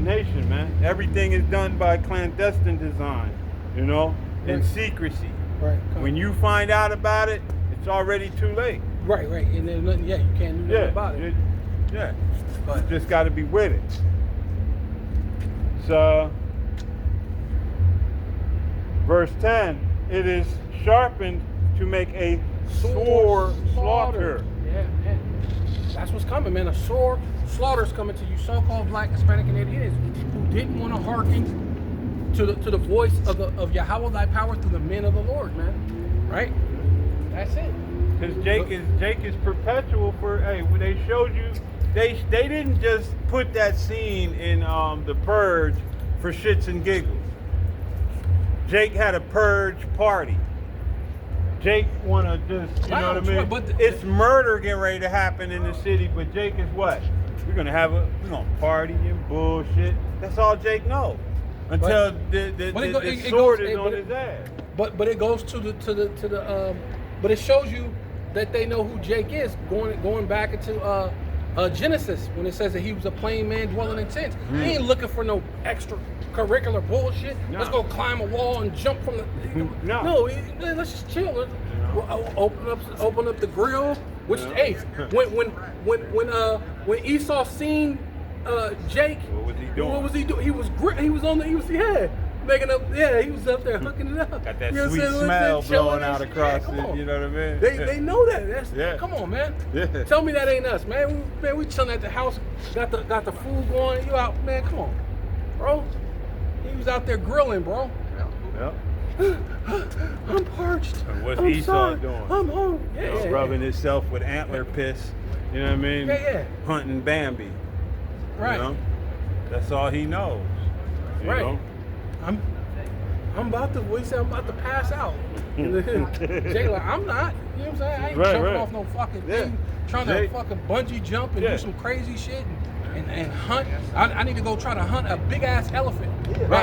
nation, man. Everything is done by clandestine design, you know, in secrecy. Right. When you find out about it, it's already too late. Right. And there's nothing, you can't do nothing about it. But you just got to be with it. So, verse 10, it is sharpened to make a sore slaughter. Yeah. That's what's coming, man. A sore slaughter is coming to you, so-called Black, Hispanic, and Indians who didn't want to hearken to the voice of Yahweh thy power through the men of the Lord, man. Right? That's it. Because Jake is perpetual for, when they showed you, they didn't just put that scene in The Purge for shits and giggles. Jake had a purge party. Jake wanna just, you know what I mean? But it's murder getting ready to happen in the city, but Jake is what? We're gonna party and bullshit. That's all Jake knows. Until the sword is on his ass. But it goes to the but it shows you that they know who Jake is, going back into Genesis when it says that he was a plain man dwelling in tents. He ain't looking for no extracurricular bullshit. No. Let's go climb a wall and jump from the. No, let's just chill. We'll open up the grill. Which when Esau seen Jake, what was he doing? What was he doing? He was making up. Yeah, he was up there hooking it up. Got that sweet smell blowing out across it. You know what I mean? They know that. Come on, man. Yeah. Tell me that ain't us, man. We chilling at the house. Got the food going. You out, man? Come on, bro. He was out there grilling, bro. Yep. I'm parched. And what's Esau doing? I'm hungry. Yeah, rubbing himself with antler piss. You know what I mean? Yeah. Hunting Bambi. Right. You know? That's all he knows. You know? I'm about to pass out. Jay like, I'm not. You know what I'm saying? I ain't jumping off no fucking thing. Trying to fucking bungee jump and do some crazy shit and hunt. I need to go try to hunt a big ass elephant.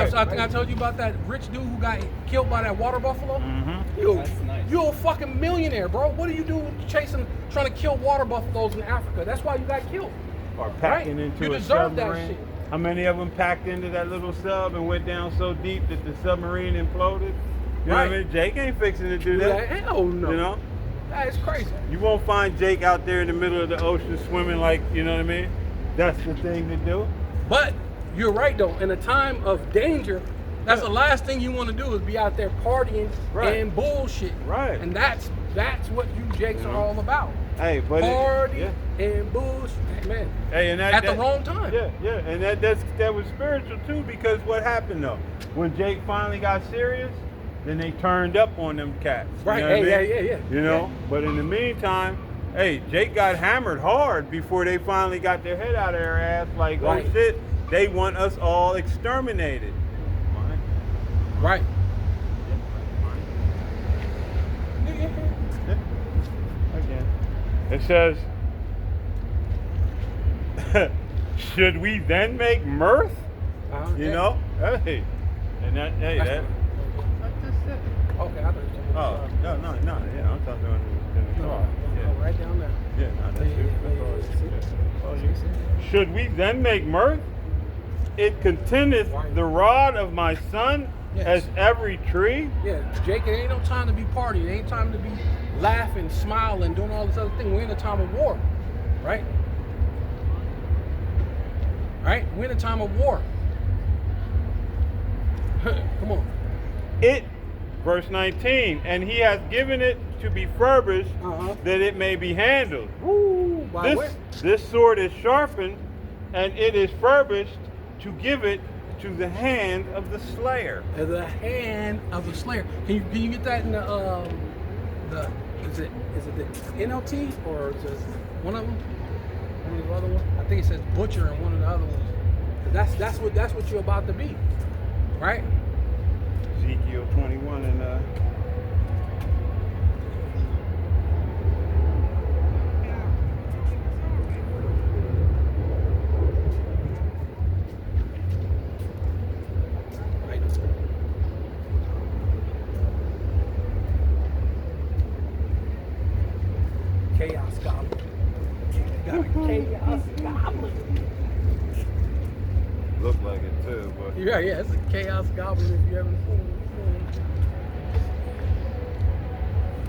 So I think I told you about that rich dude who got killed by that water buffalo. Mm-hmm. You're a fucking millionaire, bro. What do you do trying to kill water buffaloes in Africa? That's why you got killed. Or packing into a submarine. That shit. How many of them packed into that little sub and went down so deep that the submarine imploded? You know what I mean? Jake ain't fixing to do that. Hell no. You know? That is crazy. You won't find Jake out there in the middle of the ocean swimming like, you know what I mean? That's the thing to do. But you're right, though. In a time of danger, that's the last thing you want to do is be out there partying and bullshit. Right. And that's what you Jakes are all about. Hey, buddy. Party and bullshit, man. Hey, and at the wrong time. Yeah, and that was spiritual too, because what happened though? When Jake finally got serious, then they turned up on them cats. Right, You know what I mean? yeah. You know, but in the meantime, hey, Jake got hammered hard before they finally got their head out of their ass. Like, Right. oh shit, they want us all exterminated. Right. Again, it says, should we then make mirth? You know, hey, and that, hey, that. That's it. Okay, I thought you were talking about. No, yeah, I'm talking in the car. Yeah. Right down there. Yeah, no, that's it. That's all you. Should we then make mirth? It contendeth the rod of my son as every tree. Yeah, Jake, it ain't no time to be partying. It ain't time to be laughing, smiling, doing all this other thing. We're in a time of war, right? Right? We're in a time of war. Come on. It, verse 19, and he hath given it to be furbished, that it may be handled. Woo, this sword is sharpened, and it is furbished to give it to the hand of the slayer. The hand of the slayer. Can you get that in the is it the NLT or is it one of them? One of the other ones? I think it says butcher in one of the other ones. That's what you're about to be, right? Ezekiel 21 and Chaos Goblin. Got a Chaos Goblin. look like it too, but Yeah, it's a Chaos Goblin if you ever seen it.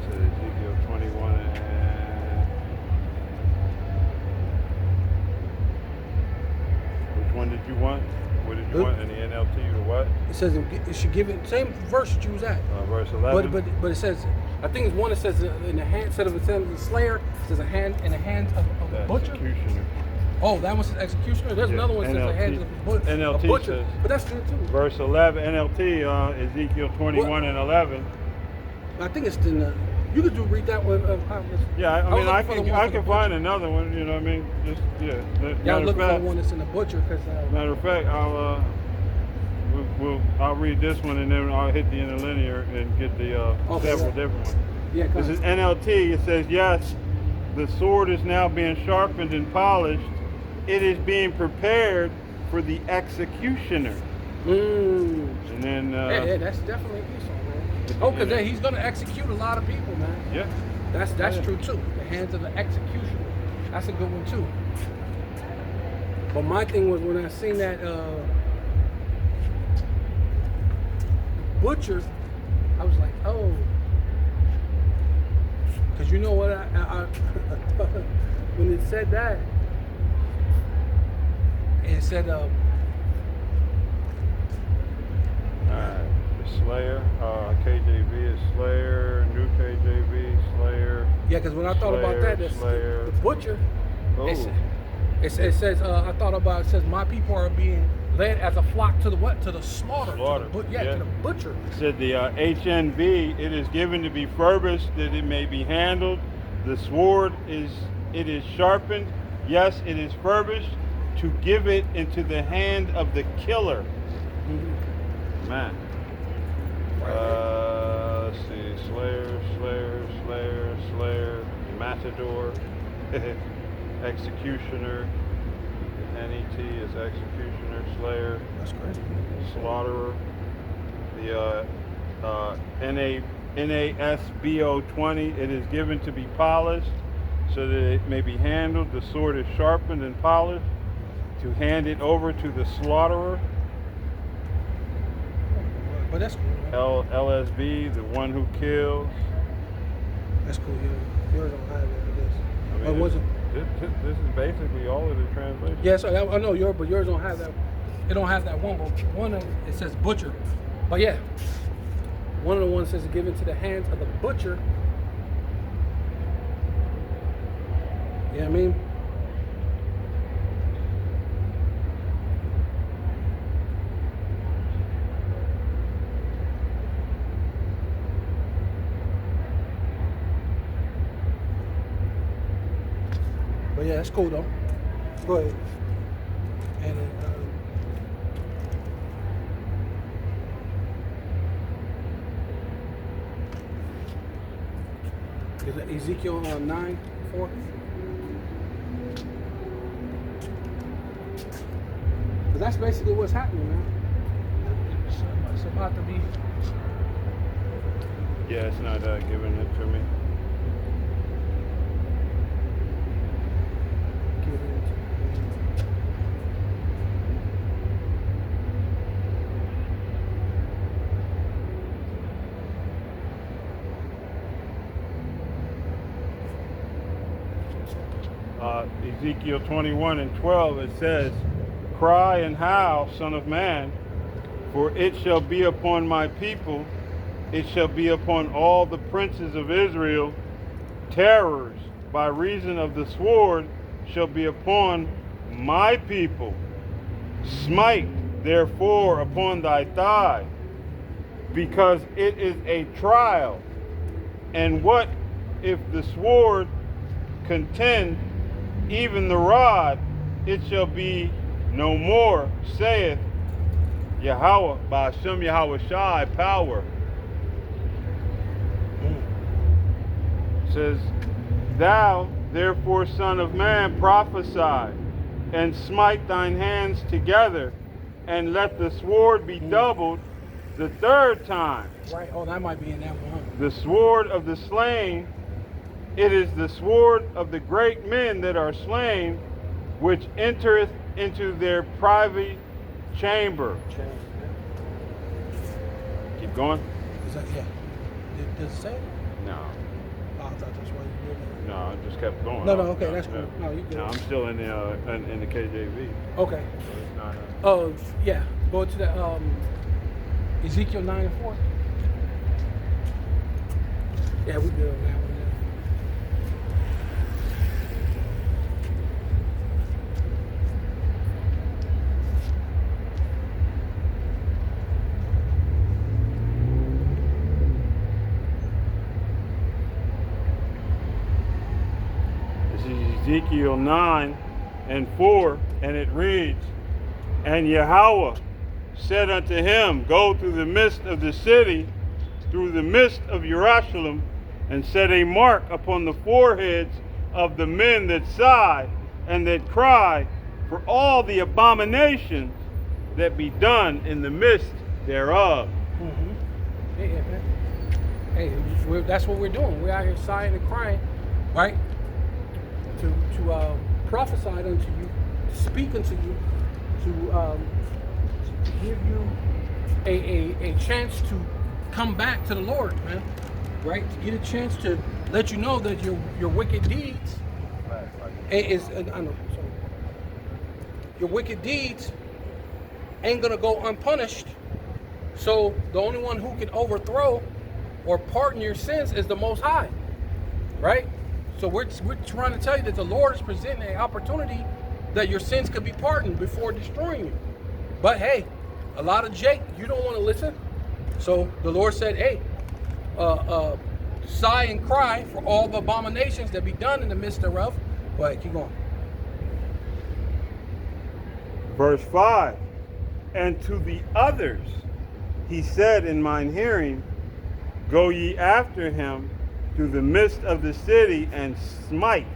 so Ezekiel 21 and which one did you want? What did you want in the NLT or what? It says it should give it same verse that you was at. Verse 11. But it says, I think it's one that says in the hand, instead of it says the slayer, it says a hand in the hands of a butcher. Executioner. Oh, that one says executioner. There's another one that says the hands of NLT a butcher. says, But that's true too. Verse 11, NLT, Ezekiel 21 and 11. I think it's in the. You could read that one. Yeah, I mean, I can find another one. You know what I mean? Just Yeah, I'm looking for the one that's in the butcher because. Matter of fact, I'll read this one and then I'll hit the interlinear and get the several different ones. Yeah, this is NLT. It says, yes, the sword is now being sharpened and polished. It is being prepared for the executioner. And then yeah, that's definitely Esau, man. Oh, because he's going to execute a lot of people, man. Yeah, that's true too. The hands of the executioner. That's a good one too. But my thing was when I seen that butcher, I was like, oh, because you know what? I when it said that, it said the Slayer, KJV is Slayer, New KJV, Slayer. Yeah, because when I thought about that, Slayer. The butcher, Oh. it says, I thought about, it says, my people are being led as a flock to the what? To the slaughter. Slaughter. To the butcher. It said the HNV, it is given to be furbished that it may be handled. The sword is sharpened. Yes, it is furbished to give it into the hand of the killer. Mm-hmm. Man. Let's see, Slayer, Matador, Executioner, NET is Executioner, Slayer. That's crazy. Slaughterer, the NASBO 20, it is given to be polished so that it may be handled. The sword is sharpened and polished to hand it over to the slaughterer. But that's cool. LSB, the one who kills. That's cool. Yours don't have it, I guess. I mean, this is basically all of the translation. Yeah, so I know yours, but yours don't have that. It don't have that one. But one of it says butcher. But yeah, one of the ones says given to the hands of the butcher. You know what I mean? But yeah, that's cool though. Go ahead. And then, is it Ezekiel 9:4? Because that's basically what's happening, man. It's about to be. Yeah, it's not giving it to me. Ezekiel 21:12, it says, "Cry and howl, son of man, for it shall be upon my people, it shall be upon all the princes of Israel, terrors by reason of the sword shall be upon my people. Smite therefore upon thy thigh, because it is a trial. And what if the sword contend, even the rod, it shall be no more, saith Yahweh, by Hashem Yahweh Shai, power." It says, "Thou, therefore, son of man, prophesy, and smite thine hands together, and let the sword be doubled the third time." Right. Oh, that might be in that one. The sword of the slain, it is the sword of the great men that are slain, which entereth into their private chamber. Keep going. Is that, yeah. Does it say it? No. Oh, I thought that's why you did that. No, I just kept going. No, okay, that's cool. No, you good. No, I'm still in the KJV. Okay. So it's not, Oh, yeah. Go to the Ezekiel 9:4. Yeah, we good on that one. Ezekiel 9:4, and it reads, "And Yahweh said unto him, Go through the midst of the city, through the midst of Jerusalem, and set a mark upon the foreheads of the men that sigh and that cry for all the abominations that be done in the midst thereof." Mm-hmm. Yeah, man. Hey, that's what we're doing. We're out here sighing and crying, right? To prophesy unto you, to speak unto you, to give you a chance to come back to the Lord, man. Right? To get a chance to let you know that your wicked deeds your wicked deeds ain't gonna go unpunished. So the only one who can overthrow or pardon your sins is the Most High, right? So we're trying to tell you that the Lord is presenting an opportunity that your sins could be pardoned before destroying you. But hey, a lot of Jake, you don't want to listen. So the Lord said, hey, sigh and cry for all the abominations that be done in the midst thereof. Go ahead, keep going. Verse 5, "And to the others he said in mine hearing, Go ye after him through the midst of the city and smite."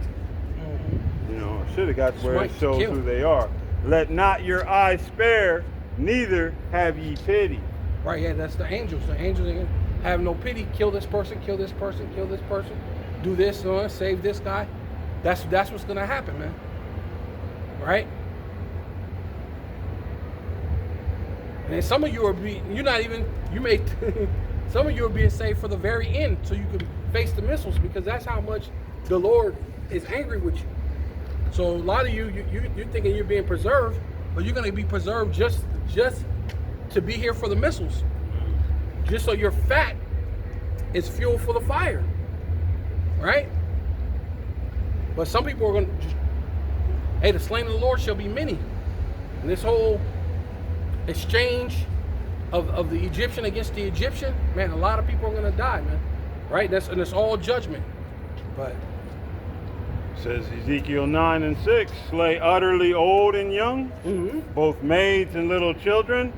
You know, I should have got where it shows who they are. "Let not your eyes spare, neither have ye pity." Right, yeah, that's the angels. The angels have no pity. Kill this person, kill this person, kill this person. Do this, save this guy. That's what's gonna happen, man. Right? And some of you are some of you are being saved for the very end, so you can face the missiles, because that's how much the Lord is angry with you. So a lot of you're thinking you're being preserved, but you're going to be preserved just to be here for the missiles, just so your fat is fuel for the fire, right? But some people are going to just, hey, the slain of the Lord shall be many. And this whole exchange of the Egyptian against the Egyptian, man, a lot of people are going to die, man, right? And it's all judgment. But Says Ezekiel 9 and 6, slay utterly old and young, both maids and little children,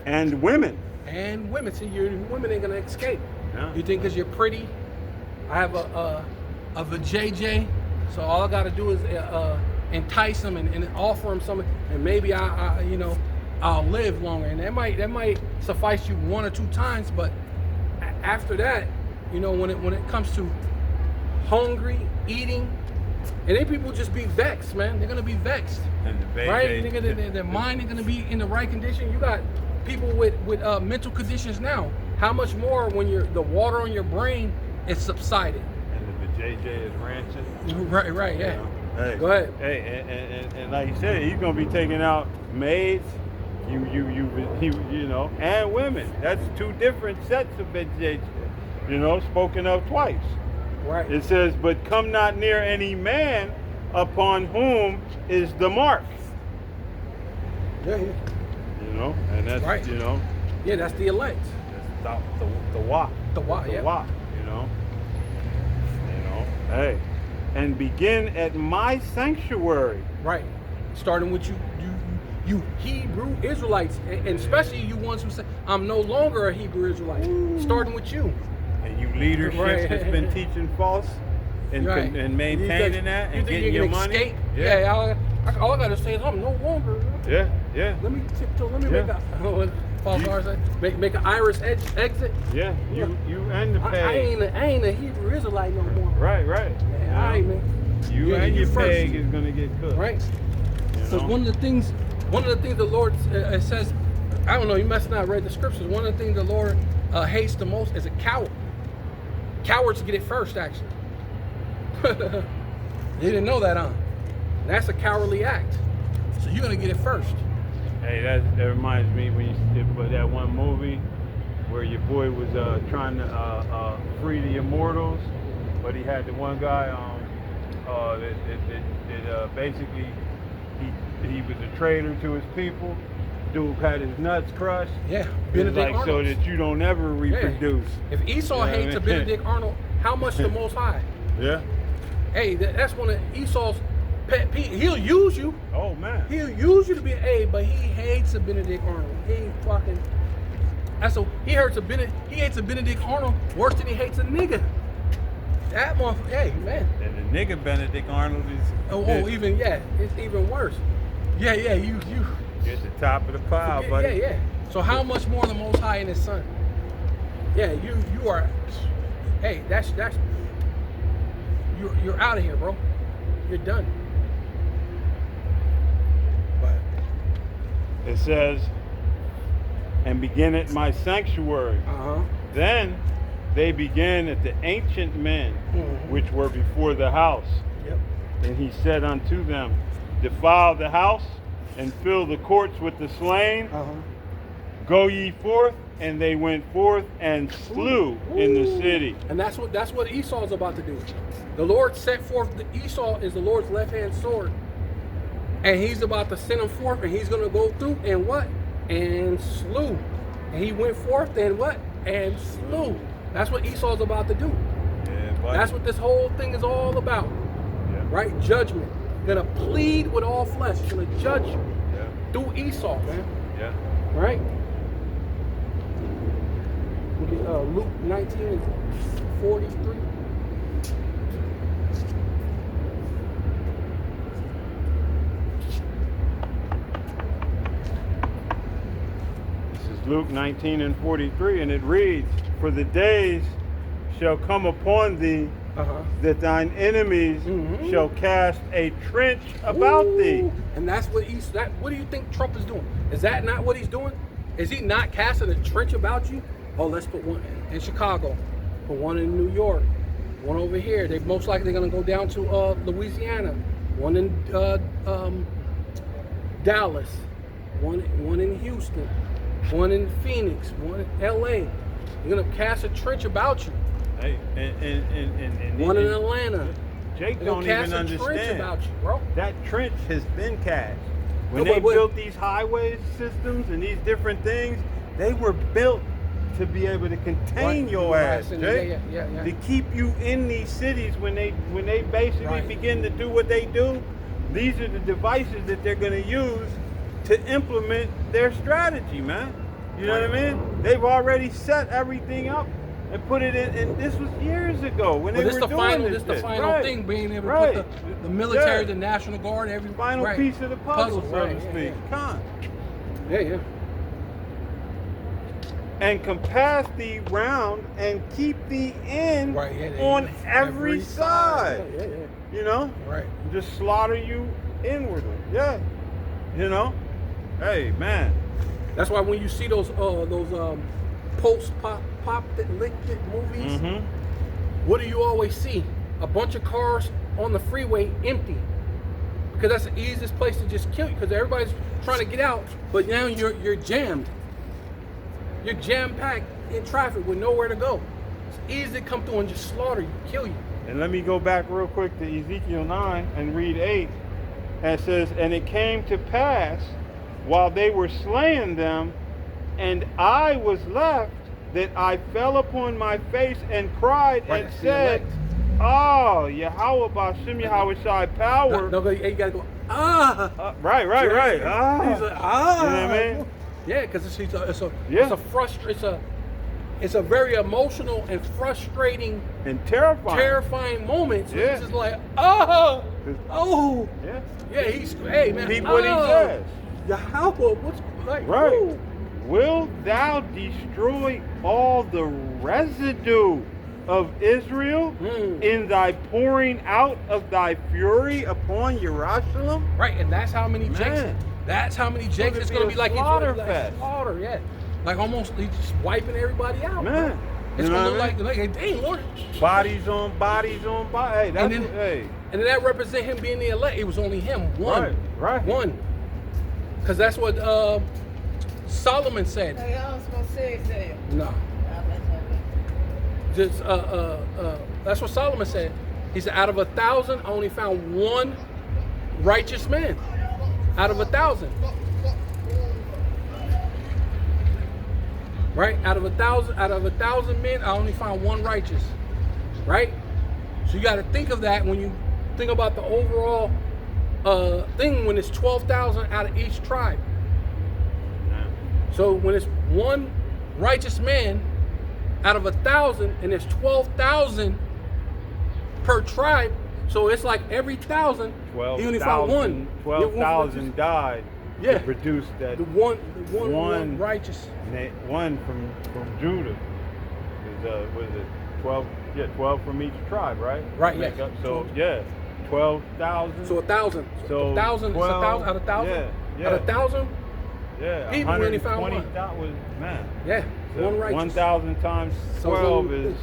and women. And women. See, your women ain't gonna escape. Yeah. You think because you're pretty, I have a JJ, so all I gotta do is entice them and offer them something, and maybe I'll live longer, and that might suffice you 1 or 2 times, but after that, when it comes to hungry eating, and then people just be vexed, man. They're gonna be vexed, And the right? Their mind ain't gonna be in the right condition. You got people with mental conditions now. How much more when the water on your brain is subsided? And the JJ is ranching. Right, yeah. Hey, Go ahead. Hey, and like you said, he's gonna be taking out maids, and women. That's 2 different sets of JJ. Spoken of twice. Right. It says, but come not near any man upon whom is the mark. Yeah. And that's, Right. Yeah, that's the elect. That's the walk. The walk, yeah. Walk, Hey, and begin at my sanctuary. Right. Starting with you Hebrew Israelites, and especially you ones who say, I'm no longer a Hebrew Israelite. Starting with you. And you leadership Right. that's been teaching false and, Right. and maintaining that and getting your money. Escape? Yeah, all I gotta say is I'm no longer. Yeah. Let me tiptoe. Let me make make an iris exit. Yeah. You and the peg. I ain't a Hebrew Israelite no more. Right. Yeah, all right, man. You and your first. peg is gonna get cooked. Right. Because one of the things the Lord says, I don't know, you must not read the scriptures. One of the things the Lord hates the most is a coward. Cowards get it first, actually. You didn't know that, huh? That's a cowardly act. So you're gonna get it first. Hey, that reminds me when you did that one movie where your boy was trying to free the immortals, but he had the one guy that basically he was a traitor to his people. Dude had his nuts crushed. Yeah, Benedict Arnold. So that you don't ever reproduce. Yeah. If Esau hates a Benedict Arnold, how much the Most High? Yeah. Hey, that's one of Esau's pet peeve. He'll use you. Oh man. He'll use you to be an A, but he hates a Benedict Arnold. He fucking. He hates a Benedict Arnold worse than he hates a nigga. That motherfucker. Hey man. And the nigga Benedict Arnold is. Even it's even worse. Yeah. You. At the top of the pile, buddy. Yeah. So how much more the Most High and His Son? Yeah, you are. Hey, that's you're out of here, bro. You're done. But it says, and begin at my sanctuary. Then they began at the ancient men which were before the house. Yep. And he said unto them, defile the house and fill the courts with the slain. Go ye forth, and they went forth and slew in the city. And that's what Esau's about to do. The Lord set forth. Esau is the Lord's left hand sword, and he's about to send him forth, and he's going to go through and what? And slew. And he went forth and what? And slew. That's what Esau's about to do. Yeah, that's what this whole thing is all about. Yeah. Right? Judgment. Gonna plead with all flesh. Gonna judge you through Esau, man. Yeah. Right? Luke 19 and 43. This is Luke 19 and 43, and it reads, for the days shall come upon thee that thine enemies shall cast a trench about thee. And that's what what do you think Trump is doing? Is that not what he's doing? Is he not casting a trench about you? Oh, let's put one in Chicago, put one in New York, one over here. They most likely going to go down to Louisiana, one in Dallas, one in Houston, one in Phoenix, one in LA. They're going to cast a trench about you. Hey, and one in Atlanta. Jake don't even understand about you, bro. That trench has been cast. When they built these highway systems and these different things, they were built to be able to contain Right. your ass, Jay. Yeah. To keep you in these cities when they basically Right. begin to do what they do. These are the devices that they're going to use to implement their strategy, man. You know what I mean? They've already set everything up and put it in. And this was years ago when they were doing this. This the final right. thing, being able to right. put the military, Yeah. the National Guard, every Final right. piece of the puzzle, so right. to speak. Con. Yeah. And compass thee round and keep thee in on every side. Yeah. You know? Right. Just slaughter you inwardly. Yeah. You know? Hey, man. That's why when you see those post-pop licked movies, what do you always see? A bunch of cars on the freeway empty. Because that's the easiest place to just kill you, because everybody's trying to get out, but now you're jammed. You're jam-packed in traffic with nowhere to go. It's easy to come through and just slaughter you, kill you. And let me go back real quick to Ezekiel 9 and read 8. And it says, and it came to pass while they were slaying them, and I was left, that I fell upon my face and cried and said, oh, Yahweh Bashim Yahweh Shai power. No, you gotta go, Right. Ah. He's like, You know what I mean? Yeah, because it's a very emotional and frustrating and terrifying moment. So yeah. he's just like, yeah. He's hey man, repeat what he says. Yahweh, what's like? Right. Whoa. Will thou destroy all the residue of Israel in thy pouring out of thy fury upon Jerusalem? Right, and that's how many jakes. That's how many jakes it's gonna be like slaughter it's fest. Slaughter, yeah. Like almost he's just wiping everybody out. Man. It's gonna look like dang Lord. Bodies on bodies. Hey, that's and then that represent him being the elect. It was only him. One. Right. One. Because that's what Solomon said. No. Just that's what Solomon said. He said, out of 1,000, I only found one righteous man. Out of 1,000. Right? Out of 1,000 men, I only found one righteous. Right? So you got to think of that when you think about the overall thing, when it's 12,000 out of each tribe. So when it's one righteous man out of 1,000, and there's 12,000 per tribe, so it's like every 1,000, he only found one. 12,000 died to produce that. The one righteous. One from Judah. Was it 12? Yeah, 12 from each tribe, right? Right. Yeah. So 12,000. So 1,000. So 1,000 is 1,000 out of 1,000. Yeah. Out of 1,000. Yeah. He only found one. Was man. Yeah. So one righteous. 1,000 times 12 is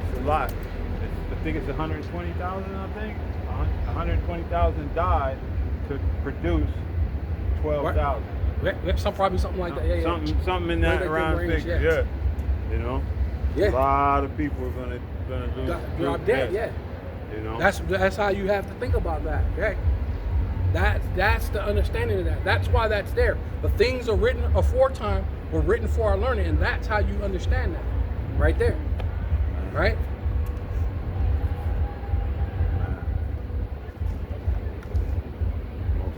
it's a lot. I think it's 120,000. I think 120,000 died to produce 12,000. Probably something like that. Yeah. Something in that round figure. Yeah. You know. Yeah. A lot of people are gonna lose. Drop dead. Yeah. You know. That's how you have to think about that. Okay. That's the understanding of that. That's why that's there. The things are written aforetime were written for our learning, and that's how you understand that. Right there. Right?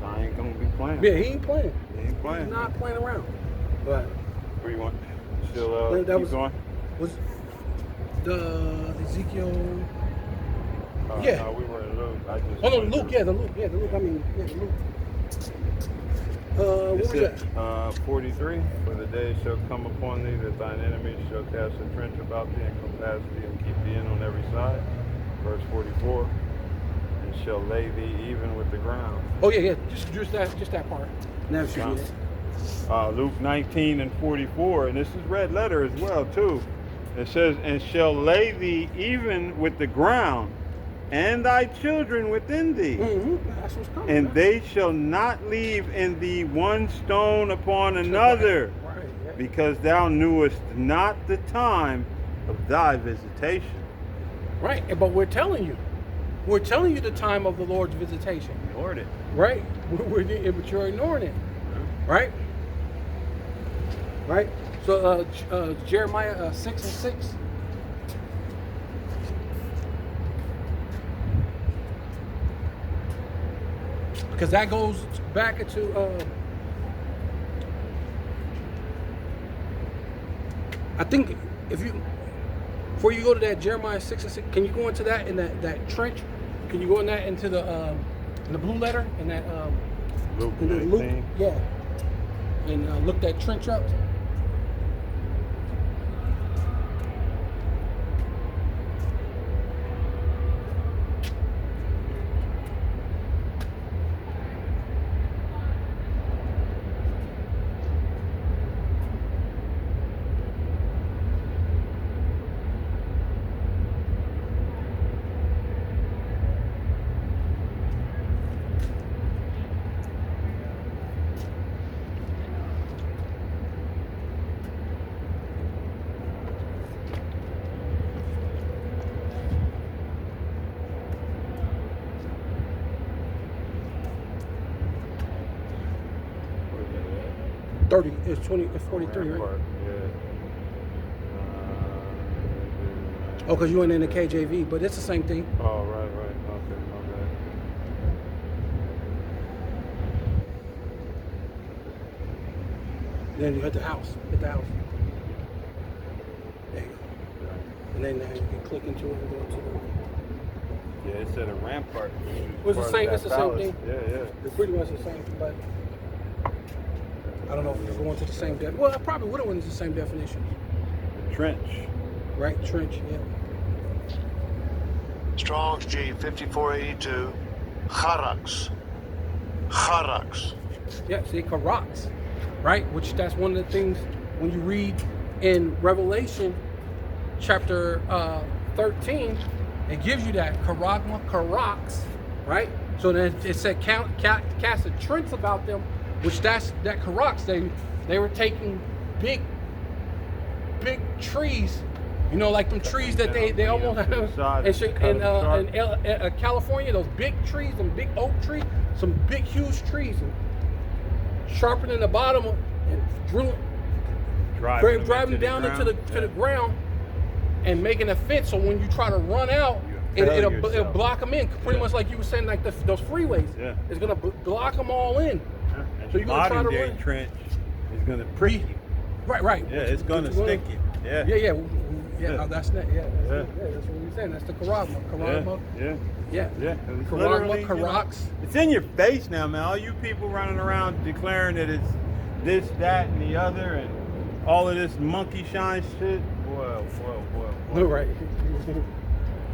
I ain't gonna be playing. Yeah, he ain't playing. He's not playing around. But where you want? Still that keep going? Was the Ezekiel? No, we were in Luke. Luke. The Luke. I mean, the Luke. What was that? 43. For the day shall come upon thee that thine enemies shall cast a trench about thee and compass thee and keep thee in on every side. Verse 44. And shall lay thee even with the ground. Oh yeah. Just that part. Never forget it. Luke 19 and 44, and this is red letter as well too. It says, and shall lay thee even with the ground, and thy children within thee. That's what's coming. And they shall not leave in thee one stone upon another, right. because thou knewest not the time of thy visitation. Right, but we're telling you the time of the Lord's visitation. Ignored it. Right, but you're ignoring it. Right. right? So Jeremiah 6:6. Because that goes back into I think if you before you go to that Jeremiah 6:6, can you go into that in that trench? Can you go in that into the blue letter in that Luke in the 19. Luke, yeah, and look that trench up. Where's that at? 30 it's 20 it's 43, right? Rampart, yeah. Oh, because you went in the KJV, but it's the same thing. Oh, right. Okay, my bad. Then you hit the house. Hit the house. There you go. And then now you can click into it and go to the. Yeah, it said a rampart. It's the same. Part of It's the that same palace. thing. Yeah. It's pretty much the same, but I don't know if you're going to the same def. Well, I probably would have went to the same definition, The trench. right? Trench, yeah. Strong's G 5482. Charax. Charax. Yeah, see, karaks, right? Which that's one of the things when you read in Revelation chapter 13, it gives you that karagma, karaks, right? So then it said cast a trench about them, which that karaks, they were taking big trees, you know, like them trees that they almost in California, those big trees, some big oak trees, some big huge trees, and sharpening the bottom and driving down into the ground and making a fence. So when you try to run out, it'll block them in. Pretty much like you were saying, like those freeways. Yeah. It's gonna block them all in. Yeah. So you're gonna try to modern day run. trench is gonna prick you. Right. Yeah, it's gonna stick you. Yeah. Yeah. Yeah. That's that. Yeah. That's what we're saying. That's the karagma. Yeah. Yeah. It's Karagma, literally, you know, karaks. it's in your face now, man. All you people running around declaring that it's this, that, and the other, and all of this monkey shine shit. Whoa. Right. It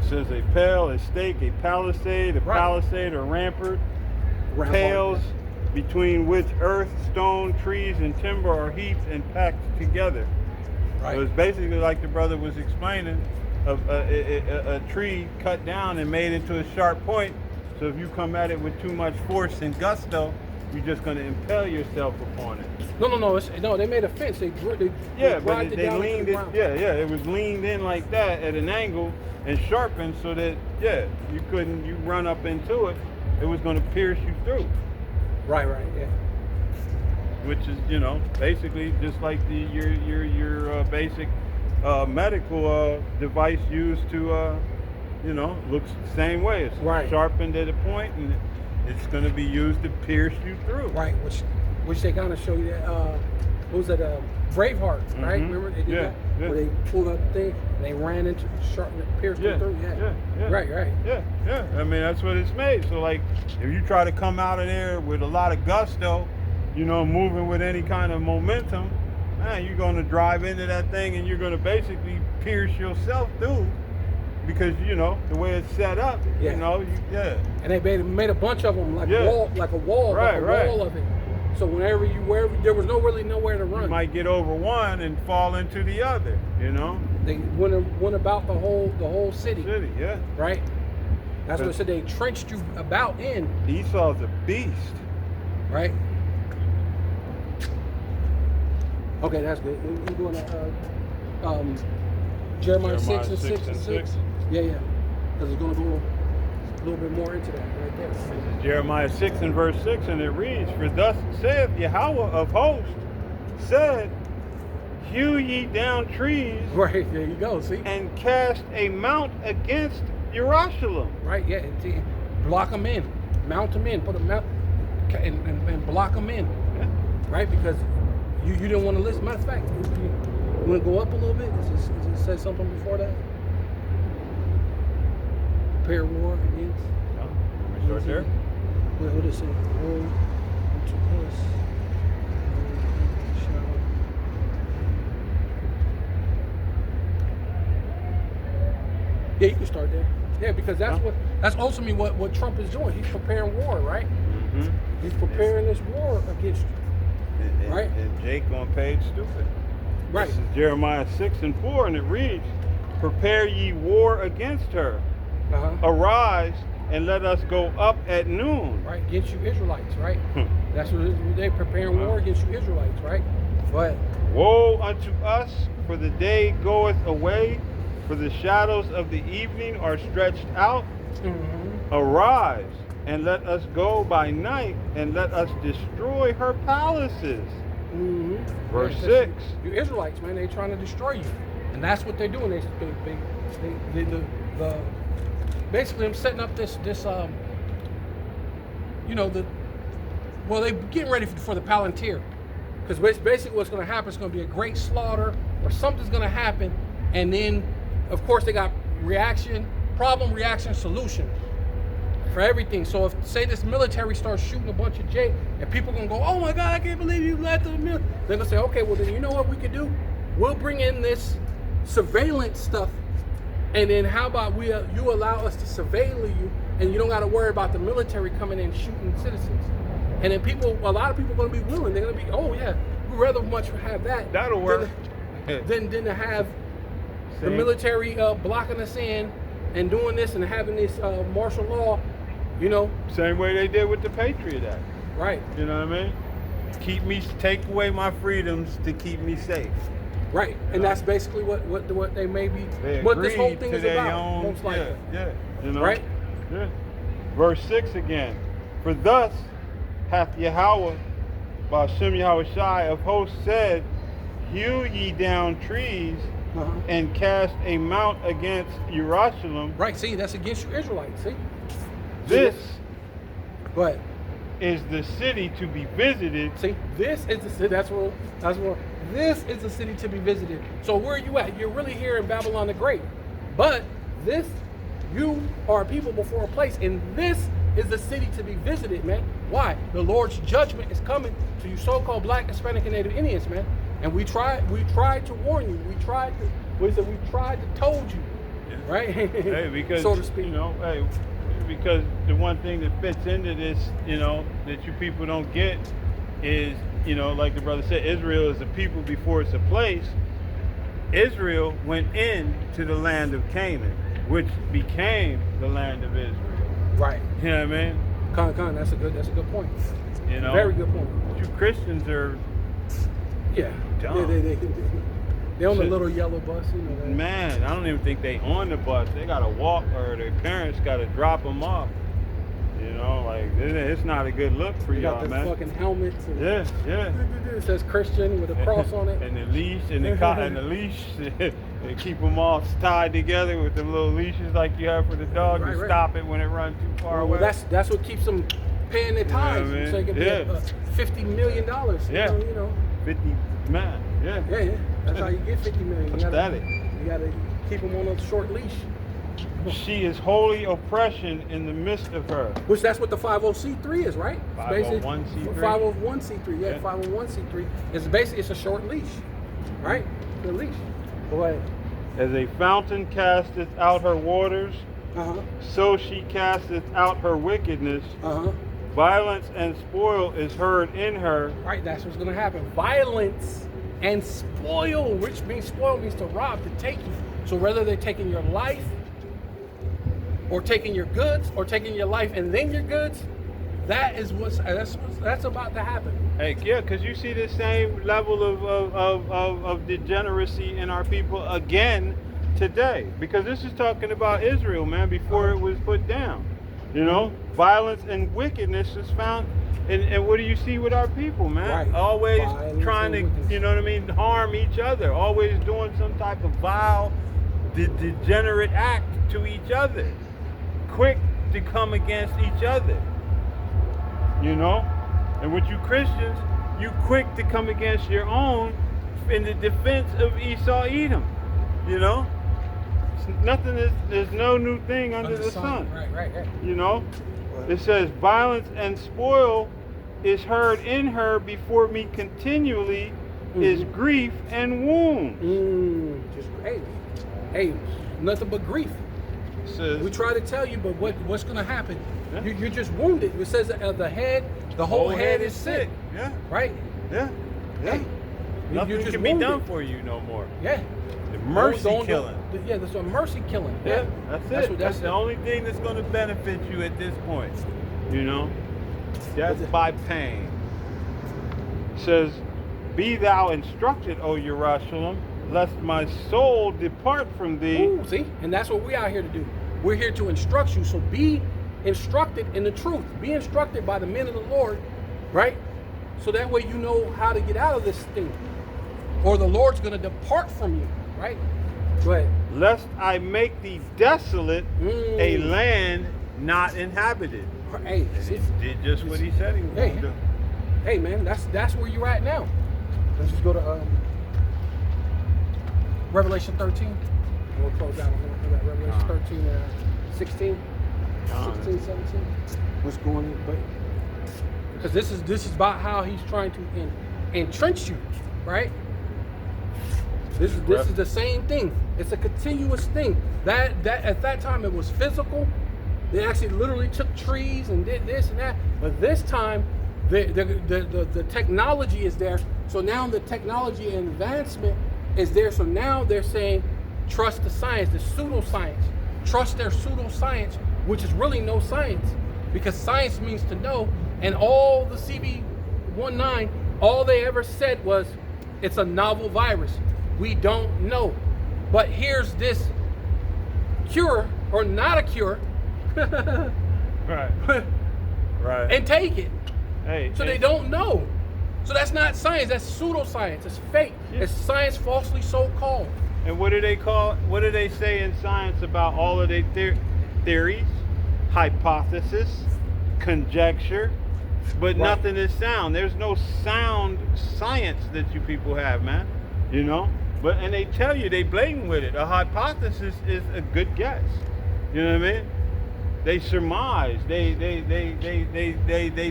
says a pale, a stake, a palisade, a rampart, pales between which earth, stone, trees, and timber are heaped and packed together. Right. It was basically like the brother was explaining, a tree cut down and made into a sharp point. So if you come at it with too much force and gusto, you're just going to impale yourself upon it. No. They made a fence. They But grinded they down leaned into the it. ground. Yeah. It was leaned in like that at an angle and sharpened so that you run up into it. It was going to pierce you through. Right. Yeah. Which is, basically just like your basic medical device used to, looks the same way. It's sharpened at a point, and it's going to be used to pierce you through. Right, which they kind of show you that. What was that? Braveheart, right? Remember they did that? Yeah. Where they pulled up the thing and they ran into pierced them through. Yeah. Right. Yeah. I mean, that's what it's made. So, like, if you try to come out of there with a lot of gusto, moving with any kind of momentum, man, you're going to drive into that thing and you're going to basically pierce yourself through because, the way it's set up, And they made a bunch of them like a wall of it. So wherever there was nowhere to run. You might get over one and fall into the other, They went about the whole city. Yeah. Right? That's what it said. They trenched you about in. Esau's a beast. Right? Okay, that's good. We're doing Jeremiah 6 and 6. Yeah. Because it's going to go a little bit more into that right there. This is Jeremiah 6 and verse 6, and it reads, "For thus saith Yahweh of hosts, said, hew ye down trees Right, there you go, see? and cast a mount against Jerusalem. Right, yeah, block them in, mount them in, put them out, and block them in, Yeah. right? Because you didn't want to listen. Matter of fact, you want to go up a little bit? Does it say something before that? Prepare war against. Oh, let me start there. What does it say? War unto us. Yeah, you can start there. Yeah, because that's ultimately what Trump is doing. He's preparing war, right? Mm-hmm. He's preparing this war against you. Right. And Jake on page stupid. Right. This is Jeremiah 6:4, and it reads, "Prepare ye war against her. Uh-huh. Arise and let us go up at noon." Right, against you Israelites, right? That's what they're preparing war against you Israelites, right? But Woe unto us, for the day goeth away, for the shadows of the evening are stretched out. Arise and let us go by night, and let us destroy her palaces. Verse 6. You Israelites, man, they're trying to destroy you, and that's what they're doing. They basically I'm setting up this they're getting ready for the Palantir, because basically what's going to happen is going to be a great slaughter, or something's going to happen, and then of course they got problem, reaction, solution for everything. So if, say, this military starts shooting a bunch of and people gonna go, oh my God, I can't believe you let the military. They're gonna say, okay, well then you know what we could do? We'll bring in this surveillance stuff, and then how about you allow us to surveil you, and you don't got to worry about the military coming in shooting citizens. And then a lot of people are gonna be willing. They're gonna be, oh yeah, we'd rather much have that. That'll work. Than to have the military blocking us in and doing this and having this martial law. Same way they did with the Patriot Act. Right. You know what I mean? Take away my freedoms to keep me safe. Right. And that's basically what they may be, what this whole thing is about, most likely. Yeah. Right? Yeah. Verse 6 again. For thus hath Yahweh, Ba'ashem Yahushai of hosts said, hew ye down trees and cast a mount against Jerusalem. Right. See, that's against you Israelites. See? This is the city to be visited. See, this is the city. That's what. This is the city to be visited. So where are you at? You're really here in Babylon the Great, but you are a people before a place, and this is the city to be visited, man. Why? The Lord's judgment is coming to you, so-called Black, Hispanic, and Native Indians, man. And we tried to warn you. We tried to told you, right? Hey, because so to speak. Because the one thing that fits into this, that you people don't get is, like the brother said, Israel is a people before it's a place. Israel went into the land of Canaan, which became the land of Israel. Right. You know what I mean? Con, that's a good point. Very good point. You Christians are dumb. They're on the little yellow bus, that. Man, I don't even think they on the bus. They gotta walk, or their parents gotta drop them off. It's not a good look for y'all, man. Got the fucking helmets. And It says Christian with a cross on it. And the leash, and the leash. They keep them all tied together with them little leashes like you have for the dog. You stop it when it runs too far away. Well, that's what keeps them paying their tithes. So it can be $50 million. Yeah. 50 man. Yeah. That's how you get 50 million. Pathetic. You gotta keep them on a short leash. She is holy oppression in the midst of her. Which that's what the 50C3 is, right? 501c3. 501c3, yeah. 501c3. It's a short leash, right? The leash. Go ahead. As a fountain casteth out her waters, so she casteth out her wickedness. Violence and spoil is heard in her. Right, that's what's going to happen. Violence and spoil, which means spoil means to rob, to take you. So whether they're taking your life, or taking your goods, or taking your life and then your goods, that's about to happen. Hey, yeah, because you see the same level of degeneracy in our people again today. Because this is talking about Israel, man, before it was put down. You know, violence and wickedness is found. And what do you see with our people, man? Right. Always Violence trying to, and wickedness. you know what I mean, harm each other. Always doing some type of vile, degenerate act to each other. Quick to come against each other. You know? And with you Christians, you quick to come against your own in the defense of Esau Edom. You know? There's no new thing under the sun. Right. You know? It says, violence and spoil is heard in her before me continually, is grief and wound. Hey, nothing but grief. It says, We try to tell you, but what's going to happen? Yeah. You're just wounded. It says the whole head is sick. Yeah. Right? Yeah. Hey, Nothing you're just can be wounded. done for you no more. Yeah. The mercy killing. Yeah, that's a mercy killing. Yeah, that's it. That's it. the only thing that's going to benefit you at this point. You know? That's by pain. It says, be thou instructed, O Jerusalem, lest my soul depart from thee. Ooh, see? And that's what we are here to do. We're here to instruct you. So be instructed in the truth. Be instructed by the men of the Lord, right? So that way you know how to get out of this thing. Or the Lord's going to depart from you, right? Go ahead. Lest I make thee desolate, a land not inhabited. Hey, And see? he did just what he said he was going to do. Hey, man, that's where you're at now. Let's just go to Revelation 13. And we'll close out on that. We got Revelation 13, 16, 16, 17. What's going on? But because this is about how he's trying to entrench you, right? This is the same thing. It's a continuous thing. That at that time it was physical. They actually literally took trees and did this and that. But this time, the technology is there. So now the technology and advancement is there. So now they're saying, trust the science, the pseudoscience. Trust their pseudoscience, which is really no science, because science means to know. And all the CV19, all they ever said was, it's a novel virus. We don't know. But here's this cure, or not a cure, Right. Right. and take it. Hey, So they don't know. So that's not science, that's pseudoscience. It's fake. Yeah. It's science falsely so called. And what do they call? What do they say in science about all of their theories, hypothesis, conjecture? But nothing is sound. There's no sound science that you people have, man. You know. But and they tell you, they blatant with it. A hypothesis is a good guess. You know what I mean? They surmise. They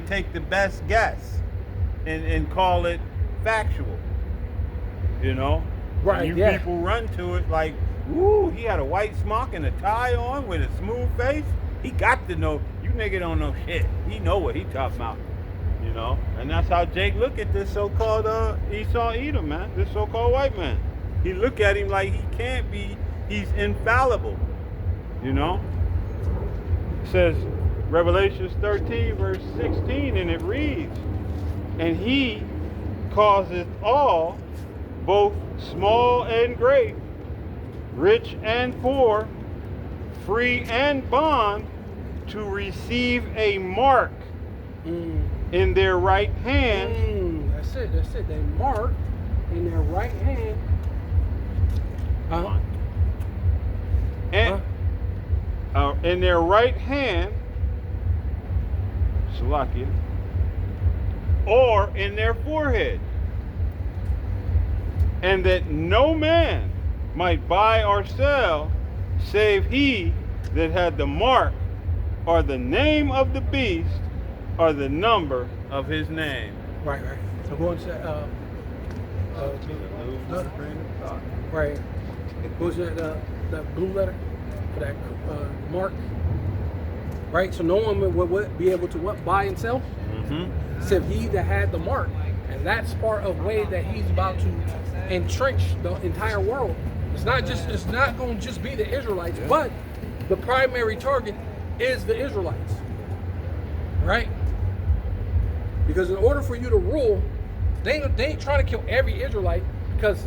take the best guess and call it factual. You know? Right. And you people run to it like, ooh, he had a white smock and a tie on with a smooth face. He got to know. You nigga don't know shit. He know what he talking about. You know? And that's how Jake look at this so-called Esau Edom, man. This so-called white man. He look at him like he can't be. He's infallible. You know? It says, Revelations 13, verse 16, and it reads, and he causeth all, both small and great, rich and poor, free and bond, to receive a mark in their right hand. That's it. They mark in their right hand. And in their right hand, Salakia, or in their forehead, and that no man might buy or sell save he that had the mark or the name of the beast or the number of his name. Right. So go and say, right. What was that blue letter for that mark? Right. So no one would be able to buy and sell, except he that had the mark, and that's part of way that he's about to entrench the entire world. It's not going to just be the Israelites, but the primary target is the Israelites, right? Because in order for you to rule, they ain't trying to kill every Israelite, because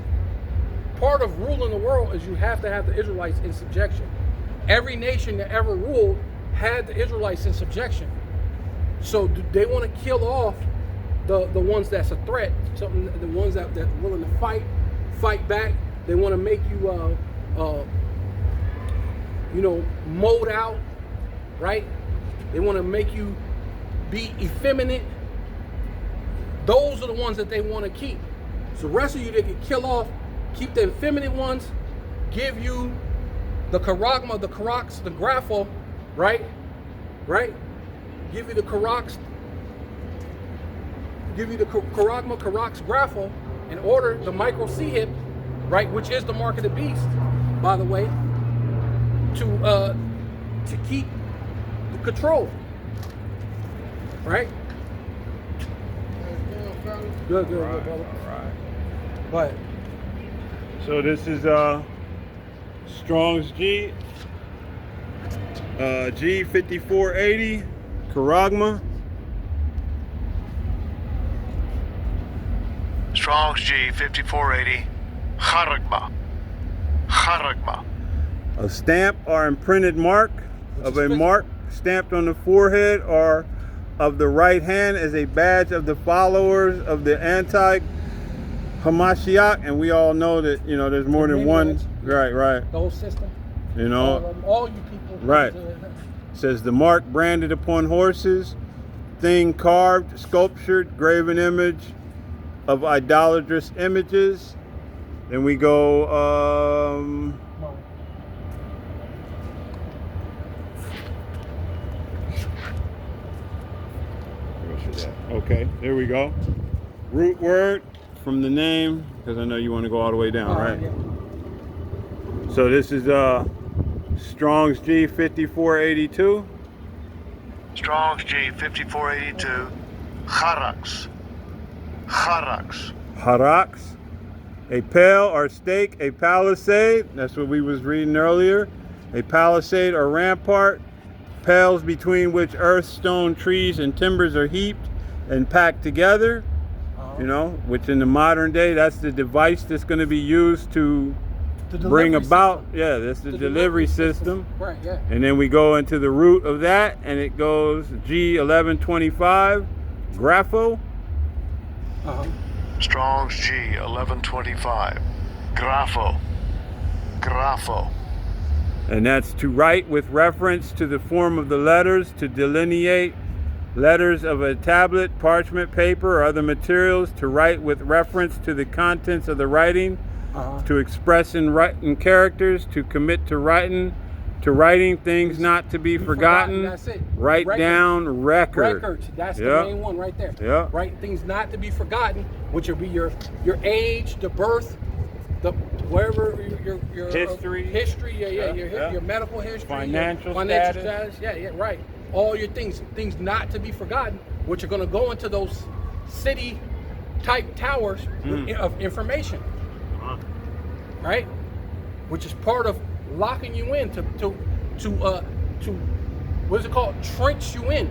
part of ruling the world is you have to have the Israelites in subjection. Every nation that ever ruled had the Israelites in subjection. So they want to kill off the ones that's a threat, the ones that willing to fight back. They want to make you mowed out, right? They want to make you be effeminate. Those are the ones that they want to keep. So the rest of you they can kill off, keep the effeminate ones, give you the charagma, the karax, the grapho, right? Give you the karax, give you the charagma, karax, grapho, and order the micro C-hip, right, which is the mark of the beast, by the way, to keep the control, right? Good, brother. All right. But So this is Strong's G, G5480, Charagma. Strong's G 5480. Charagma. A stamp or imprinted mark of a mark stamped on the forehead or of the right hand as a badge of the followers of the anti-Hamashiach. And we all know that, there's more than one. Right. the whole system, all you people. Right. Says the mark branded upon horses, thing carved, sculptured, graven image of idolatrous images. Then we go, okay, there we go. Root word from the name, because I know you want to go all the way down, right? Yeah. So this is Strong's G 5482. Strong's G 5482. Charax. Harax, a pale or stake, a palisade. That's what we was reading earlier. A palisade or rampart, pales between which earth, stone, trees, and timbers are heaped and packed together. Which in the modern day, that's the device that's going to be used to bring about. System. Yeah, that's the delivery system. Right. Yeah. And then we go into the root of that, and it goes G1125, grapho. Strong's G 1125. Grapho. And that's to write with reference to the form of the letters, to delineate letters of a tablet, parchment, paper, or other materials, to write with reference to the contents of the writing, to express in writing characters, to commit to writing things not to be forgotten. That's it. Write down record. Records. That's the main one right there. Yeah. Write things not to be forgotten, which will be your age, the birth, the wherever your history. Your medical history, financial status. Yeah, right. All your things not to be forgotten, which are going to go into those city type towers of information, right? Which is part of locking you in to what is it called? Trench you in.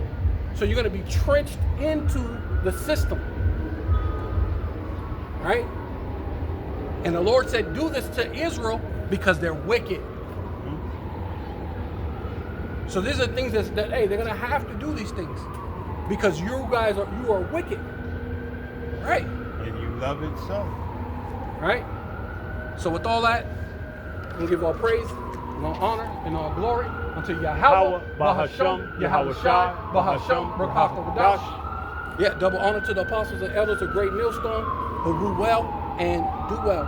So you're going to be trenched into the system, right? And the Lord said, do this to Israel because they're wicked. So these are things that they're going to have to do these things because you are wicked, right? And you love it so. Right? So with all that, we give all praise and all honor and all glory unto Yahweh, Bahasham, Yahweh Shai, Bahasham, Barakatha Wadash. Yeah, double honor to the apostles and elders of Great Millstone who rule well and do well.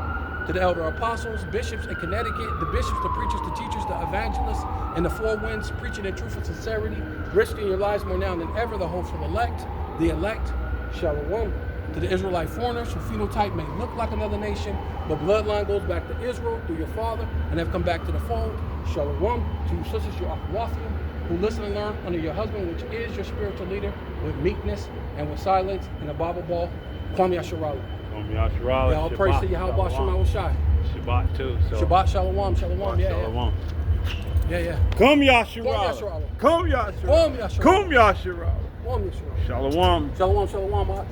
To the elder apostles, bishops in Connecticut, the bishops, the preachers, the teachers, the evangelists, and the four winds, preaching in truth and sincerity, risking your lives more now than ever, the hopeful elect, the elect, Shalom. To the Israelite foreigners whose phenotype may look like another nation, but bloodline goes back to Israel through your father and have come back to the fold, Shalom. To your sisters, your Akwathium, who listen and learn under your husband, which is your spiritual leader, with meekness and with silence and a Bible ball, Kwam Yasharala. Yeah, all praise to Yahweh Shema Shai. Shabbat too. So. Shabbat Shalom. Shabbat Shalom. Yeah. Come Yasharala. Come Yasharala. Come Yasharala. Come Yasharala. Come Yasharala. Come Yasharala. Shalom. Shalom.